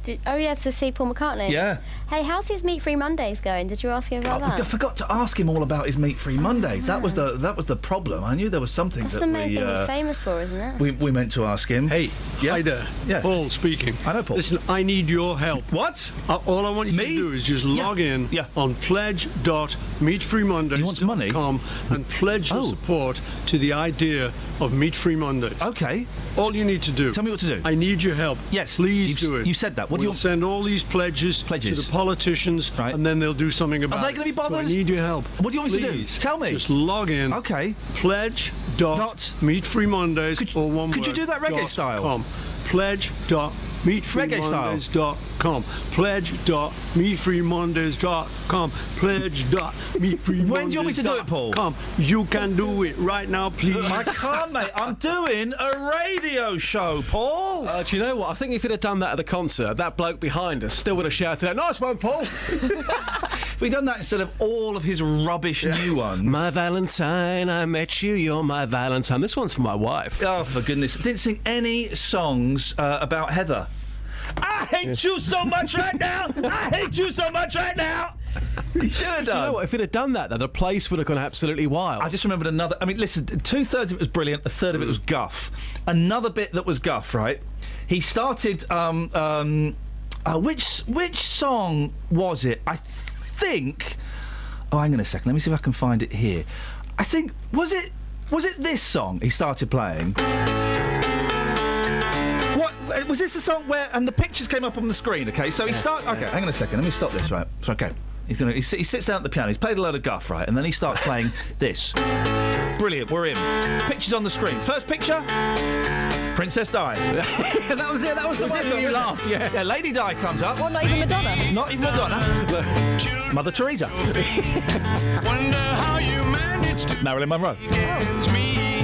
To see Paul McCartney? Yeah. Hey, how's his Meat-Free Mondays going? Did you ask him about that? I forgot to ask him all about his Meat-Free Mondays. That was the problem. I knew there was something That's that the main thing he's famous for, isn't it? we meant to ask him. Hey, hi there. Yeah. Paul speaking. I know Paul. Listen, I need your help. What? All I want you to do is just log in on pledge.meatfreemondays.com and pledge your support to the idea of Meat-Free Mondays. Okay. All you need to do. Tell me what to do. I need your help. Yes. Please do it. You said that. What do you want? Send all these pledges to the politicians, and then they'll do something about it. Are they going to be bothered? So I need your help. What do you want me to do? Please, Tell me. Just log in. Okay. Pledge.meatfreemondays or one word. Could you do that reggae style? Pledge.meatfreemondays.com. Pledge.meatfreemondays.com. Pledge.meatfreemondays.com. When do you want me to do it, Paul? You can do it right now, please. I can't, mate. I'm doing a radio show, Paul. Do you know what? I think if he'd have done that at the concert, that bloke behind us still would have shouted out, "Nice one, Paul!" If we'd done that instead of all of his rubbish new ones. My Valentine, I met you, you're my Valentine. This one's for my wife. Oh, for goodness. Didn't sing any songs about Heather. I hate you so much right now! I hate you so much right now! You should have done. Do you know what? If he'd have done that, the place would have gone absolutely wild. I just remembered another. I mean, listen, 2/3 of it was brilliant, 1/3 of it was guff. Another bit that was guff, right? He started. Which song was it? I think. Oh, hang on a second. Let me see if I can find it here. I think was it this song he started playing? What was this a song where and the pictures came up on the screen? Okay, so he started. Okay, hang on a second. Let me stop this. Right, it's okay. He sits down at the piano. He's played a load of guff, right? And then he starts playing this. Brilliant. We're in. Pictures on the screen. First picture. Princess Di. That was it. That was the one that you laughed. Yeah. Lady Di comes up. Well, not even Madonna. Not even Madonna. Mother Teresa. Wonder how you managed to Marilyn Monroe. It's me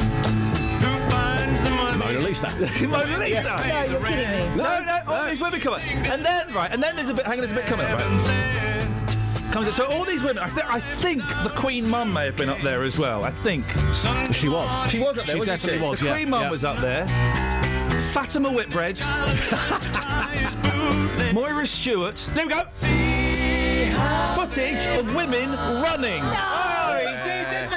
who finds the money. Mona Lisa. Mona Lisa. No, you're kidding me. No. All these women come up. And then there's a bit. Hang on, there's a bit coming up. Right? So all these women. I think the Queen Mum may have been up there as well. I think she was. She was up there. She definitely was. The Queen Mum was up there. Fatima Whitbread. Moira Stewart. There we go. Footage of women running. No, he did, didn't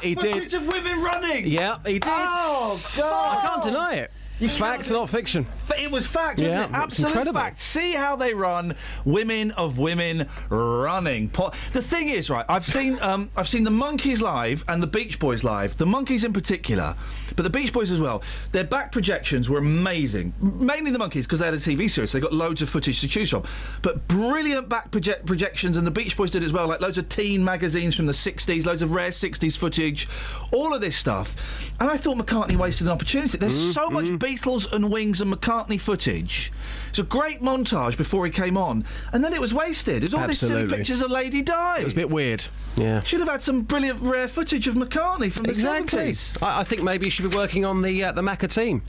he? He did. Footage of women running. Yeah, he did. Oh, God. I can't deny it. Fact, not fiction. It was fact, wasn't it? Absolute fact. See how they run. Women of women running. The thing is, right? I've seen the Monkees live and the Beach Boys live. The Monkees in particular, but the Beach Boys as well. Their back projections were amazing. Mainly the Monkees because they had a TV series. So they got loads of footage to choose from. But brilliant back projections, and the Beach Boys did as well. Like loads of teen magazines from the '60s, loads of rare '60s footage, all of this stuff. And I thought McCartney wasted an opportunity. There's so much Beatles and Wings and McCartney footage. It's a great montage before he came on, and then it was wasted. There's all these silly pictures of Lady Di. It was a bit weird. Yeah. Should have had some brilliant rare footage of McCartney from the 70s. I think maybe you should be working on the Macca team.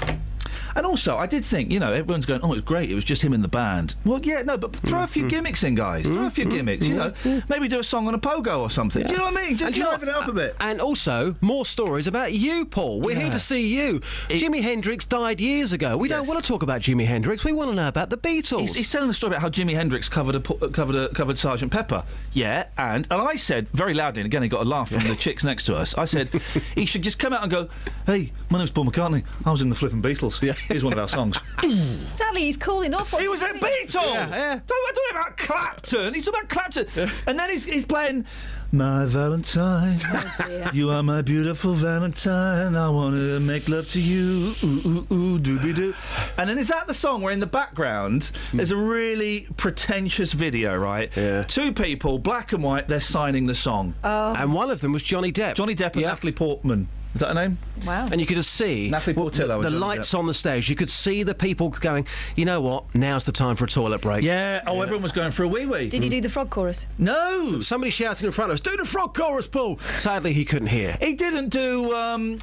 And also, I did think, everyone's going, oh, it's great, it was just him in the band. Well, yeah, no, but throw a few gimmicks in, guys. Throw a few gimmicks, Maybe do a song on a pogo or something. Do you know what I mean? Just liven it up a bit. And also, more stories about you, Paul. We're here to see you. Jimi Hendrix died years ago. We don't want to talk about Jimi Hendrix. We want to know about the Beatles. He's telling a story about how Jimi Hendrix covered Sgt. Pepper. Yeah, and I said very loudly, and again he got a laugh from the chicks next to us, I said, he should just come out and go, hey, my name's Paul McCartney. I was in the flipping Beatles. Here's one of our songs. Sadly, he's cooling off. He was a Beatle! Yeah. Don't talk about Clapton. He's talking about Clapton. And then he's playing... My Valentine, you are my beautiful Valentine. I want to make love to you, ooh, ooh, ooh, dooby-doo. And then is that the song where in the background there's a really pretentious video, right? Yeah. Two people, black and white, they're signing the song. Oh. And one of them was Johnny Depp. Johnny Depp and Natalie Portman. Is that her name? Wow. And you could just see Natalie Portillo the lights on the stage. You could see the people going, you know what, now's the time for a toilet break. Yeah, everyone was going for a wee-wee. Did he do the frog chorus? No! Somebody shouting in front of us, do the frog chorus, Paul! Sadly, he couldn't hear. He didn't do, Good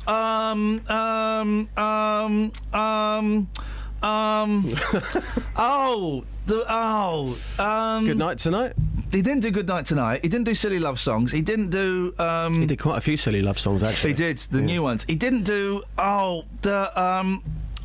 Night Tonight? He didn't do Good Night Tonight. He didn't do Silly Love Songs. He didn't do... He did quite a few silly love songs, actually. He did, the new ones. He didn't do...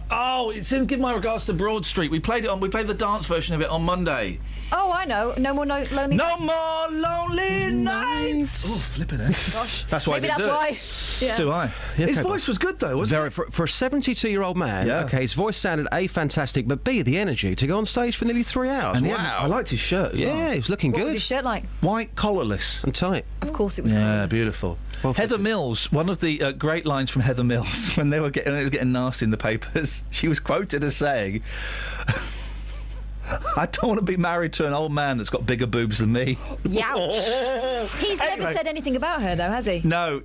it's in Give My Regards to Broad Street. We played the dance version of it on Monday. Oh, I know. No more lonely. No more lonely nights. Oh, flipping it. Gosh. That's why Maybe I didn't that's do why. it. Yeah. It's too high. Yeah, his voice was good though, wasn't it? For a 72-year-old man, okay, his voice sounded A, fantastic, but B, the energy to go on stage for nearly 3 hours. And wow. I liked his shirt as well. Yeah, he was looking What good. was his shirt like? White, collarless. And tight. Of course it was. Yeah, collarless. beautiful. Heather Mills, one of the great lines from Heather Mills when it was getting nasty in the papers, she was quoted as saying, I don't want to be married to an old man that's got bigger boobs than me. Youch. He's never said anything about her, though, has he? No,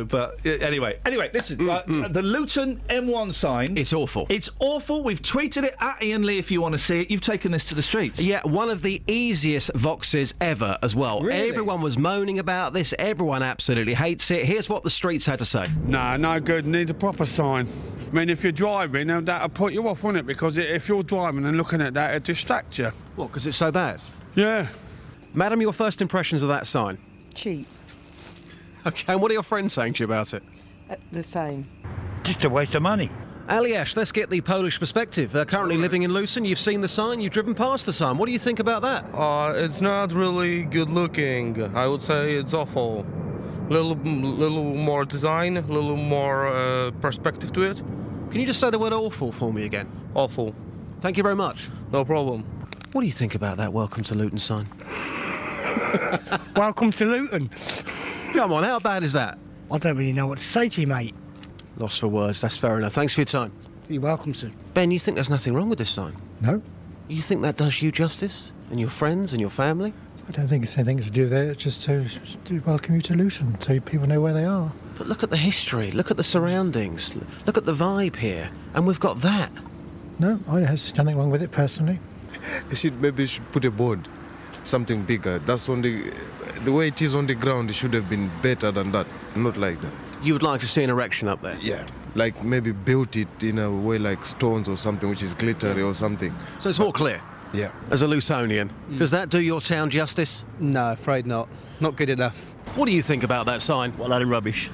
but anyway, listen, the Luton M1 sign... It's awful. It's awful. We've tweeted it at Iain Lee if you want to see it. You've taken this to the streets. Yeah, one of the easiest Voxes ever as well. Really? Everyone was moaning about this. Everyone absolutely hates it. Here's what the streets had to say. Nah, no good. Need a proper sign. I mean, if you're driving, that'll put you off, won't it? Because if you're driving and looking at that, it'll distract you. What, because it's so bad? Yeah. Madam, your first impressions of that sign? Cheap. Okay, and what are your friends saying to you about it? The same. Just a waste of money. Aliash, let's get the Polish perspective. Currently living in Luton, you've seen the sign, you've driven past the sign. What do you think about that? It's not really good looking. I would say it's awful. Little more design, a little more perspective to it. Can you just say the word awful for me again? Awful. Thank you very much. No problem. What do you think about that Welcome to Luton sign? Welcome to Luton. Come on, how bad is that? I don't really know what to say to you, mate. Lost for words, that's fair enough. Thanks for your time. You're welcome, sir. Ben, you think there's nothing wrong with this sign? No. You think that does you justice? And your friends and your family? I don't think it's anything to do there. It's just to welcome you to Luton, so people know where they are. But look at the history, look at the surroundings, look at the vibe here, and we've got that. No, I don't see nothing wrong with it personally. Maybe you should put a board, something bigger. That's on the way it is on the ground. It should have been better than that, not like that. You would like to see an erection up there? Yeah, like maybe built it in a way like stones or something, which is glittery or something. So it's more clear? Yeah. As a Lusonian, does that do your town justice? No, afraid not. Not good enough. What do you think about that sign? Well, a lot of rubbish.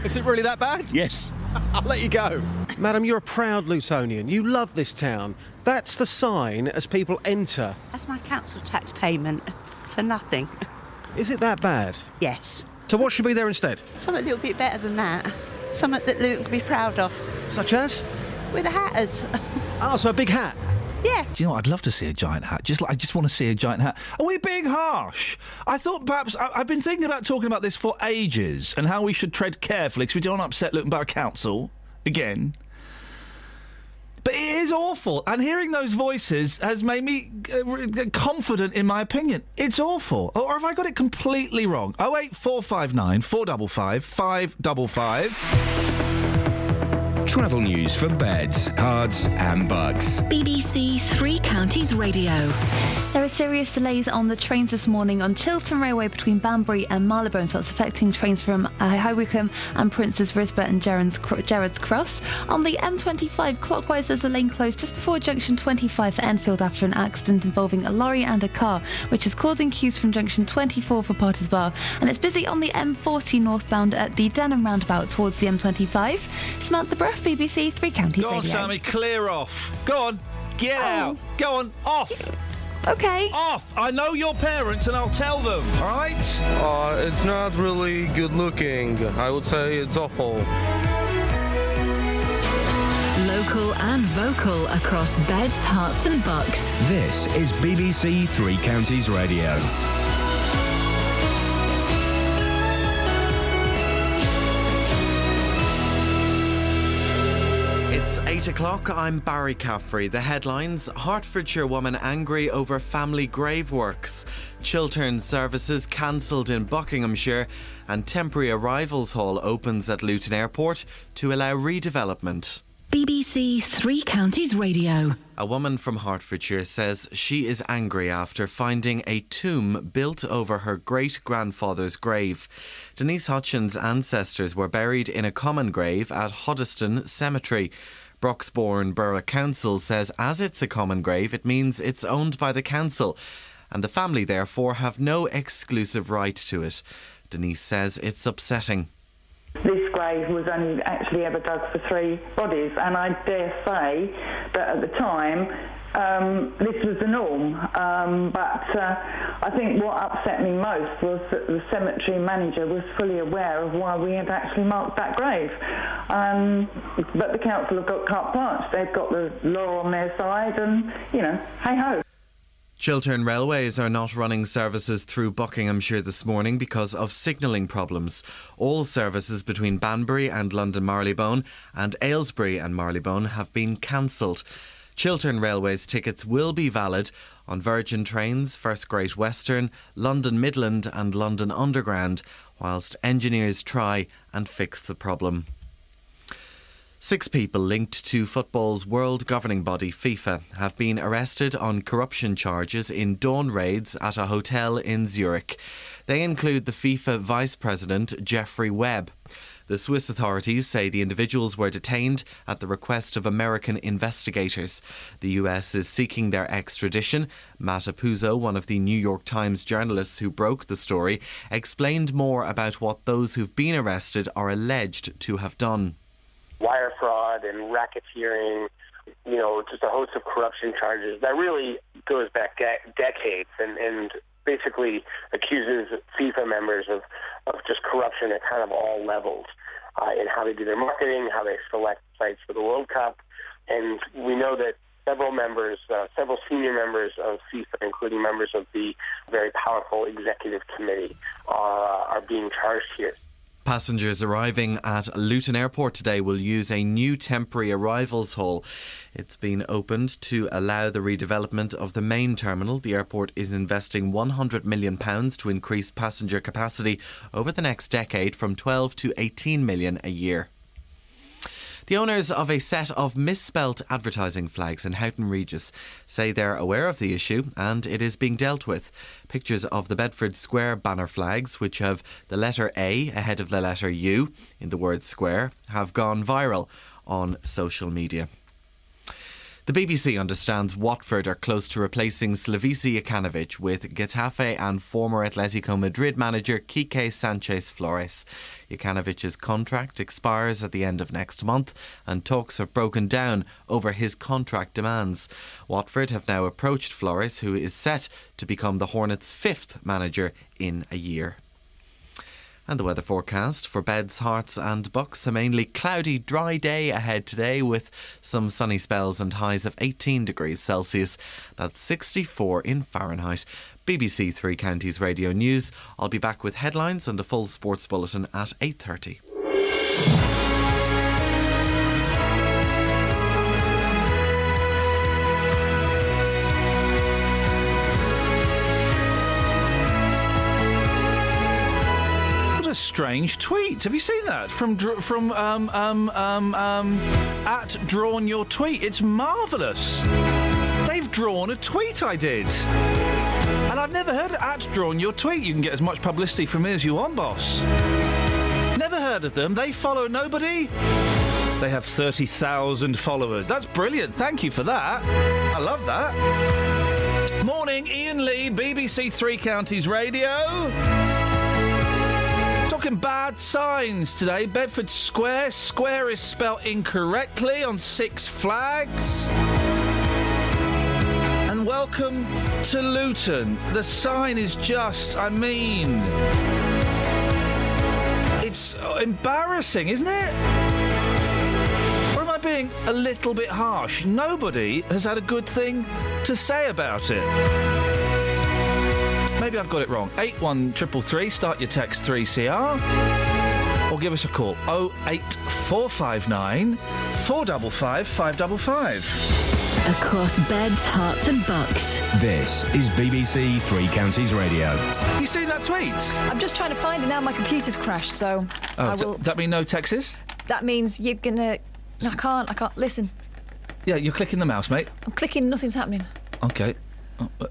Is it really that bad? Yes. I'll let you go. Madam, you're a proud Lusonian. You love this town. That's the sign as people enter. That's my council tax payment for nothing. Is it that bad? Yes. So what should be there instead? Something a little bit better than that. Something that Luton can be proud of. Such as? With the hatters. Oh, so a big hat? Yeah. Do you know what? I'd love to see a giant hat. I just want to see a giant hat. Are we being harsh? I thought perhaps... I've been thinking about talking about this for ages and how we should tread carefully because we don't want to upset Luton Borough Council again. But it is awful. And hearing those voices has made me confident in my opinion. It's awful. Or have I got it completely wrong? 08459 455 555. Travel news for beds, cards and bugs. BBC Three Counties Radio. There are serious delays on the trains this morning on Chiltern Railway between Banbury and Marylebone, so that's affecting trains from High Wycombe and Princes Risborough and Gerrards Cross. On the M25 clockwise, there's a lane closed just before junction 25 for Enfield after an accident involving a lorry and a car, which is causing queues from junction 24 for Potters Bar. And it's busy on the M40 northbound at the Denham roundabout towards the M25. Samantha Bruff, BBC Three Counties Go on, Radio. Sammy, clear off. Go on, get out. Go on, off. Okay. Off. I know your parents and I'll tell them, all right? It's not really good looking. I would say it's awful. Local and vocal across beds, hearts and bucks. This is BBC Three Counties Radio. It's 8 o'clock. I'm Barry Caffrey. The headlines: Hertfordshire woman angry over family grave works, Chiltern services cancelled in Buckinghamshire, and temporary arrivals hall opens at Luton Airport to allow redevelopment. BBC Three Counties Radio. A woman from Hertfordshire says she is angry after finding a tomb built over her great-grandfather's grave. Denise Hutchins' ancestors were buried in a common grave at Hoddesdon Cemetery. Broxbourne Borough Council says as it's a common grave, it means it's owned by the council, and the family therefore have no exclusive right to it. Denise says it's upsetting. This grave was only actually ever dug for 3 bodies, and I dare say that at the time this was the norm. But I think what upset me most was that the cemetery manager was fully aware of why we had actually marked that grave. But the council have got carte blanche. They've got the law on their side, and, you know, hey-ho. Chiltern Railways are not running services through Buckinghamshire this morning because of signalling problems. All services between Banbury and London Marylebone and Aylesbury and Marylebone have been cancelled. Chiltern Railways tickets will be valid on Virgin trains, First Great Western, London Midland and London Underground, whilst engineers try and fix the problem. 6 people linked to football's world governing body FIFA have been arrested on corruption charges in dawn raids at a hotel in Zurich. They include the FIFA Vice President Jeffrey Webb. The Swiss authorities say the individuals were detained at the request of American investigators. The US is seeking their extradition. Matt Apuzzo, one of the New York Times journalists who broke the story, explained more about what those who've been arrested are alleged to have done. Wire fraud and racketeering, just a host of corruption charges that really goes back decades and basically accuses FIFA members of just corruption at kind of all levels in how they do their marketing, how they select sites for the World Cup. And we know that several senior members of FIFA, including members of the very powerful executive committee, are being charged here. Passengers arriving at Luton Airport today will use a new temporary arrivals hall. It's been opened to allow the redevelopment of the main terminal. The airport is investing £100 million to increase passenger capacity over the next decade from 12 to 18 million a year. The owners of a set of misspelt advertising flags in Houghton Regis say they're aware of the issue and it is being dealt with. Pictures of the Bedford Square banner flags, which have the letter A ahead of the letter U in the word square, have gone viral on social media. The BBC understands Watford are close to replacing Slavisa Jokanovic with Getafe and former Atletico Madrid manager Quique Sanchez Flores. Jokanovic's contract expires at the end of next month and talks have broken down over his contract demands. Watford have now approached Flores, who is set to become the Hornets' 5th manager in a year. And the weather forecast for Beds, Hearts and Bucks. A mainly cloudy, dry day ahead today with some sunny spells and highs of 18 degrees Celsius. That's 64 in Fahrenheit. BBC Three Counties Radio News. I'll be back with headlines and a full sports bulletin at 8:30. Strange tweet. Have you seen that from at Drawn Your Tweet? It's marvellous. They've drawn a tweet I did, and I've never heard of at Drawn Your Tweet. You can get as much publicity from me as you want, boss. Never heard of them. They follow nobody. They have 30,000 followers. That's brilliant. Thank you for that. I love that. Morning, Iain Lee, BBC Three Counties Radio. Talking bad signs today. Bedford Square. Square is spelt incorrectly on Six Flags. And welcome to Luton. The sign is just, it's embarrassing, isn't it? Or am I being a little bit harsh? Nobody has had a good thing to say about it. Maybe I've got it wrong. 81333, start your text 3CR. Or give us a call. 08459 455 555. Across Beds, Hearts and Bucks. This is BBC Three Counties Radio. You seen that tweet? I'm just trying to find it now. My computer's crashed, so I will... Does that mean no texts? That means you're gonna... I can't. Listen. Yeah, you're clicking the mouse, mate. I'm clicking, nothing's happening. OK.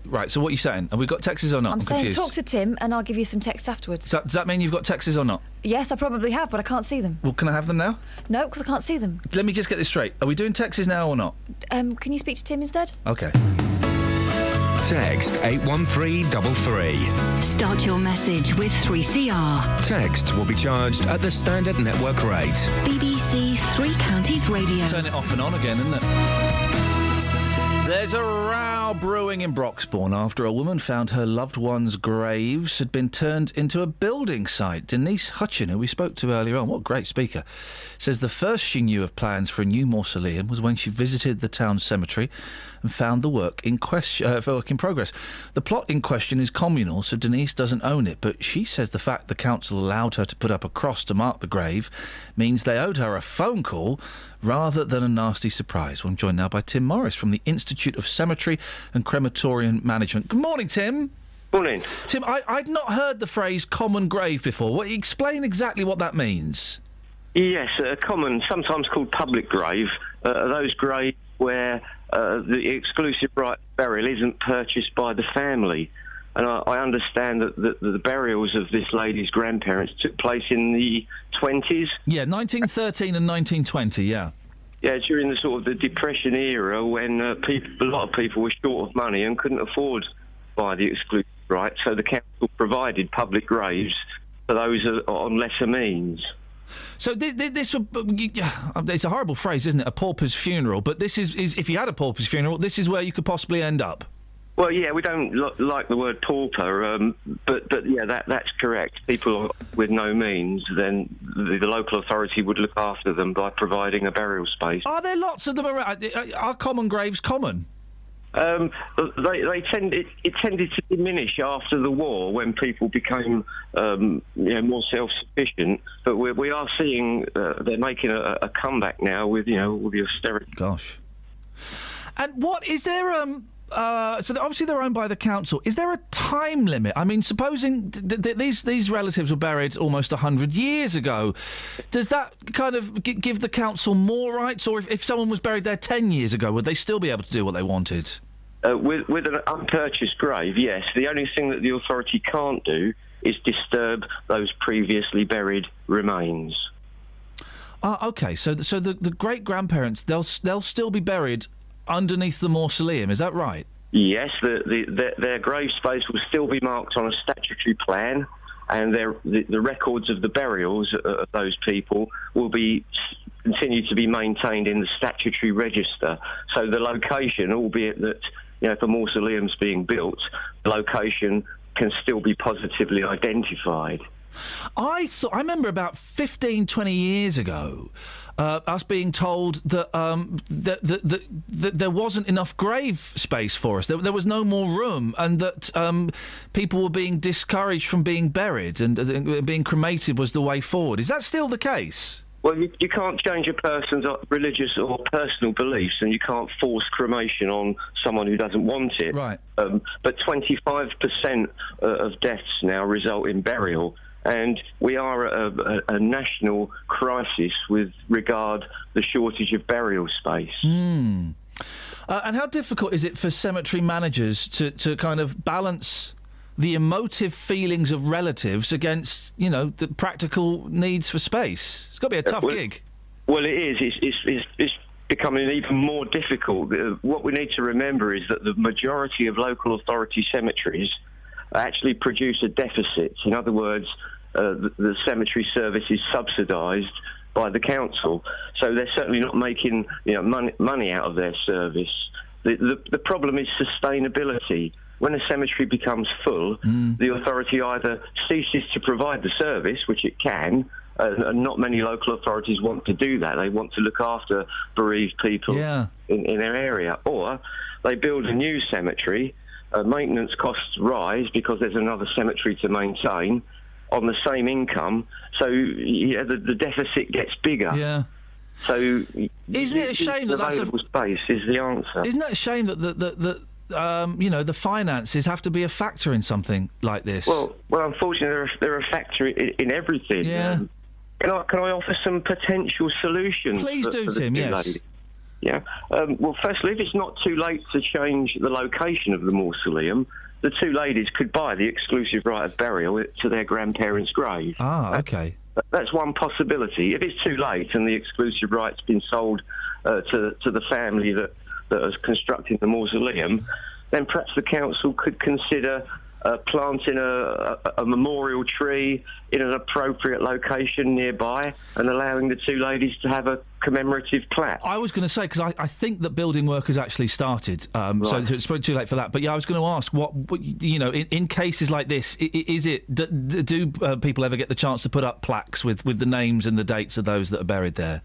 Right, so what are you saying? Have we got texts or not? I'm saying confused. talk to Tim and I'll give you some text afterwards. Does that mean you've got texts or not? Yes, I probably have, but I can't see them. Well, can I have them now? No, because I can't see them. Let me just get this straight. Are we doing texts now or not? Can you speak to Tim instead? OK. Text 81333. Start your message with 3CR. Text will be charged at the standard network rate. BBC Three Counties Radio. Turn it off and on again, isn't it? There's a row brewing in Broxbourne after a woman found her loved one's graves had been turned into a building site. Denise Hutchin, who we spoke to earlier on, what a great speaker, says the first she knew of plans for a new mausoleum was when she visited the town cemetery and found the work in progress. The plot in question is communal, so Denise doesn't own it, but she says the fact the council allowed her to put up a cross to mark the grave means they owed her a phone call rather than a nasty surprise. Well, I'm joined now by Tim Morris from the Institute of Cemetery and Crematorium Management. Good morning, Tim. Morning. Tim, I'd not heard the phrase common grave before. Explain exactly what that means. Yes, a common, sometimes called public grave, are those graves where the exclusive right of burial isn't purchased by the family. And I understand that the burials of this lady's grandparents took place in the 20s. Yeah, 1913 and 1920, yeah. Yeah, during the sort of the Depression era when a lot of people were short of money and couldn't afford to buy the exclusive right, so the council provided public graves for those on lesser means. So this would... It's a horrible phrase, isn't it? A pauper's funeral. But this is if you had a pauper's funeral, this is where you could possibly end up. Well, yeah, we don't like the word pauper, but yeah, that's correct. People with no means, then the local authority would look after them by providing a burial space. Are there lots of them around? Are common graves common? It tended to diminish after the war when people became more self-sufficient. But we are seeing they're making a comeback now with all the austerity. Gosh. And what is there? So obviously they're owned by the council. Is there a time limit? I mean, supposing these relatives were buried almost 100 years ago, does that kind of give the council more rights? Or if someone was buried there 10 years ago, would they still be able to do what they wanted? With an unpurchased grave, yes. The only thing that the authority can't do is disturb those previously buried remains. Okay. So the great grandparents, they'll still be buried underneath the mausoleum. Is that right? Yes. Their grave space will still be marked on a statutory plan, and the records of the burials of those people will continue to be maintained in the statutory register. So the location, albeit that if a mausoleum's being built, the location can still be positively identified. I remember about 15, 20 years ago, us being told that that there wasn't enough grave space for us. There was no more room, and that people were being discouraged from being buried, and being cremated was the way forward. Is that still the case? Well, you can't change a person's religious or personal beliefs, and you can't force cremation on someone who doesn't want it. Right. But 25% of deaths now result in burial. And we are at a national crisis with regard to the shortage of burial space. And how difficult is it for cemetery managers to kind of balance the emotive feelings of relatives against, the practical needs for space? It's got to be a tough gig. Well, it is. It's becoming even more difficult. What we need to remember is that the majority of local authority cemeteries actually produce a deficit. In other words, the cemetery service is subsidised by the council, so they're certainly not making money out of their service. The problem is sustainability. When a cemetery becomes full, the authority either ceases to provide the service, which it can, and not many local authorities want to do that. They want to look after bereaved people in their area, or they build a new cemetery. Maintenance costs rise because there's another cemetery to maintain on the same income, so the deficit gets bigger. Yeah. So isn't it a shame that that's available space is the answer? Isn't it a shame that the finances have to be a factor in something like this? Well, unfortunately, they're a factor in everything. Yeah. Can I offer some potential solutions? Please do, Tim. Yes. Lady? Yeah. Well, firstly, if it's not too late to change the location of the mausoleum, the two ladies could buy the exclusive right of burial to their grandparents' grave. Okay. That's one possibility. If it's too late and the exclusive right's been sold to the family that is constructing the mausoleum, then perhaps the council could consider planting a memorial tree in an appropriate location nearby and allowing the two ladies to have a commemorative plaque. I was going to say, because I think that building work has actually started, so it's probably too late for that. But yeah, I was going to ask, what in cases like this, do people ever get the chance to put up plaques with the names and the dates of those that are buried there?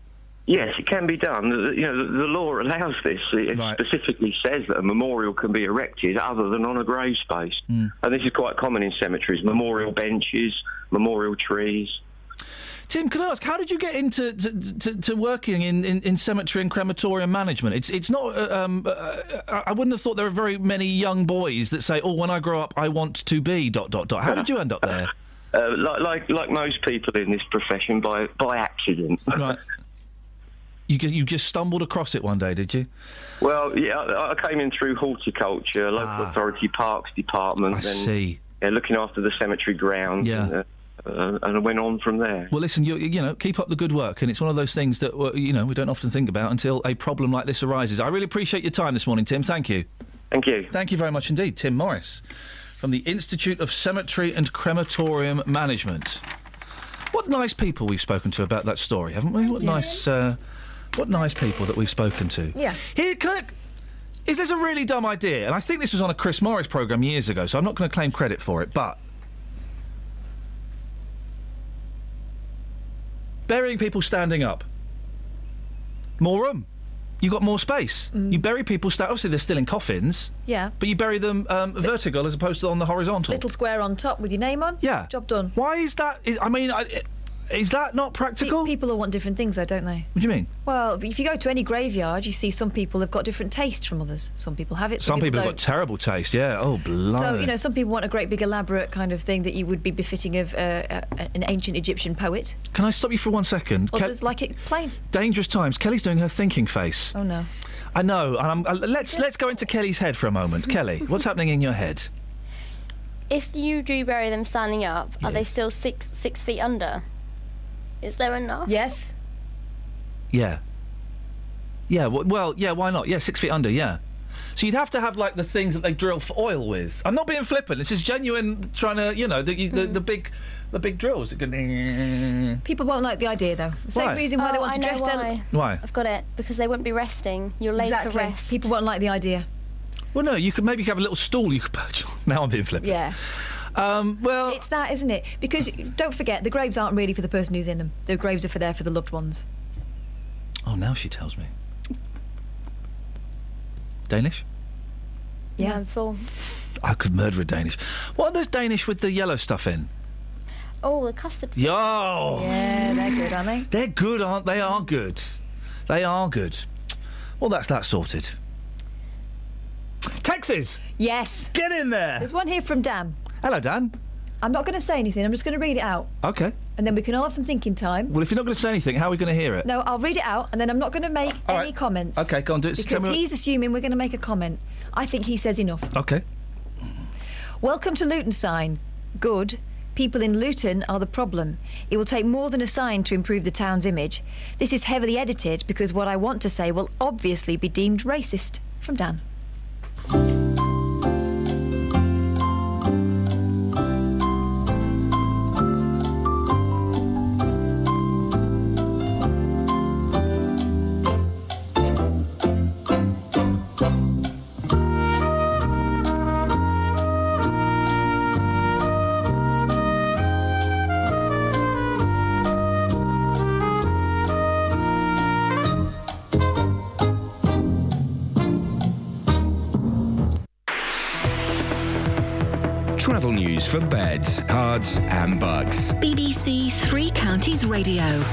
Yes, it can be done. The law allows this. It specifically says that a memorial can be erected other than on a grave space. And this is quite common in cemeteries: memorial benches, memorial trees. Tim, can I ask, how did you get into to working in cemetery and crematorium management? It's not. I wouldn't have thought there are very many young boys that say, "Oh, when I grow up, I want to be ... How did you end up there? Like most people in this profession, by accident. Right. You just stumbled across it one day, did you? Well, yeah, I came in through horticulture, local authority parks department. I see. Looking after the cemetery grounds. Yeah. And I went on from there. Well, listen, you keep up the good work, and it's one of those things that we don't often think about until a problem like this arises. I really appreciate your time this morning, Tim. Thank you. Thank you. Thank you very much indeed, Tim Morris, from the Institute of Cemetery and Crematorium Management. What nice people we've spoken to about that story, haven't we? What nice people that we've spoken to. Yeah. Is this a really dumb idea? And I think this was on a Chris Morris programme years ago, so I'm not going to claim credit for it, but burying people standing up. More room. You got more space. You bury people. Obviously, they're still in coffins. Yeah. But you bury them vertical as opposed to on the horizontal. Little square on top with your name on. Yeah. Job done. Why is that? Is that not practical? People all want different things, though, don't they? What do you mean? Well, if you go to any graveyard, you see some people have got different tastes from others. Some people have it. Some people have don't. got terrible taste. Yeah. Oh, blimey. So, you know, some people want a great big elaborate kind of thing that you would be befitting of an ancient Egyptian poet. Can I stop you for 1 second? Others like it plain. Dangerous times. Kelly's doing her thinking face. Oh no. I know. Let's go into Kelly's head for a moment. Kelly, what's happening in your head? If you do bury them standing up, are they still six feet under? Is there enough? Yes. Yeah. Yeah. Well. Yeah. Why not? Yeah. 6 feet under. Yeah. So you'd have to have like the things that they drill for oil with. I'm not being flippant. This is genuine. Trying to, you know, the big drills. That can... People won't like the idea, though. The same reason why they want to dress their. Why? I've got it. Because they wouldn't be resting. You're laid to rest. People won't like the idea. Well, no. You could maybe have a little stool you could perch on. Now I'm being flippant. Yeah. Well, it's that, isn't it? Because don't forget, the graves aren't really for the person who's in them. The graves are for the loved ones. Oh, now she tells me. Danish? Yeah, I'm full. I could murder a Danish. What are those Danish with the yellow stuff in? Oh, the custard. Yo! Yeah, they're good, aren't they? They're good, aren't they? They are good. They are good. Well, that's that sorted. Texas! Yes. Get in there! There's one here from Dan. Hello, Dan. I'm not going to say anything. I'm just going to read it out. Okay. And then we can all have some thinking time. Well, if you're not going to say anything, how are we going to hear it? No, I'll read it out, and then I'm not going to make any comments. Okay, go on, do it. Because he's assuming we're going to make a comment. I think he says enough. Okay. Welcome to Luton sign. Good. People in Luton are the problem. It will take more than a sign to improve the town's image. This is heavily edited because what I want to say will obviously be deemed racist. From Dan. Travel news for beds, cards and bugs. BBC Three Counties Radio.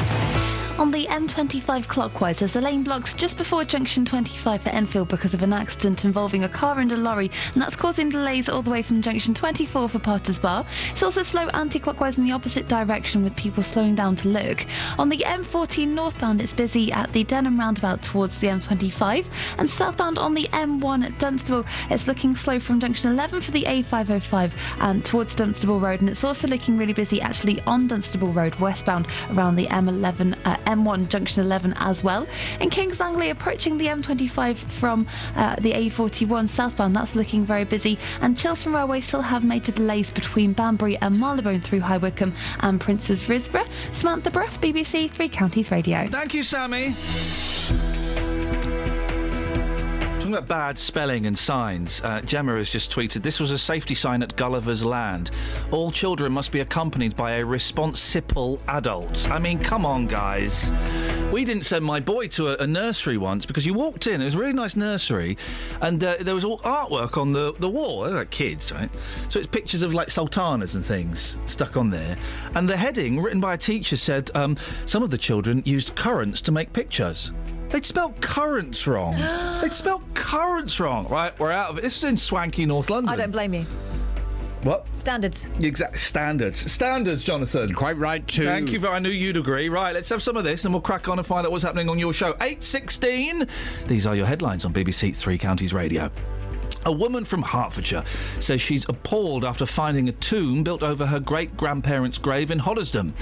On the M25 clockwise, there's a lane blocked just before junction 25 for Enfield because of an accident involving a car and a lorry, and that's causing delays all the way from junction 24 for Potters Bar. It's also slow anti-clockwise in the opposite direction with people slowing down to look. On the M14 northbound, it's busy at the Denham roundabout towards the M25, and southbound on the M1 at Dunstable, it's looking slow from junction 11 for the A505 and towards Dunstable Road, and it's also looking really busy actually on Dunstable Road westbound around the M1 junction 11 as well. In Kings Langley, approaching the M25 from the A41 southbound, that's looking very busy, and Chiltern Railway still have major delays between Banbury and Marylebone through High Wycombe and Princes Risborough. Samantha Bruff, BBC Three Counties Radio. Thank you, Sammy. Talking about bad spelling and signs, Gemma has just tweeted, this was a safety sign at Gulliver's Land. All children must be accompanied by a responsible adult. I mean, come on, guys. We didn't send my boy to a nursery once because you walked in, it was a really nice nursery, and there was all artwork on the wall. They're like kids, right? So it's pictures of, like, sultanas and things stuck on there. And the heading, written by a teacher, said some of the children used currants to make pictures. They'd spelled currants wrong. They'd spelled currants wrong. Right, we're out of it. This is in swanky North London. I don't blame you. What? Standards. Exact standards. Standards, Jonathan. Quite right, too. Thank you. I knew you'd agree. Right, let's have some of this and we'll crack on and find out what's happening on your show. 8:16. These are your headlines on BBC Three Counties Radio. A woman from Hertfordshire says she's appalled after finding a tomb built over her great-grandparents' grave in Hoddesdon.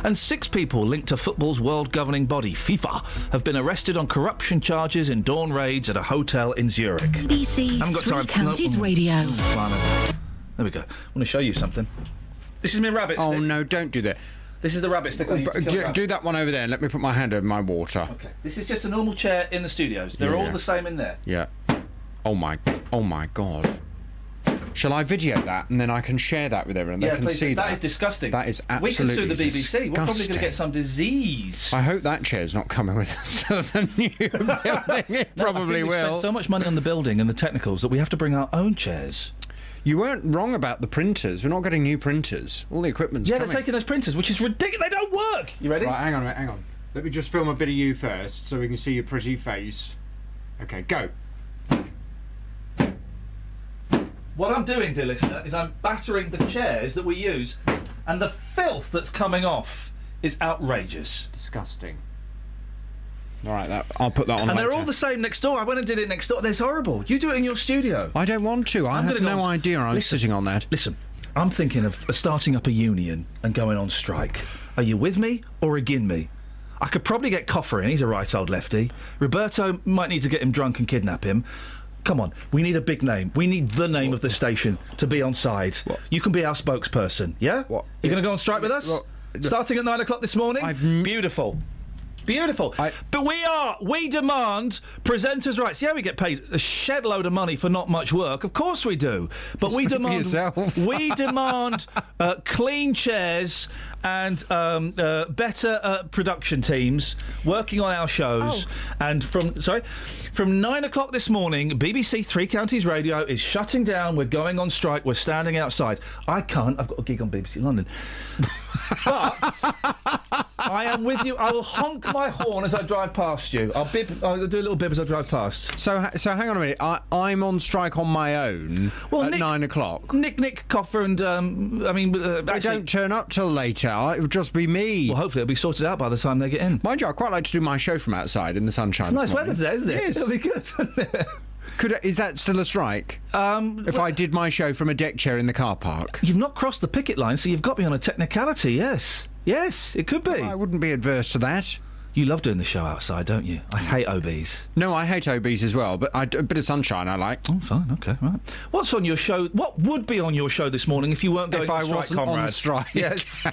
And 6 people linked to football's world governing body, FIFA, have been arrested on corruption charges in dawn raids at a hotel in Zurich. BBC Three Counties Radio. There we go. I want to show you something. This is my rabbit stick. Oh, no, don't do that. This is the rabbit stick. Do that one over there and let me put my hand over my water. Okay. This is just a normal chair in the studios. They're all the same in there. Yeah. Oh my God. Shall I video that and then I can share that with everyone? Yeah, they can please, see that is disgusting. That is We can absolutely sue the BBC. disgusting. We're probably going to get some disease. I hope that chair's not coming with us to the new building. It probably we will. spent so much money on the building and the technicals that we have to bring our own chairs. You weren't wrong about the printers. We're not getting new printers. All the equipment's coming. They're taking those printers, which is ridiculous. They don't work. You ready? Right, hang on a minute, hang on. Let me just film a bit of you first so we can see your pretty face. OK, go. What I'm doing, dear listener, is I'm battering the chairs that we use, and the filth that's coming off is outrageous. Disgusting. All right, I'll put that on And later. they're all the same next door. I went and did it next door. That's horrible. You do it in your studio. I don't want to. I have no idea I'm sitting on that. Listen, I'm thinking of starting up a union and going on strike. Are you with me or agin me? I could probably get Coffer in. He's a right old lefty. Roberto might need to get him drunk and kidnap him. Come on, we need a big name. We need the name of the station to be on side. What? You can be our spokesperson, yeah? What? You're going to go on strike with us? Starting at 9 o'clock this morning? Beautiful. Beautiful. But we demand presenters' rights. Yeah, we get paid a shed load of money for not much work. Of course we do. But we demand clean chairs and better production teams working on our shows. And from 9 o'clock this morning, BBC Three Counties Radio is shutting down. We're going on strike. We're standing outside. I can't. I've got a gig on BBC London. But I am with you. I will honk my horn as I drive past you. I'll do a little bib as I drive past. So hang on a minute. I'm on strike on my own at 9 o'clock. Nick Coffer and they don't turn up till later. It'll just be me. Well, hopefully it'll be sorted out by the time they get in. Mind you, I quite like to do my show from outside in the sunshine. It's nice weather today, isn't it? Yes. It'll be good. Is that still a strike? If I did my show from a deck chair in the car park? You've not crossed the picket line, so you've got me on a technicality, yes. Yes, it could be. Well, I wouldn't be adverse to that. You love doing the show outside, don't you? I hate OBs. No, I hate OBs as well, but a bit of sunshine I like. Oh, fine, OK, right. What's on your show? What would be on your show this morning if you weren't going on strike, wasn't comrade? on strike. Yes.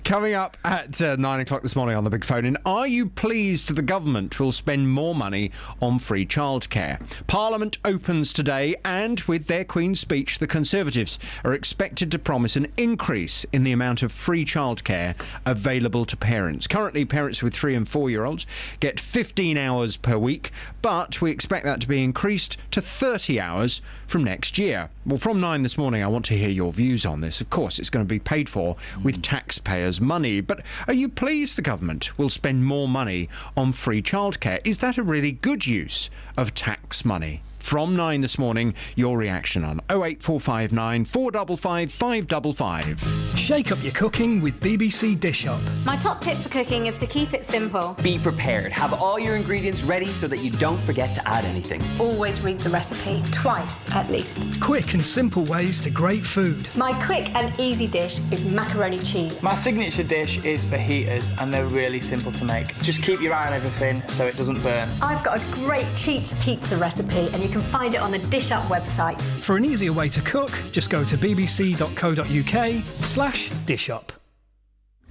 Coming up at 9 o'clock this morning on the Big Phone In, are you pleased the government will spend more money on free childcare? Parliament opens today, and with their Queen's speech, the Conservatives are expected to promise an increase in the amount of free childcare available to parents. Currently, parents with 3 and 4-year-olds get 15 hours per week, but we expect that to be increased to 30 hours from next year. Well, from 9 this morning, I want to hear your views on this. Of course, it's going to be paid for with taxpayers' money, but are you pleased the government will spend more money on free childcare? Is that a really good use of tax money? From 9 this morning, your reaction on 08459 455 555. Shake up your cooking with BBC Dish Up. My top tip for cooking is to keep it simple. Be prepared. Have all your ingredients ready so that you don't forget to add anything. Always read the recipe, twice at least. Quick and simple ways to great food. My quick and easy dish is macaroni cheese. My signature dish is fajitas, and they're really simple to make. Just keep your eye on everything so it doesn't burn. I've got a great Cheats pizza recipe, and you can find it on the Dish Up website. For an easier way to cook, just go to bbc.co.uk/dishup.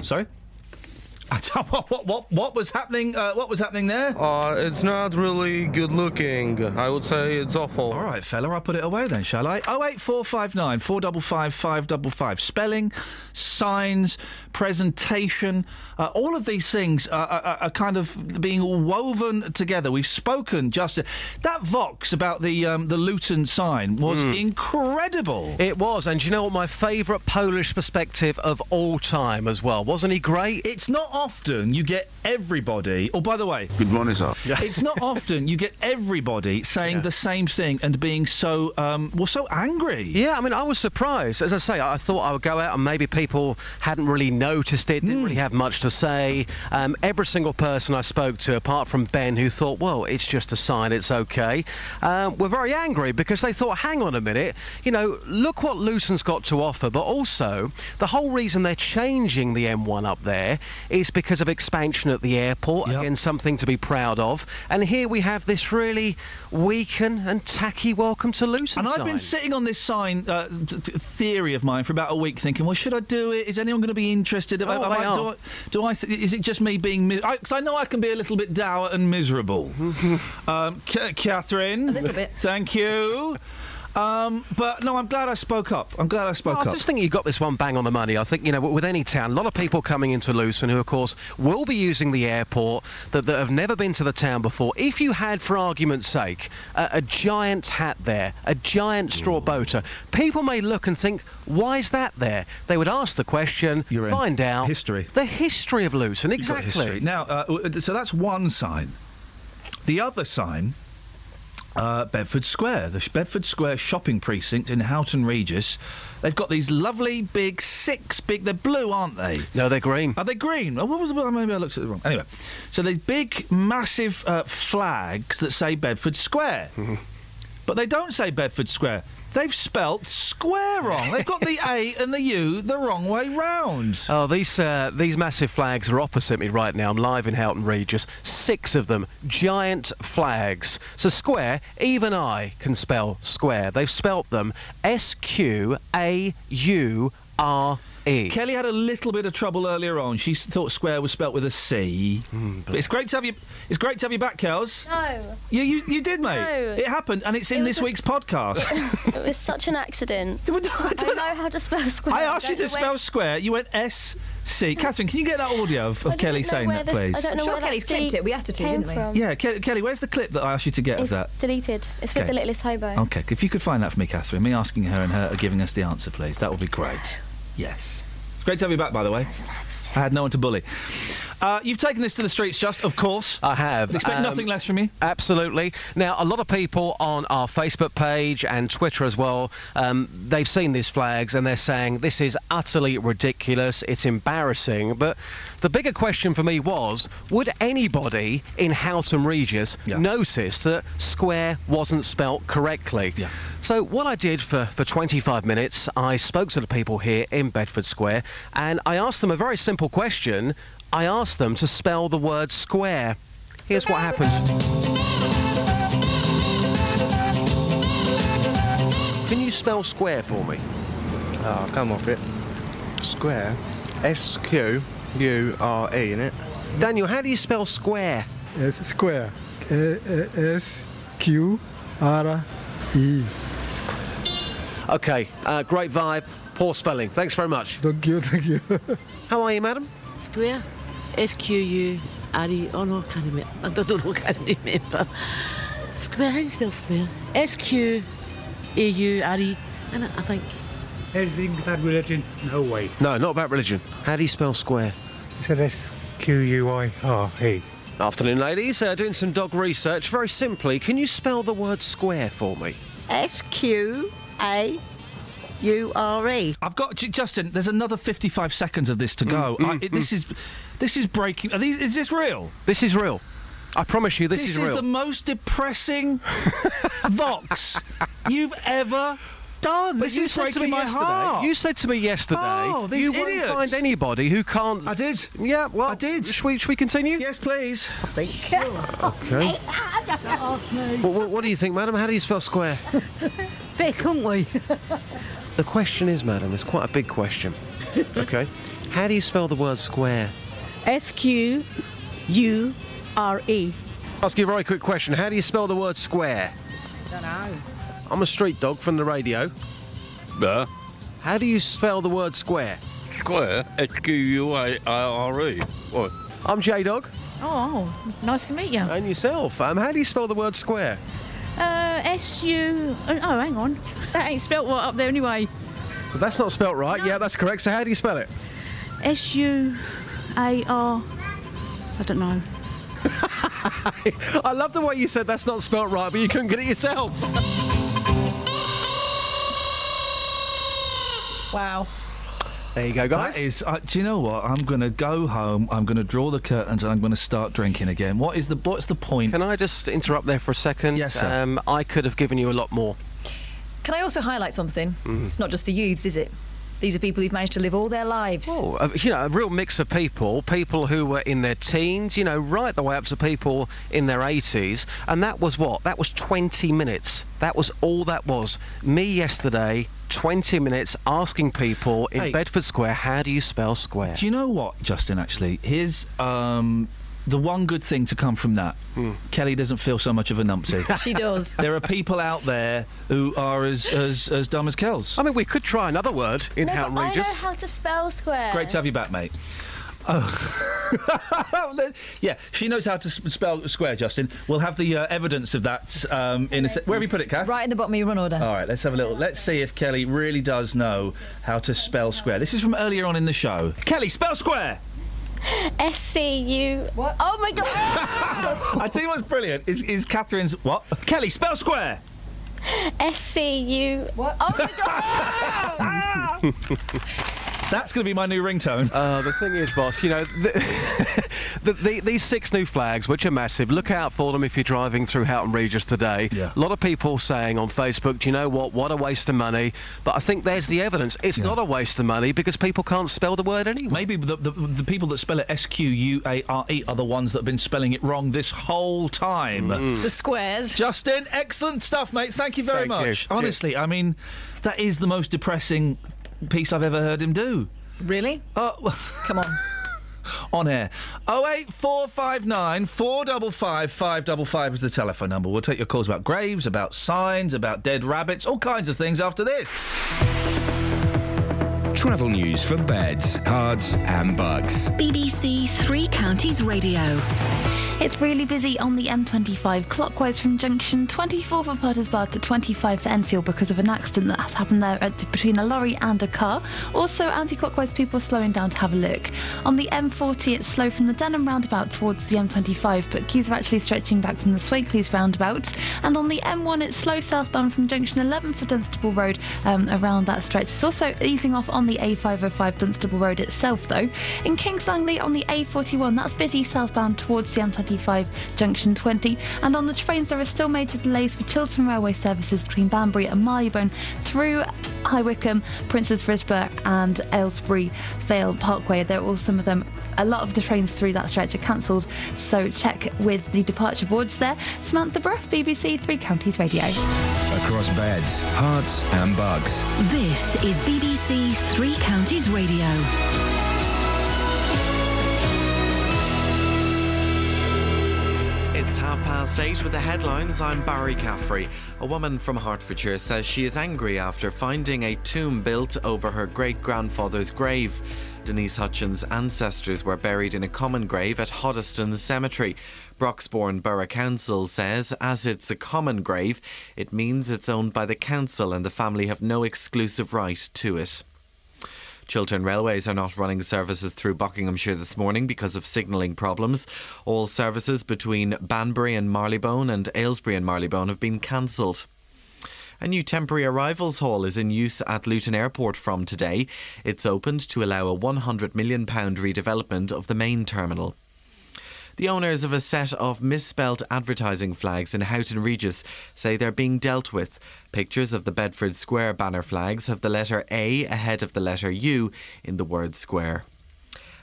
Sorry? What was happening? What was happening there? It's not really good looking. I would say it's awful. All right, fella, I'll put it away then, shall I? 08459 455 555. Spelling, signs, presentation, all of these things are kind of being woven together. We've spoken just that Vox about the Luton sign was incredible. It was, and do you know what? My favourite Polish perspective of all time as well. Wasn't he great? It's not often you get everybody. Oh, by the way, good morning, sir. It's not often you get everybody saying the same thing and being so so angry. Yeah, I mean, I was surprised. As I say, I thought I would go out and maybe people hadn't really noticed it, didn't really have much to say. Every single person I spoke to, apart from Ben, who thought, well, it's just a sign, it's okay, were very angry because they thought, hang on a minute, you know, look what Luton's got to offer. But also, the whole reason they're changing the M1 up there is because of expansion at the airport. Again, something to be proud of. And here we have this really weak and tacky welcome to Luton And sign. I've been sitting on this sign theory of mine for about a week thinking, well, should I do it? Is anyone going to be interested? Is it just me being... Because I know I can be a little bit dour and miserable. Catherine. A little bit. Thank you. But no, I'm glad I spoke up. I was just thinking you got this one bang on the money. I think, with any town, a lot of people coming into Luton who, of course, will be using the airport that have never been to the town before. If you had, for argument's sake, a giant hat there, a giant straw boater, people may look and think, why is that there? They would ask the question, find out. History. The history of Luton, exactly. History. Now, so that's one sign. The other sign... Bedford Square, the Bedford Square shopping precinct in Houghton Regis. They've got these lovely they're blue, aren't they? No, they're green. Are they green? Oh, what was the... Maybe I looked at it wrong. Anyway, so these big, massive flags that say Bedford Square. But they don't say Bedford Square. They've spelt square wrong. They've got the A and the U the wrong way round. Oh, these massive flags are opposite me right now. I'm live in Houghton Regis. 6 of them. Giant flags. So square, even I can spell square. They've spelt them S-Q-A-U-R-E. Kelly had a little bit of trouble earlier on. She thought square was spelt with a C. But it's great to have you. It's great to have you back, Kels. No. You did, mate. No. It happened, and it's in this week's podcast. It was such an accident. I don't know how to spell square. I asked you to spell square. You went S-C. Catherine, can you get that audio of Kelly saying that, please? I don't know I'm sure where Kelly's clipped it. We asked her to, didn't we? from. Yeah, Kelly, where's the clip that I asked you to get of that? Deleted. It's with Okay. the littlest hobo. Okay, if you could find that for me, Catherine, me asking her and her giving us the answer, please. That would be great. Yes. It's great to have you back, by the way. I had no one to bully. You've taken this to the streets, Just, of course. I have. Expect nothing less from you. Absolutely. Now, a lot of people on our Facebook page and Twitter as well, they've seen these flags and they're saying this is utterly ridiculous, it's embarrassing. But the bigger question for me was, would anybody in Houghton Regis notice that square wasn't spelt correctly? Yeah. So what I did for 25 minutes, I spoke to the people here in Bedford Square and I asked them a very simple question. I asked them to spell the word square. Here's what happened. Can you spell square for me? Oh, come off it. Square. S-Q-U-R-E, innit? Daniel, how do you spell square? It's square. S-Q-R-E. OK, great vibe, poor spelling. Thanks very much. Thank you. How are you, madam? Square. S-Q-U-R-E. Oh, no, I can't remember. I don't know, I can't remember. Square, how do you spell square? S-Q-A-U-R-E. I think. Anything about religion? No way. No, not about religion. How do you spell square? It's an S-Q-U-I-R-E. Afternoon, ladies. Doing some dog research. Very simply, can you spell the word square for me? S-Q-A-U-R-E. I've got Justin. There's another 55 seconds of this to go. This is breaking. Is this real? This is real. I promise you, this is real. This is the most depressing Vox you've ever done. But This you is said to breaking me my yesterday. heart. You said to me yesterday. These you idiots. won't find anybody who can't. I did. Yeah. Well, I did. Should we continue? Yes, please. Okay. What do you think, madam? How do you spell square? Fair, couldn't we? The question is, madam, it's quite a big question. Okay. How do you spell the word square? S-Q-U-R-E. Ask you a very quick question. How do you spell the word square? Don't know. I'm a street dog from the radio. Yeah. How do you spell the word square? Square? S-Q-U-A-R-E. What? I'm J-Dog. Oh, nice to meet you. And yourself. How do you spell the word square? S-U... Oh, hang on. That ain't spelt right up there anyway. So that's not spelt right. No. Yeah, that's correct. So how do you spell it? S-U-A-R... I don't know. I love the way you said that's not spelt right, but you couldn't get it yourself. Wow. There you go, guys. That is. Do you know what? I'm going to go home. I'm going to draw the curtains, and I'm going to start drinking again. What's the point? Can I just interrupt there for a second? Yes, sir. I could have given you a lot more. Can I also highlight something? It's not just the youths, is it? These are people who've managed to live all their lives. Oh, a real mix of people who were in their teens, right the way up to people in their 80s. And that was what? That was 20 minutes. That was all that was. Me yesterday, 20 minutes asking people in Bedford Square, how do you spell square? Do you know what, Justin, actually? Here's the one good thing to come from that, Kelly doesn't feel so much of a numpty. She does. There are people out there who are as dumb as Kells. I mean, we could try another word in Houghton I know Regis. how to spell square. It's great to have you back, mate. Oh, yeah, she knows how to spell square, Justin. We'll have the evidence of that in a Where have you put it, Kath? Right in the bottom of your run order. All right, let's have a little. Let's see if Kelly really does know how to spell square. This is from earlier on in the show. Kelly, spell square. SCU. What? Oh my god! I tell you what's brilliant is Catherine's what? Kelly, spell square. SCU. What? Oh my god! That's going to be my new ringtone. The thing is, boss, you know, these 6 new flags, which are massive, look out for them if you're driving through Houghton Regis today. Yeah. A lot of people saying on Facebook, do you know what a waste of money. But I think there's the evidence. It's not a waste of money because people can't spell the word anyway. Maybe the people that spell it SQUARE are the ones that have been spelling it wrong this whole time. The squares. Justin, excellent stuff, mate. Thank you very Thank much. you. Honestly, I mean, that is the most depressing piece I've ever heard him do. Really? Oh, come on. On air. 08459 455 555 is the telephone number. We'll take your calls about graves, about signs, about dead rabbits, all kinds of things after this. Travel news for beds, cards and bugs. BBC Three Counties Radio. It's really busy on the M25 clockwise from junction 24 for Potters Bar to 25 for Enfield because of an accident that has happened there between a lorry and a car. Also, anti-clockwise people slowing down to have a look. On the M40, it's slow from the Denham roundabout towards the M25, but queues are actually stretching back from the Swakeleys roundabout. And on the M1, it's slow southbound from junction 11 for Dunstable Road around that stretch. It's also easing off on the A505 Dunstable Road itself, though. In Kings Langley on the A41, that's busy southbound towards the M25 junction 20, and on the trains there are still major delays for Chiltern Railway services between Banbury and Marylebone through High Wycombe, Princes Risborough and Aylesbury Vale Parkway. There are all some of them. A lot of the trains through that stretch are cancelled, so check with the departure boards there. Samantha Bruff, BBC Three Counties Radio. Across beds, hearts and bugs. This is BBC Three Counties Radio. It's 8:30 with the headlines. I'm Barry Caffrey. A woman from Hertfordshire says she is angry after finding a tomb built over her great-grandfather's grave. Denise Hutchins' ancestors were buried in a common grave at Hoddesdon Cemetery. Broxbourne Borough Council says as it's a common grave, it means it's owned by the council and the family have no exclusive right to it. Chiltern Railways are not running services through Buckinghamshire this morning because of signalling problems. All services between Banbury and Marylebone and Aylesbury and Marylebone have been cancelled. A new temporary arrivals hall is in use at Luton Airport from today. It's opened to allow a £100 million redevelopment of the main terminal. The owners of a set of misspelt advertising flags in Houghton Regis say they're being dealt with. Pictures of the Bedford Square banner flags have the letter A ahead of the letter U in the word square.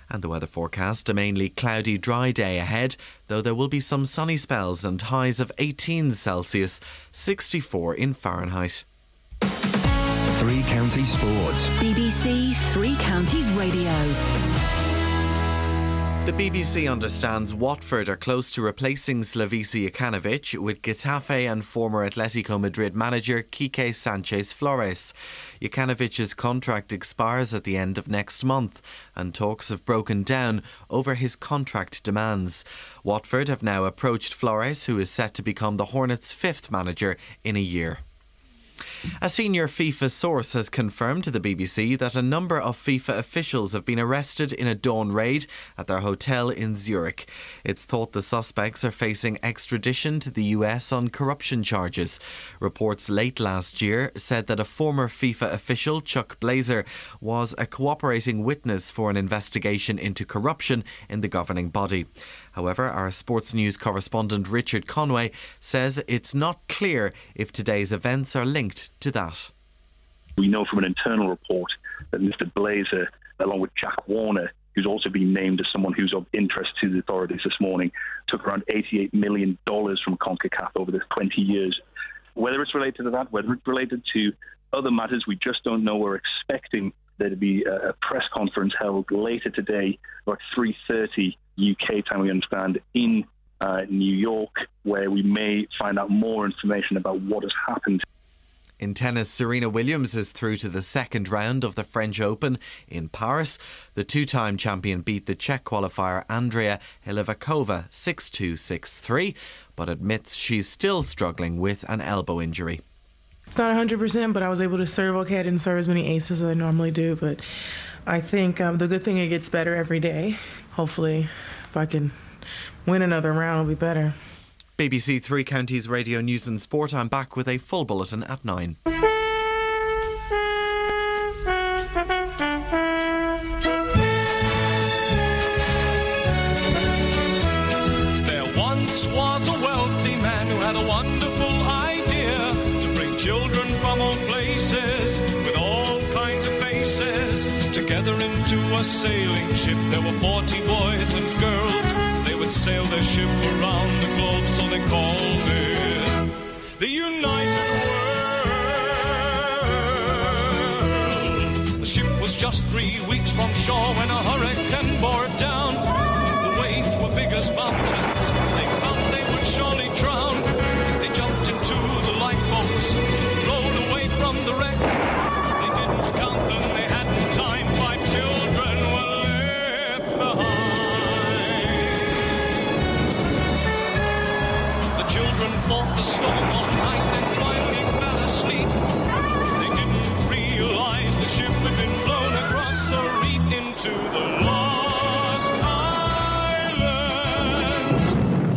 And the weather forecast, a mainly cloudy, dry day ahead, though there will be some sunny spells and highs of 18 Celsius, 64 in Fahrenheit. Three Counties Sports. BBC Three Counties Radio. The BBC understands Watford are close to replacing Slavisa Jokanovic with Getafe and former Atletico Madrid manager Quique Sanchez Flores. Jokanovic's contract expires at the end of next month and talks have broken down over his contract demands. Watford have now approached Flores, who is set to become the Hornets' 5th manager in a year. A senior FIFA source has confirmed to the BBC that a number of FIFA officials have been arrested in a dawn raid at their hotel in Zurich. It's thought the suspects are facing extradition to the US on corruption charges. Reports late last year said that a former FIFA official, Chuck Blazer, was a cooperating witness for an investigation into corruption in the governing body. However, our sports news correspondent Richard Conway says it's not clear if today's events are linked to that. We know from an internal report that Mr. Blazer, along with Jack Warner, who's also been named as someone who's of interest to the authorities this morning, took around $88 million from CONCACAF over the 20 years. Whether it's related to that, whether it's related to other matters, we just don't know. We're expecting there'd be a press conference held later today, about 3:30 UK time, we understand, in New York, where we may find out more information about what has happened. In tennis, Serena Williams is through to the second round of the French Open in Paris. The two-time champion beat the Czech qualifier Andrea Hlivakova 6-2, 6-3, but admits she's still struggling with an elbow injury. It's not 100%, but I was able to serve okay. I didn't serve as many aces as I normally do, but I think the good thing, it gets better every day. Hopefully, if I can win another round, it'll be better. BBC Three Counties Radio News and Sport. I'm back with a full bulletin at 9. There once was a wealthy man who had a wonderful idea to bring children from all places with all kinds of faces together into a sailing ship. There were 40 boys and girls. They would sail their ship around the globe, so they called it the United World. The ship was just 3 weeks from shore when a hurricane bore it down. The waves were big as mountains. They found they would surely drown. They jumped into the lifeboats, rowed away from the wreck. They didn't count them, they hadn't time. 5 children were left behind. The children fought the storm all night and finally fell asleep. They didn't realize the ship had been blown across a reef into the Lost Islands.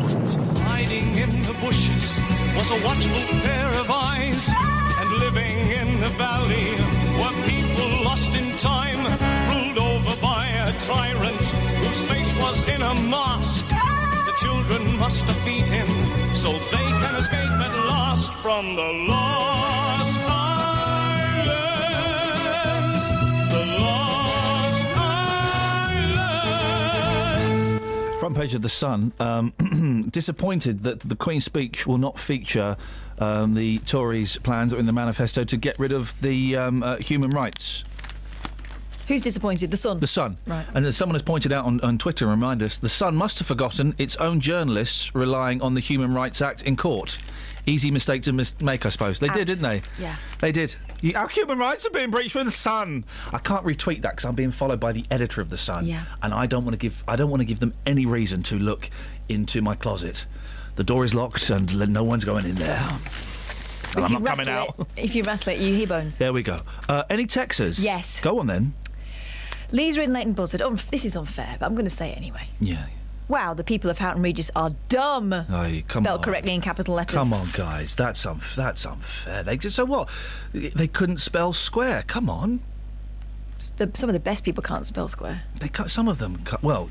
What? Hiding in the bushes was a watchful pair of eyes, and living in the valley were people lost in time, ruled over by a tyrant whose face was in a mask. The children must defeat him so they can escape at last from the Lost Islands. The Lost Islands. Front page of The Sun. Disappointed that the Queen's speech will not feature the Tories' plans that are in the manifesto to get rid of the human rights. Who's disappointed? The Sun? The Sun. Right. And as someone has pointed out on Twitter, remind us, the Sun must have forgotten its own journalists relying on the Human Rights Act in court. Easy mistake to make, I suppose. They did, didn't they? Yeah. They did. Our human rights are being breached with The Sun. I can't retweet that because I'm being followed by the editor of The Sun. Yeah. And I don't want to give them any reason to look into my closet. The door is locked and no one's going in there. And I'm not coming out. If you rattle it, you hear bones. There we go. Any texters? Yes. Go on then. Lisa in Leighton Buzzard. Oh, this is unfair, but I'm going to say it anyway. Yeah. Wow, the people of Houghton Regis are dumb. Come Spelled on. correctly in capital letters. Come on, guys. That's unfair. So what? They couldn't spell square. Come on. Some of the best people can't spell square. Some of them. Well.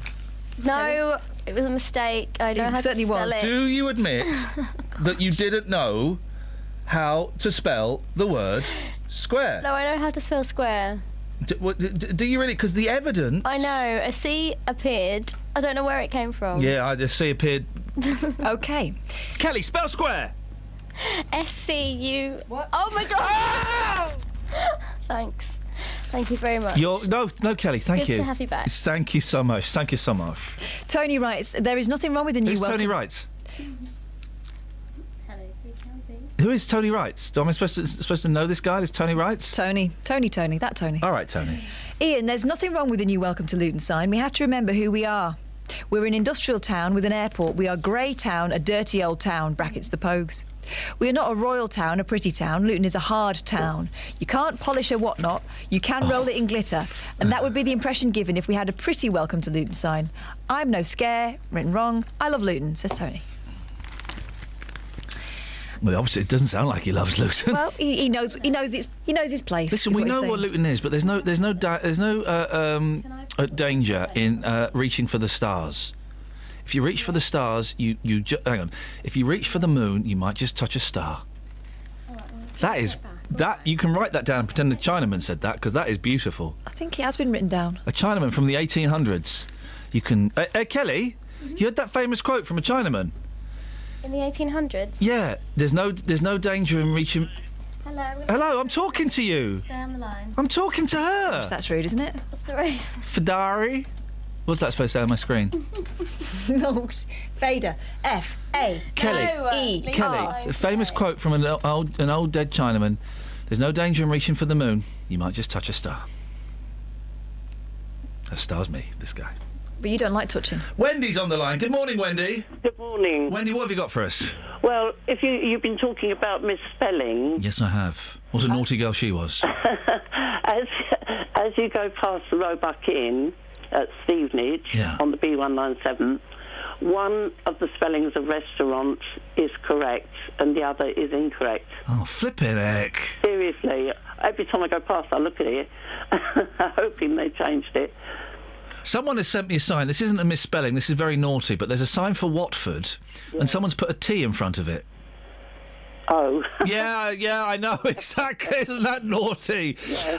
No, it was a mistake. I know how to spell it. Do you admit that you didn't know how to spell the word square? No, I know how to spell square. Do you really? Because the evidence... I know. A C appeared. I don't know where it came from. Yeah, the C appeared... OK. Kelly, spell square! S-C-U... What? Oh, my God! Thanks. Thank you very much. No, Kelly, thank you. Good to have you back. Thank you so much. Thank you so much. Tony writes, there is nothing wrong with the new... Who's Tony writes? Who is Tony Wrights? Am I supposed to know this guy? This Tony Wrights? Tony. That Tony. All right, Tony. Ian, there's nothing wrong with the new Welcome to Luton sign. We have to remember who we are. We're an industrial town with an airport. We are Grey Town, a dirty old town, brackets the Pogues. We are not a royal town, a pretty town. Luton is a hard town. You can't polish a whatnot. You can roll it in glitter. And that would be the impression given if we had a pretty Welcome to Luton sign. I'm no scare. Written wrong. I love Luton, says Tony. Well, obviously, it doesn't sound like he loves Luton. Well, he knows his place. Listen, we know what Luton is, but there's no danger in reaching for the stars. If you reach for the stars, hang on. If you reach for the moon, you might just touch a star. That you can write that down. Pretend a Chinaman said that because that is beautiful. I think it has been written down. A Chinaman from the 1800s. You can. Kelly, you heard that famous quote from a Chinaman. In the 1800s? Yeah, there's no danger in reaching. Hello. Hello, I'm talking to you. Stay on the line. I'm talking to her. Gosh, that's rude, isn't it? Sorry. Fadari. What's that supposed to say on my screen? No, Fader. F-A. Kelly. E. Kelly. A famous quote from an old dead Chinaman. There's no danger in reaching for the moon. You might just touch a star. A star's me, this guy. But you don't like touching. Wendy's on the line. Good morning, Wendy. Good morning. Wendy, what have you got for us? Well, if you've been talking about misspelling, Yes, I have. What a naughty girl she was. as you go past the Roebuck Inn at Stevenage on the B197, one of the spellings of restaurant is correct and the other is incorrect. Oh, flippin' heck. Seriously, every time I go past, I look at it, hoping they changed it. Someone has sent me a sign. This isn't a misspelling. This is very naughty, but there's a sign for Watford, and someone's put a T in front of it. Oh. yeah, I know exactly. Isn't that naughty? Yeah.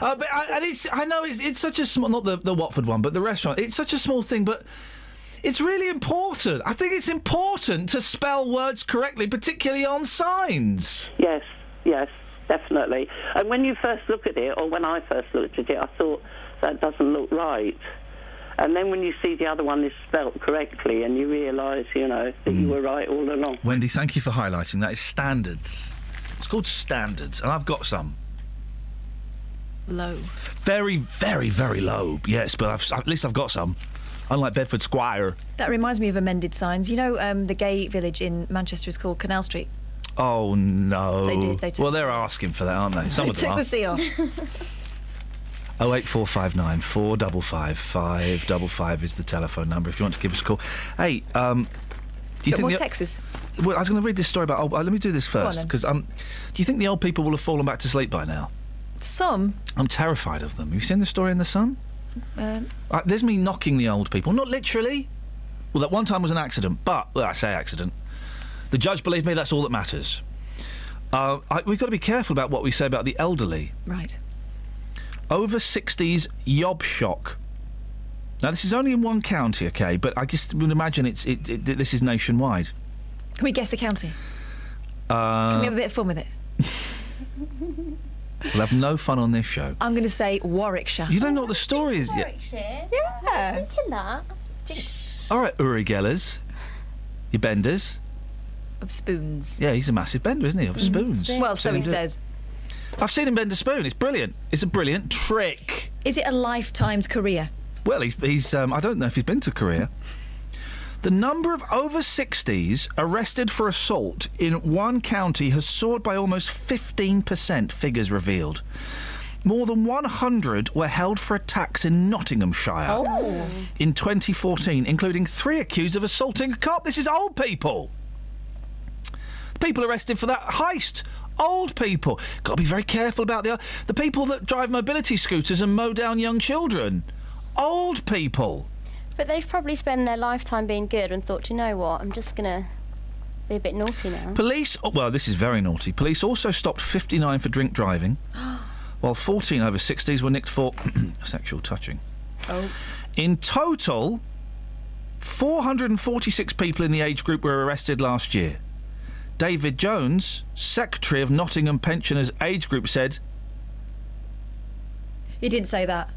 I know it's such a small, not the Watford one, but the restaurant. It's such a small thing, but it's really important. I think it's important to spell words correctly, particularly on signs. Yes, definitely. And when you first look at it, or when I first looked at it, I thought that doesn't look right. And then when you see the other one is spelt correctly and you realise, that you were right all along. Wendy, thank you for highlighting that. It's standards. It's called standards, and I've got some. Low. Very, very, very low, yes, but at least I've got some. Unlike Bedford Squire. That reminds me of amended signs. You know, the gay village in Manchester is called Canal Street. Oh, no. They did. They took they're asking for that, aren't they? Some of them took are. the C off. 08459 455 555 is the telephone number if you want to give us a call. Hey, do you think more Texas? Well, I was going to read this story about. Let me do this Go on, first because do you think the old people will have fallen back to sleep by now? Some. I'm terrified of them. Have you seen the story in the Sun? There's me knocking the old people, not literally. Well, that one time was an accident, but I say accident. The judge believed me. That's all that matters. We've got to be careful about what we say about the elderly. Right. Over 60s yob shock. Now, this is only in one county, OK, but I just would imagine this is nationwide. Can we guess the county? Can we have a bit of fun with it? We'll have no fun on this show. I'm going to say Warwickshire. You don't know what the story is yet. Warwickshire? Yeah. I was thinking that. Jinx. All right, Uri Gellers. Your benders. Of spoons. Yeah, he's a massive bender, isn't he? Of spoons. Well, so he says. I've seen him bend a spoon. It's brilliant. It's a brilliant trick. Is it a lifetime's career? Well, he's I don't know if he's been to Korea. The number of over 60s arrested for assault in one county has soared by almost 15%, figures revealed. More than 100 were held for attacks in Nottinghamshire in 2014, including 3 accused of assaulting a cop. This is old people. People arrested for that heist. Old people. Got to be very careful about the people that drive mobility scooters and mow down young children. Old people. But they've probably spent their lifetime being good and thought, you know what, I'm just going to be a bit naughty now. Police, well, this is very naughty. Police also stopped 59 for drink driving, while 14 over 60s were nicked for sexual touching. Oh. In total, 446 people in the age group were arrested last year. David Jones, secretary of Nottingham Pensioners Age Group, said... He didn't say that.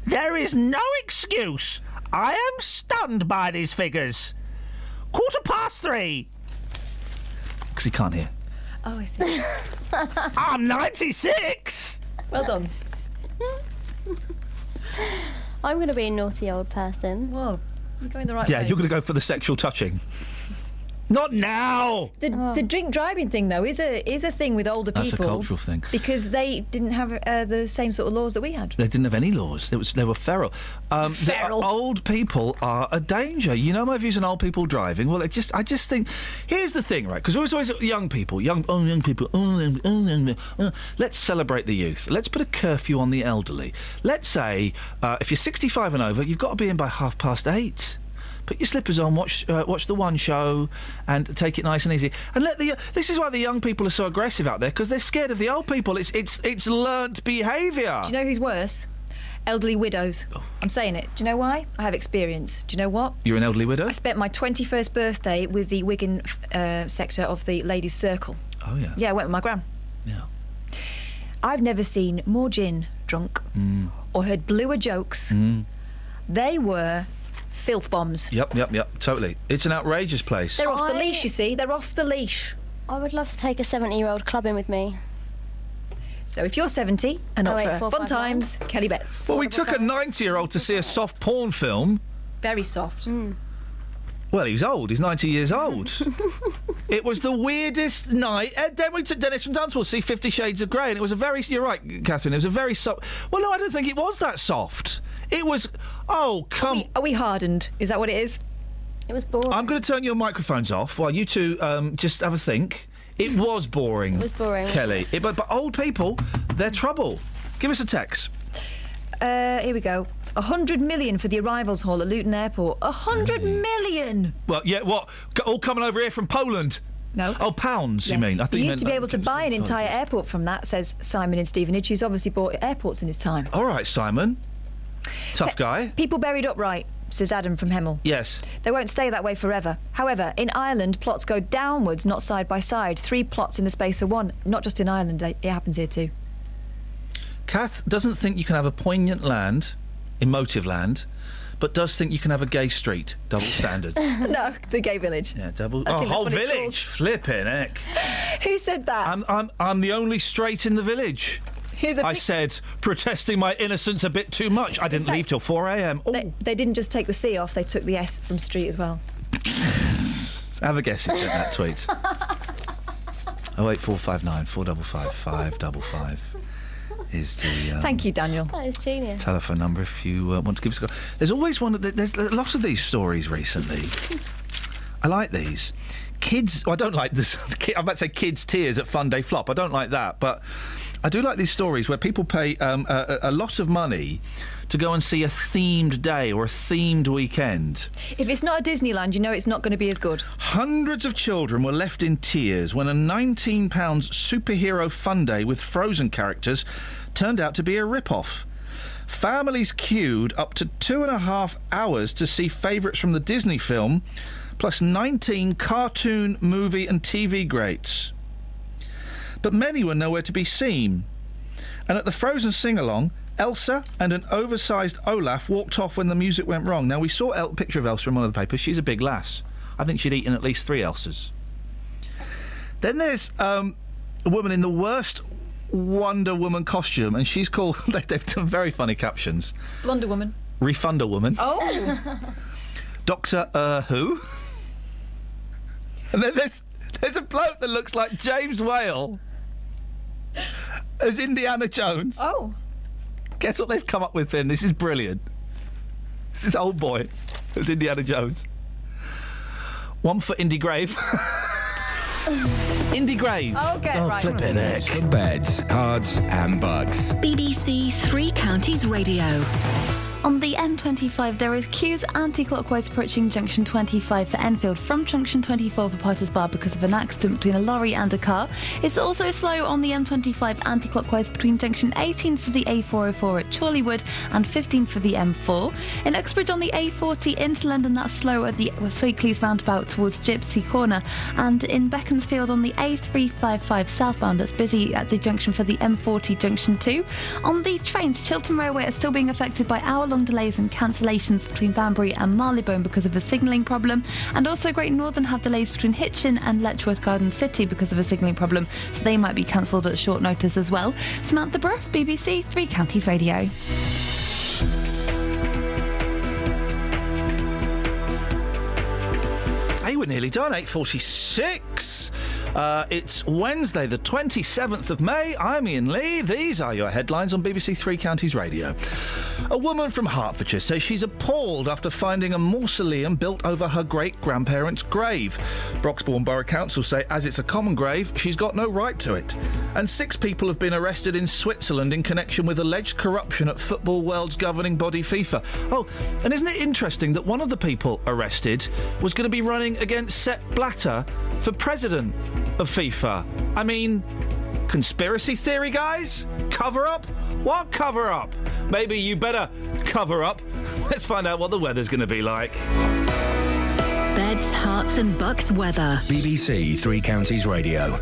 There is no excuse. I am stunned by these figures. 3:15. Because he can't hear. Oh, I see. I'm 96. Well done. I'm going to be a naughty old person. Whoa, you're going the right way. Yeah, you're going to go for the sexual touching. Not now! The drink driving thing, though, is a thing with older people. That's a cultural thing. Because they didn't have the same sort of laws that we had. They didn't have any laws. They were feral. Feral. The old people are a danger. You know my views on old people driving? Well, I just think... Here's the thing, right? Because there's always young people. Young people. Let's celebrate the youth. Let's put a curfew on the elderly. Let's say, if you're 65 and over, you've got to be in by 8:30. Put your slippers on, watch the One Show, and take it nice and easy. And this is why the young people are so aggressive out there, because they're scared of the old people. It's learnt behaviour. Do you know who's worse? Elderly widows. Oh. I'm saying it. Do you know why? I have experience. Do you know what? You're an elderly widow? I spent my 21st birthday with the Wigan sector of the Ladies' Circle. Oh, yeah. Yeah, I went with my gran. Yeah. I've never seen more gin drunk or heard bluer jokes. They were filth bombs. Yep, totally. It's an outrageous place. They're off the leash, you see. They're off the leash. I would love to take a 70-year-old clubbing with me. So if you're 70 and up for 08459. fun times, Kelly Betts. Well, we took a 90-year-old to see a soft porn film. Very soft. Well, he's old. He's 90 years old. It was the weirdest night. Then we took Dennis from Dunstable to see 50 Shades of Grey, and it was a very... You're right, Catherine. It was a very soft... Well, no, I don't think it was that soft. It was... Oh, come... Are we hardened? Is that what it is? It was boring. I'm going to turn your microphones off while you two just have a think. It was boring. It was boring. Kelly. But old people, they're trouble. Give us a text. Here we go. 100 million for the arrivals hall at Luton Airport. 100 million! Well, yeah, what? All coming over here from Poland? No. Oh, pounds, you Yes. mean? I think you used to be able to buy an entire airport from that, says Simon in Stevenage, who's obviously bought airports in his time. All right, Simon. Tough guy. People buried upright, says Adam from Hemel. Yes. They won't stay that way forever. However, in Ireland, plots go downwards, not side by side. 3 plots in the space of 1. Not just in Ireland, it happens here too. Kath doesn't think you can have a poignant land, emotive land, but does think you can have a gay street. Double standards. No, the gay village. Yeah, double... I Oh, think that's whole what it's village. Flipping heck. Who said that? I'm the only straight in the village. Here's a I said, protesting my innocence a bit too much. I didn't leave till 4 a.m. They didn't just take the C off, they took the S from street as well. Have a guess who sent that tweet. 08459 455 555 is the... Thank you, Daniel. That is genius. telephone number if you want to give us a call. There's always one... There's lots of these stories recently. I like these. Kids... Well, I don't like this... I'm about to say kids' tears at Fun Day Flop. I don't like that, but I do like these stories where people pay a lot of money to go and see a themed day or a themed weekend. If it's not a Disneyland, you know it's not going to be as good. Hundreds of children were left in tears when a £19 superhero fun day with Frozen characters turned out to be a rip-off. Families queued up to 2.5 hours to see favourites from the Disney film, plus 19 cartoon, movie and TV greats. But many were nowhere to be seen. And at the Frozen sing-along, Elsa and an oversized Olaf walked off when the music went wrong. Now, we saw a picture of Elsa in one of the papers. She's a big lass. I think she'd eaten at least 3 Elsas. Then there's a woman in the worst Wonder Woman costume, and she's called... They've done very funny captions. Wonder Woman. Refunder Woman. Oh! Dr. Who? And then there's a bloke that looks like James Whale as Indiana Jones. Oh. Guess what they've come up with for him? This is brilliant. This is old boy as Indiana Jones. 1 for Indy Grave. Indy Grave. Okay, right. Flippin' heck. For beds, cards and bugs. BBC Three Counties Radio. On the M25, there is queues anti-clockwise approaching junction 25 for Enfield from junction 24 for Potters Bar because of an accident between a lorry and a car. It's also slow on the M25 anti-clockwise between junction 18 for the A404 at Chorleywood and 15 for the M4. In Uxbridge on the A40 into London, that's slow at the Sweetcleys roundabout towards Gypsy Corner. And in Beaconsfield on the A355 southbound, that's busy at the junction for the M40 junction 2. On the trains, Chiltern Railway are still being affected by hour-long delays and cancellations between Banbury and Marylebone because of a signalling problem, and also Great Northern have delays between Hitchin and Letchworth Garden City because of a signalling problem, so they might be cancelled at short notice as well. Samantha Bruff, BBC Three Counties Radio. Hey, we're nearly done. 8:46. It's Wednesday, the 27th of May. I'm Iain Lee. These are your headlines on BBC Three Counties Radio. A woman from Hertfordshire says she's appalled after finding a mausoleum built over her great-grandparents' grave. Broxbourne Borough Council say as it's a common grave, she's got no right to it. And 6 people have been arrested in Switzerland in connection with alleged corruption at Football World's governing body FIFA. Oh, and isn't it interesting that one of the people arrested was going to be running against Sepp Blatter for president of FIFA? I mean, conspiracy theory, guys? Cover up? What cover up? Maybe you better cover up. Let's find out what the weather's going to be like. Beds, Hearts and Bucks weather. BBC Three Counties Radio.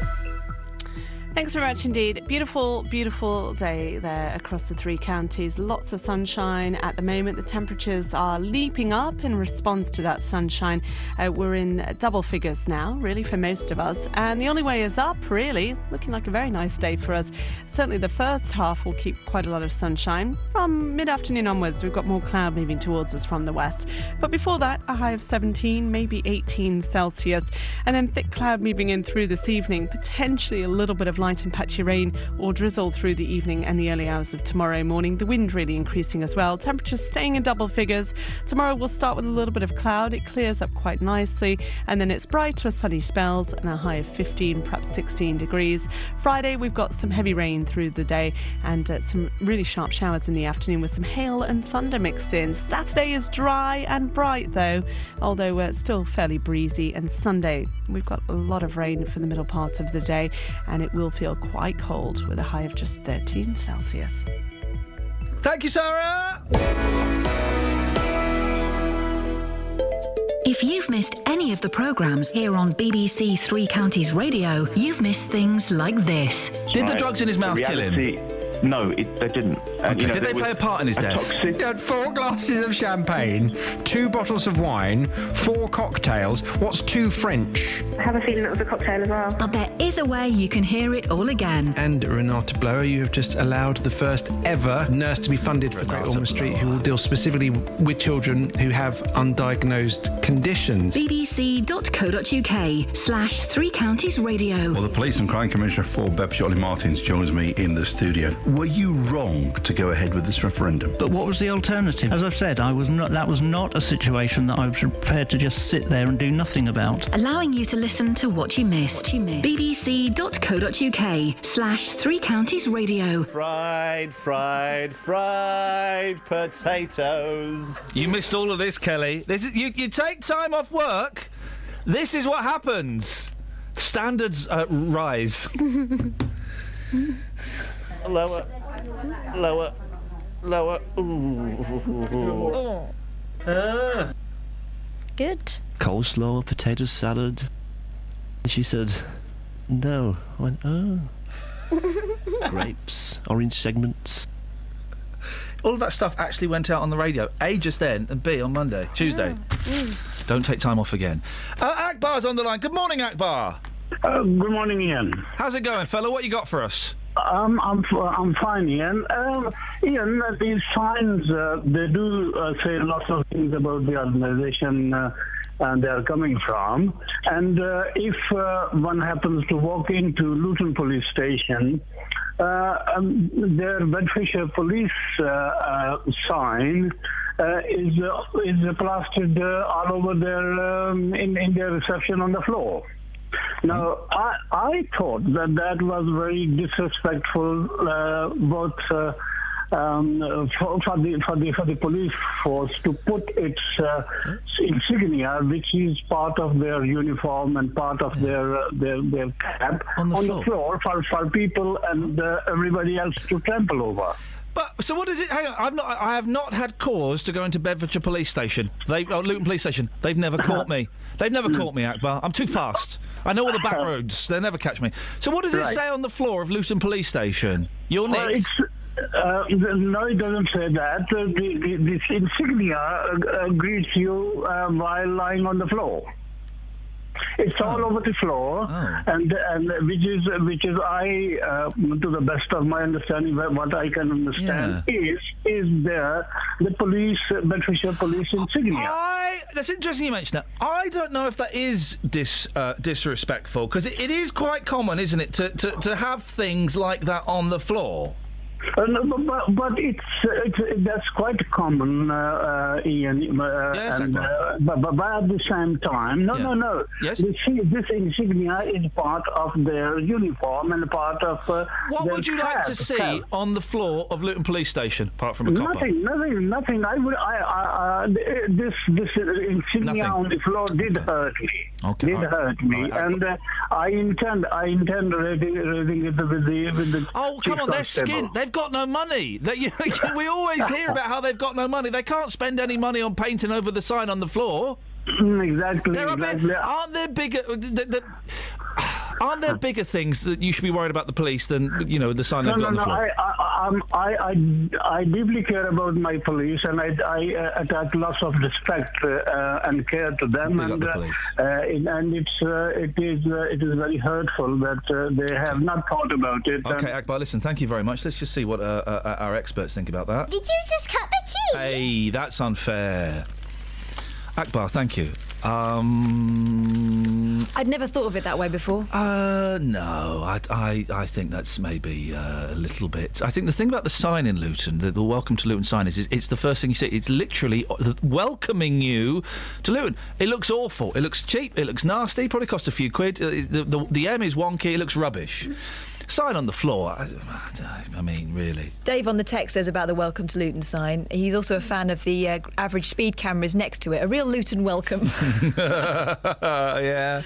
Thanks very much indeed. Beautiful, beautiful day there across the 3 counties. Lots of sunshine at the moment. The temperatures are leaping up in response to that sunshine. We're in double figures now, really, for most of us. And the only way is up, really. Looking like a very nice day for us. Certainly the first half will keep quite a lot of sunshine. From mid-afternoon onwards, we've got more cloud moving towards us from the west. But before that, a high of 17, maybe 18 Celsius. And then thick cloud moving in through this evening. Potentially a little bit of light and patchy rain or drizzle through the evening and the early hours of tomorrow morning. The wind really increasing as well. Temperatures staying in double figures. Tomorrow we'll start with a little bit of cloud. It clears up quite nicely and then it's bright with sunny spells and a high of 15, perhaps 16 degrees. Friday we've got some heavy rain through the day and some really sharp showers in the afternoon with some hail and thunder mixed in. Saturday is dry and bright though, although it's still fairly breezy. And Sunday we've got a lot of rain for the middle part of the day and it will feel quite cold with a high of just 13 Celsius. Thank you, Sarah! If you've missed any of the programmes here on BBC Three Counties Radio, you've missed things like this. Did the drugs in his mouth kill him? No, they didn't. Okay. Did they play a part in his death? He had 4 glasses of champagne, 2 bottles of wine, 4 cocktails. What's 2 French? I have a feeling it was a cocktail as well. But there is a way you can hear it all again. And Renata Blower, you have just allowed the first ever nurse to be funded for Great Ormond Street, who will deal specifically with children who have undiagnosed conditions. bbc.co.uk/Three Counties Radio. Well, the Police and Crime Commissioner for Bedfordshire, Ollie Martins, joins me in the studio. Were you wrong to go ahead with this referendum? But what was the alternative? As I've said, that was not a situation that I was prepared to just sit there and do nothing about. Allowing you to listen to what you missed. bbc.co.uk/Three Counties Radio. Fried potatoes. You missed all of this, Kelly. You take time off work. This is what happens. Standards rise. Lower. Ooh. Good. Coleslaw, potato salad. She said, no. I went, oh. Grapes, orange segments. All of that stuff actually went out on the radio. A, just then, and B, on Monday, Tuesday. Don't take time off again. Akbar's on the line. Good morning, Akbar. Good morning, Ian. How's it going, fella? What you got for us? I'm fine, Ian. Ian, these signs, they do say lots of things about the organisation they are coming from. And if one happens to walk into Luton Police Station, their Bedfordshire Police sign is plastered all over their in their reception on the floor. Now, I thought that was very disrespectful, both for the police force to put its insignia, which is part of their uniform and part of their cap, on the floor for people and everybody else to trample over. But so what is it? Hang on, I have not had cause to go into Bedfordshire Police Station. Luton Police Station. They've never caught me. They've never caught me, Akbar. I'm too fast. I know all the back roads. They'll never catch me. So what does it say on the floor of Luton Police Station? You're next. No, it doesn't say that. This insignia greets you while lying on the floor. It's all over the floor, and which is I, to the best of my understanding, what I can understand, is the police, Bedfordshire Police insignia. That's interesting you mention that. I don't know if that is disrespectful, because it is quite common, isn't it, to have things like that on the floor. But that's quite common, Ian. Yes, but at the same time, no. Yes? This insignia is part of their uniform and part of. What would you like to see on the floor of Luton Police Station, apart from a copper? Nothing. This insignia on the floor did hurt me. Okay. Hurt me, and I intend raising it with the. Oh, come on! They're skint. They've got no money. We always hear about how they've got no money. They can't spend any money on painting over the sign on the floor. Exactly. Aren't there bigger? Aren't there bigger things that you should be worried about the police than, you know, the sign they've got on the floor? I deeply care about my police, and I attach lots of respect and care to them. And it is very hurtful that they have not thought about it. Okay, Akbar, listen, thank you very much. Let's just see what our experts think about that. Did you just cut the cheese? Hey, that's unfair. Akbar, thank you. I'd never thought of it that way before. No, I think that's maybe a little bit. I think the thing about the sign in Luton, the Welcome to Luton sign, is it's the first thing you see. It's literally welcoming you to Luton. It looks awful. It looks cheap. It looks nasty. Probably cost a few quid. The M is wonky. It looks rubbish. Sign on the floor. I mean, really. Dave on the text says about the Welcome to Luton sign. He's also a fan of the average speed cameras next to it. A real Luton welcome. Yeah.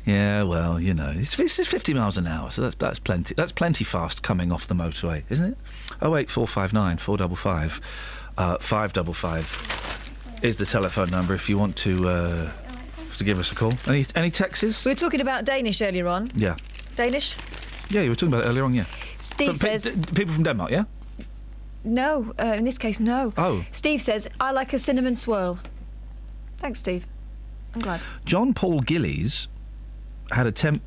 Yeah, well, you know, it's 50 miles an hour, so that's plenty. That's plenty fast coming off the motorway, isn't it? 08459 455 555 is the telephone number if you want to give us a call. Any texts? We were talking about Danish earlier on. Yeah. Danish? Yeah, you were talking about it earlier on, yeah. Steve says... people from Denmark, yeah? No, in this case, no. Oh. Steve says, I like a cinnamon swirl. Thanks, Steve. I'm glad. John Paul Gillies had a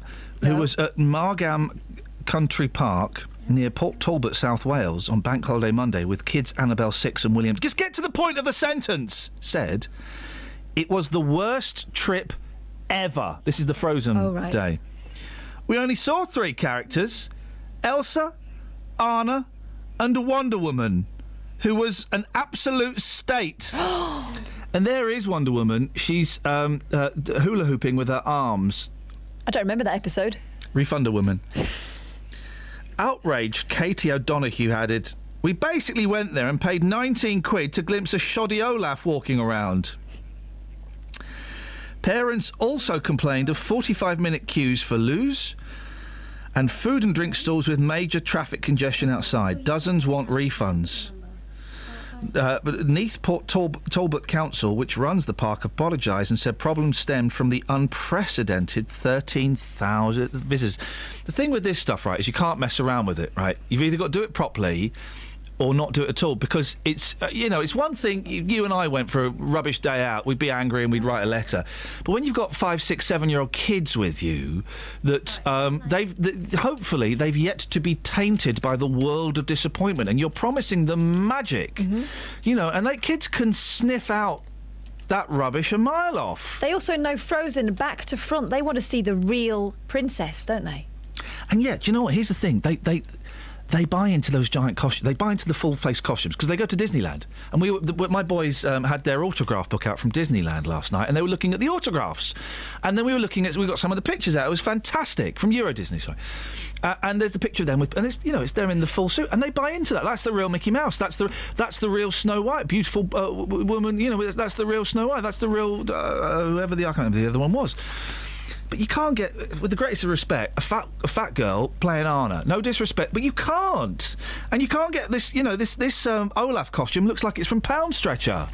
who was at Margam Country Park near Port Talbot, South Wales, on Bank Holiday Monday with kids Annabelle 6 and William... Just get to the point of the sentence! Said, it was the worst trip ever. This is the Frozen day. We only saw 3 characters, Elsa, Anna and Wonder Woman, who was an absolute state. And there is Wonder Woman. She's hula hooping with her arms. I don't remember that episode. Refunder Woman. Outraged Katie O'Donoghue added, we basically went there and paid 19 quid to glimpse a shoddy Olaf walking around. Parents also complained of 45-minute queues for loos and food and drink stalls with major traffic congestion outside. Dozens want refunds. But Neath Port Talbot Council, which runs the park, apologised and said problems stemmed from the unprecedented 13,000 visitors. The thing with this stuff, right, is you can't mess around with it, right? You've either got to do it properly or not do it at all, because it's, it's one thing, you and I went for a rubbish day out, we'd be angry and we'd write a letter. But when you've got 5, 6, 7-year-old kids with you, that hopefully they've yet to be tainted by the world of disappointment, and you're promising them magic, and kids can sniff out that rubbish a mile off. They also know Frozen back to front. They want to see the real princess, don't they? And yet, do you know what? Here's the thing. They buy into those giant costumes. They buy into the full-face costumes because they go to Disneyland. And my boys had their autograph book out from Disneyland last night, and they were looking at the autographs. And then we got some of the pictures out. It was fantastic from Euro Disney. Sorry. And there's a picture of them with, and it's them in the full suit, and they buy into that. That's the real Mickey Mouse. That's the real Snow White, beautiful woman. That's the real Snow White. That's the real whoever I can't remember the other one was. But you can't get, with the greatest of respect, a fat girl playing Anna. No disrespect, but you can't. And you can't get this, this Olaf costume looks like it's from Pound Stretcher.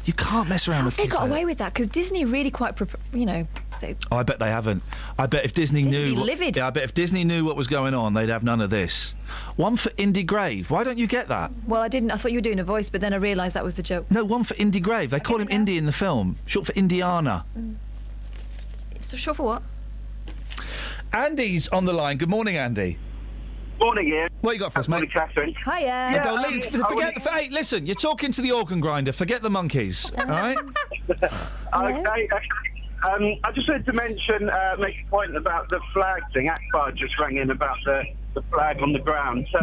You can't mess around with kids. They got away with that because Disney really quite, I bet they haven't. I bet if Disney knew... livid. Yeah, I bet if Disney knew what was going on, they'd have none of this. One for Indy Grave. Why don't you get that? Well, I didn't. I thought you were doing a voice, but then I realised that was the joke. No, one for Indy Grave. They call him Indy in the film. Short for Indiana. So short for what? Andy's on the line. Good morning, Andy. Morning, Iain. What you got for us, mate? Morning, Catherine. Hiya. Hey, listen, you're talking to the organ grinder. Forget the monkeys, all right? Okay. I just wanted to make a point about the flag thing. Akbar just rang in about the flag on the ground. So,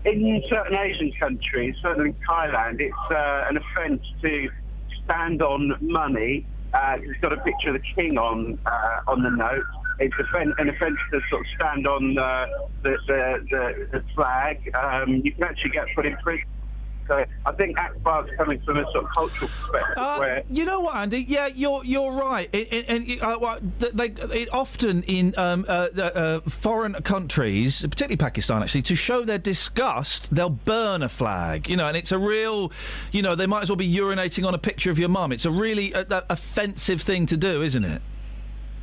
in certain Asian countries, certainly in Thailand, it's an offence to stand on money. It's got a picture of the king on the note. It's an offence to sort of stand on the flag. You can actually get put in prison. So I think Akbar's coming from a sort of cultural perspective. Where you know what, Andy? Yeah, you're right. It often in foreign countries, particularly Pakistan, actually, to show their disgust, they'll burn a flag. And it's a real, they might as well be urinating on a picture of your mum. It's a really offensive thing to do, isn't it?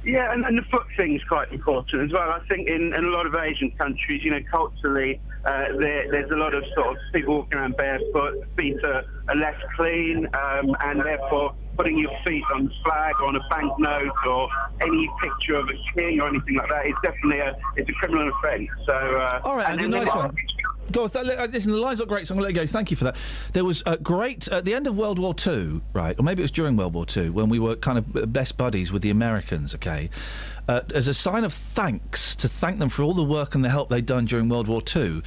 Yeah, and the foot thing's quite important as well. I think in a lot of Asian countries, culturally, there's a lot of sort of people walking around barefoot, feet are less clean, and therefore putting your feet on a flag or on a banknote or any picture of a king or anything like that is definitely it's a criminal offence. So, all right, Andy, nice one. Go on, listen, the line's not great, so I'm going to let you go. Thank you for that. There was great... At the end of World War II, right, or maybe it was during World War II, when we were kind of best buddies with the Americans, OK, as a sign of thanks, to thank them for all the work and the help they'd done during World War II,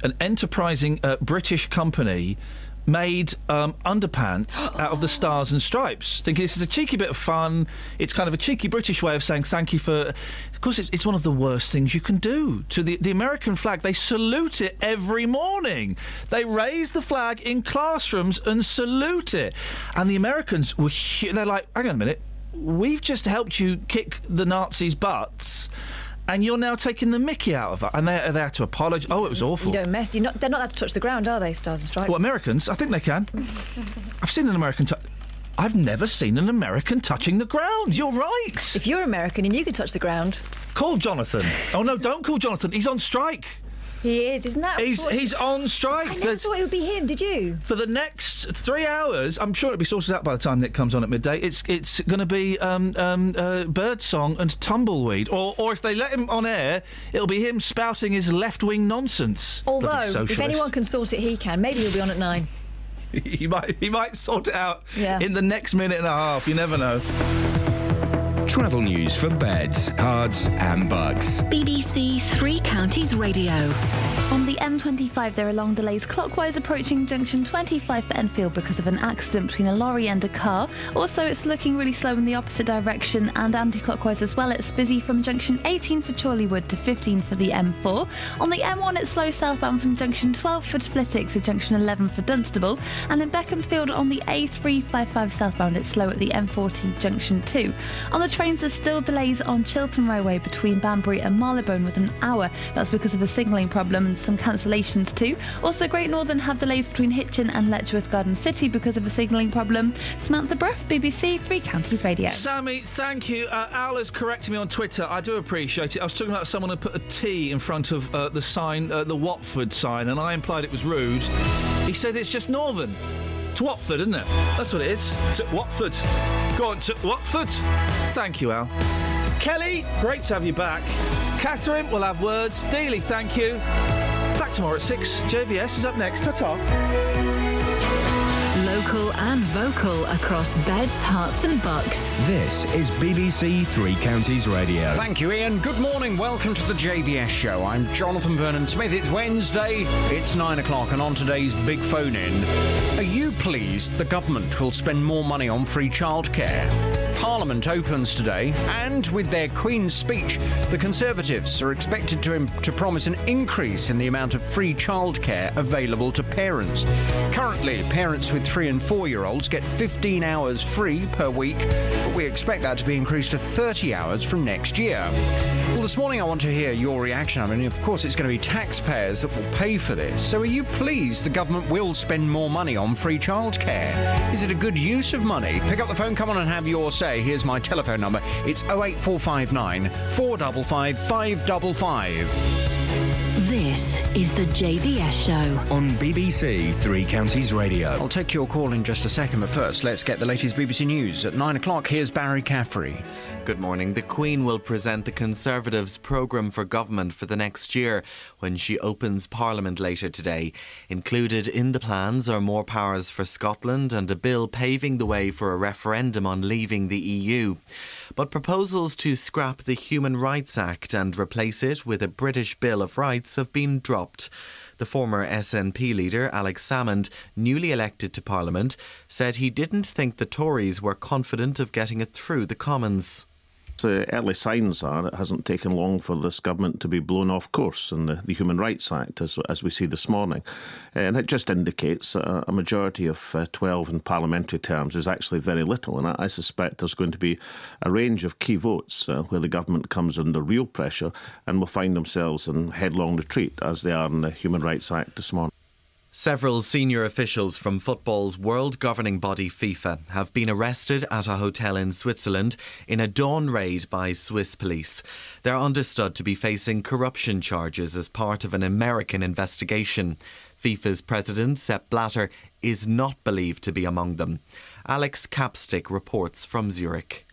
an enterprising British company made underpants out of the Stars and Stripes, thinking this is a cheeky bit of fun. It's kind of a cheeky British way of saying thank you for... Of course, it's one of the worst things you can do. To the American flag, they salute it every morning. They raise the flag in classrooms and salute it. And the Americans were... They're like, hang on a minute, we've just helped you kick the Nazis' butts, and you're now taking the mickey out of it. And they had to apologise. Oh, it was awful. You don't mess. They're not allowed to touch the ground, are they, Stars and Stripes? Well, Americans, I think they can. I've seen an American... I've never seen an American touching the ground. You're right. If you're American and you can touch the ground... Call Jonathan. Oh, no, don't call Jonathan. He's on strike. He is, isn't that? He's on strike. I never thought it would be him, did you? For the next 3 hours, I'm sure it'll be sorted out by the time Nick comes on at midday. It's going to be bird song and tumbleweed, or if they let him on air, it'll be him spouting his left-wing nonsense. Although, if anyone can sort it, he can. Maybe he'll be on at 9. he might sort it out in the next minute and a half. You never know. Travel news for beds, cards and bugs. BBC Three Counties Radio. On the M25, there are long delays clockwise approaching junction 25 for Enfield because of an accident between a lorry and a car. Also, it's looking really slow in the opposite direction and anti-clockwise as well. It's busy from junction 18 for Chorleywood to 15 for the M4. On the M1, it's slow southbound from junction 12 for Splittick to junction 11 for Dunstable. And in Beaconsfield on the A355 southbound, it's slow at the M40 junction 2. On the trains, there's still delays on Chiltern Railway between Banbury and Marylebone with an hour. That's because of a signalling problem and some cancellations too. Also, Great Northern have delays between Hitchin and Letchworth Garden City because of a signalling problem. Samantha Bruff, BBC Three Counties Radio. Sammy, thank you. Al has corrected me on Twitter. I do appreciate it. I was talking about someone who put a T in front of the sign, the Watford sign, and I implied it was rude. He said it's just Northern. It's Watford, isn't it? That's what it is. It's at Watford. Go on to Watford. Thank you, Al. Kelly, great to have you back. Catherine, we'll have words. Dealey, thank you. Back tomorrow at 6. JVS is up next. Ta-ta. Local and vocal across beds, hearts and bucks. This is BBC Three Counties Radio. Thank you, Ian. Good morning. Welcome to the JVS show. I'm Jonathan Vernon-Smith. It's Wednesday. It's 9 o'clock, and on today's big phone-in, are you pleased the government will spend more money on free childcare? Parliament opens today, and with their Queen's speech, the Conservatives are expected to promise an increase in the amount of free childcare available to parents. Currently, parents with 3 and 4-year-olds get 15 hours free per week, but we expect that to be increased to 30 hours from next year. Well, this morning I want to hear your reaction. I mean, of course, it's going to be taxpayers that will pay for this. So are you pleased the government will spend more money on free childcare? Is it a good use of money? Pick up the phone, come on and have your say. Here's my telephone number. It's 08459 455 555. This is the JVS show on BBC Three Counties Radio. I'll take your call in just a second, but first, let's get the latest BBC News. At 9 o'clock, here's Barry Caffrey. Good morning. The Queen will present the Conservatives' programme for government for the next year when she opens Parliament later today. Included in the plans are more powers for Scotland and a bill paving the way for a referendum on leaving the EU. But proposals to scrap the Human Rights Act and replace it with a British Bill of Rights have been dropped. The former SNP leader, Alex Salmond, newly elected to Parliament, said he didn't think the Tories were confident of getting it through the Commons. The early signs are it hasn't taken long for this government to be blown off course in the Human Rights Act, as we see this morning. And it just indicates a majority of 12 in parliamentary terms is actually very little. And I suspect there's going to be a range of key votes where the government comes under real pressure and will find themselves in headlong retreat, as they are in the Human Rights Act this morning. Several senior officials from football's world governing body FIFA have been arrested at a hotel in Switzerland in a dawn raid by Swiss police. They're understood to be facing corruption charges as part of an American investigation. FIFA's president, Sepp Blatter, is not believed to be among them. Alex Capstick reports from Zurich.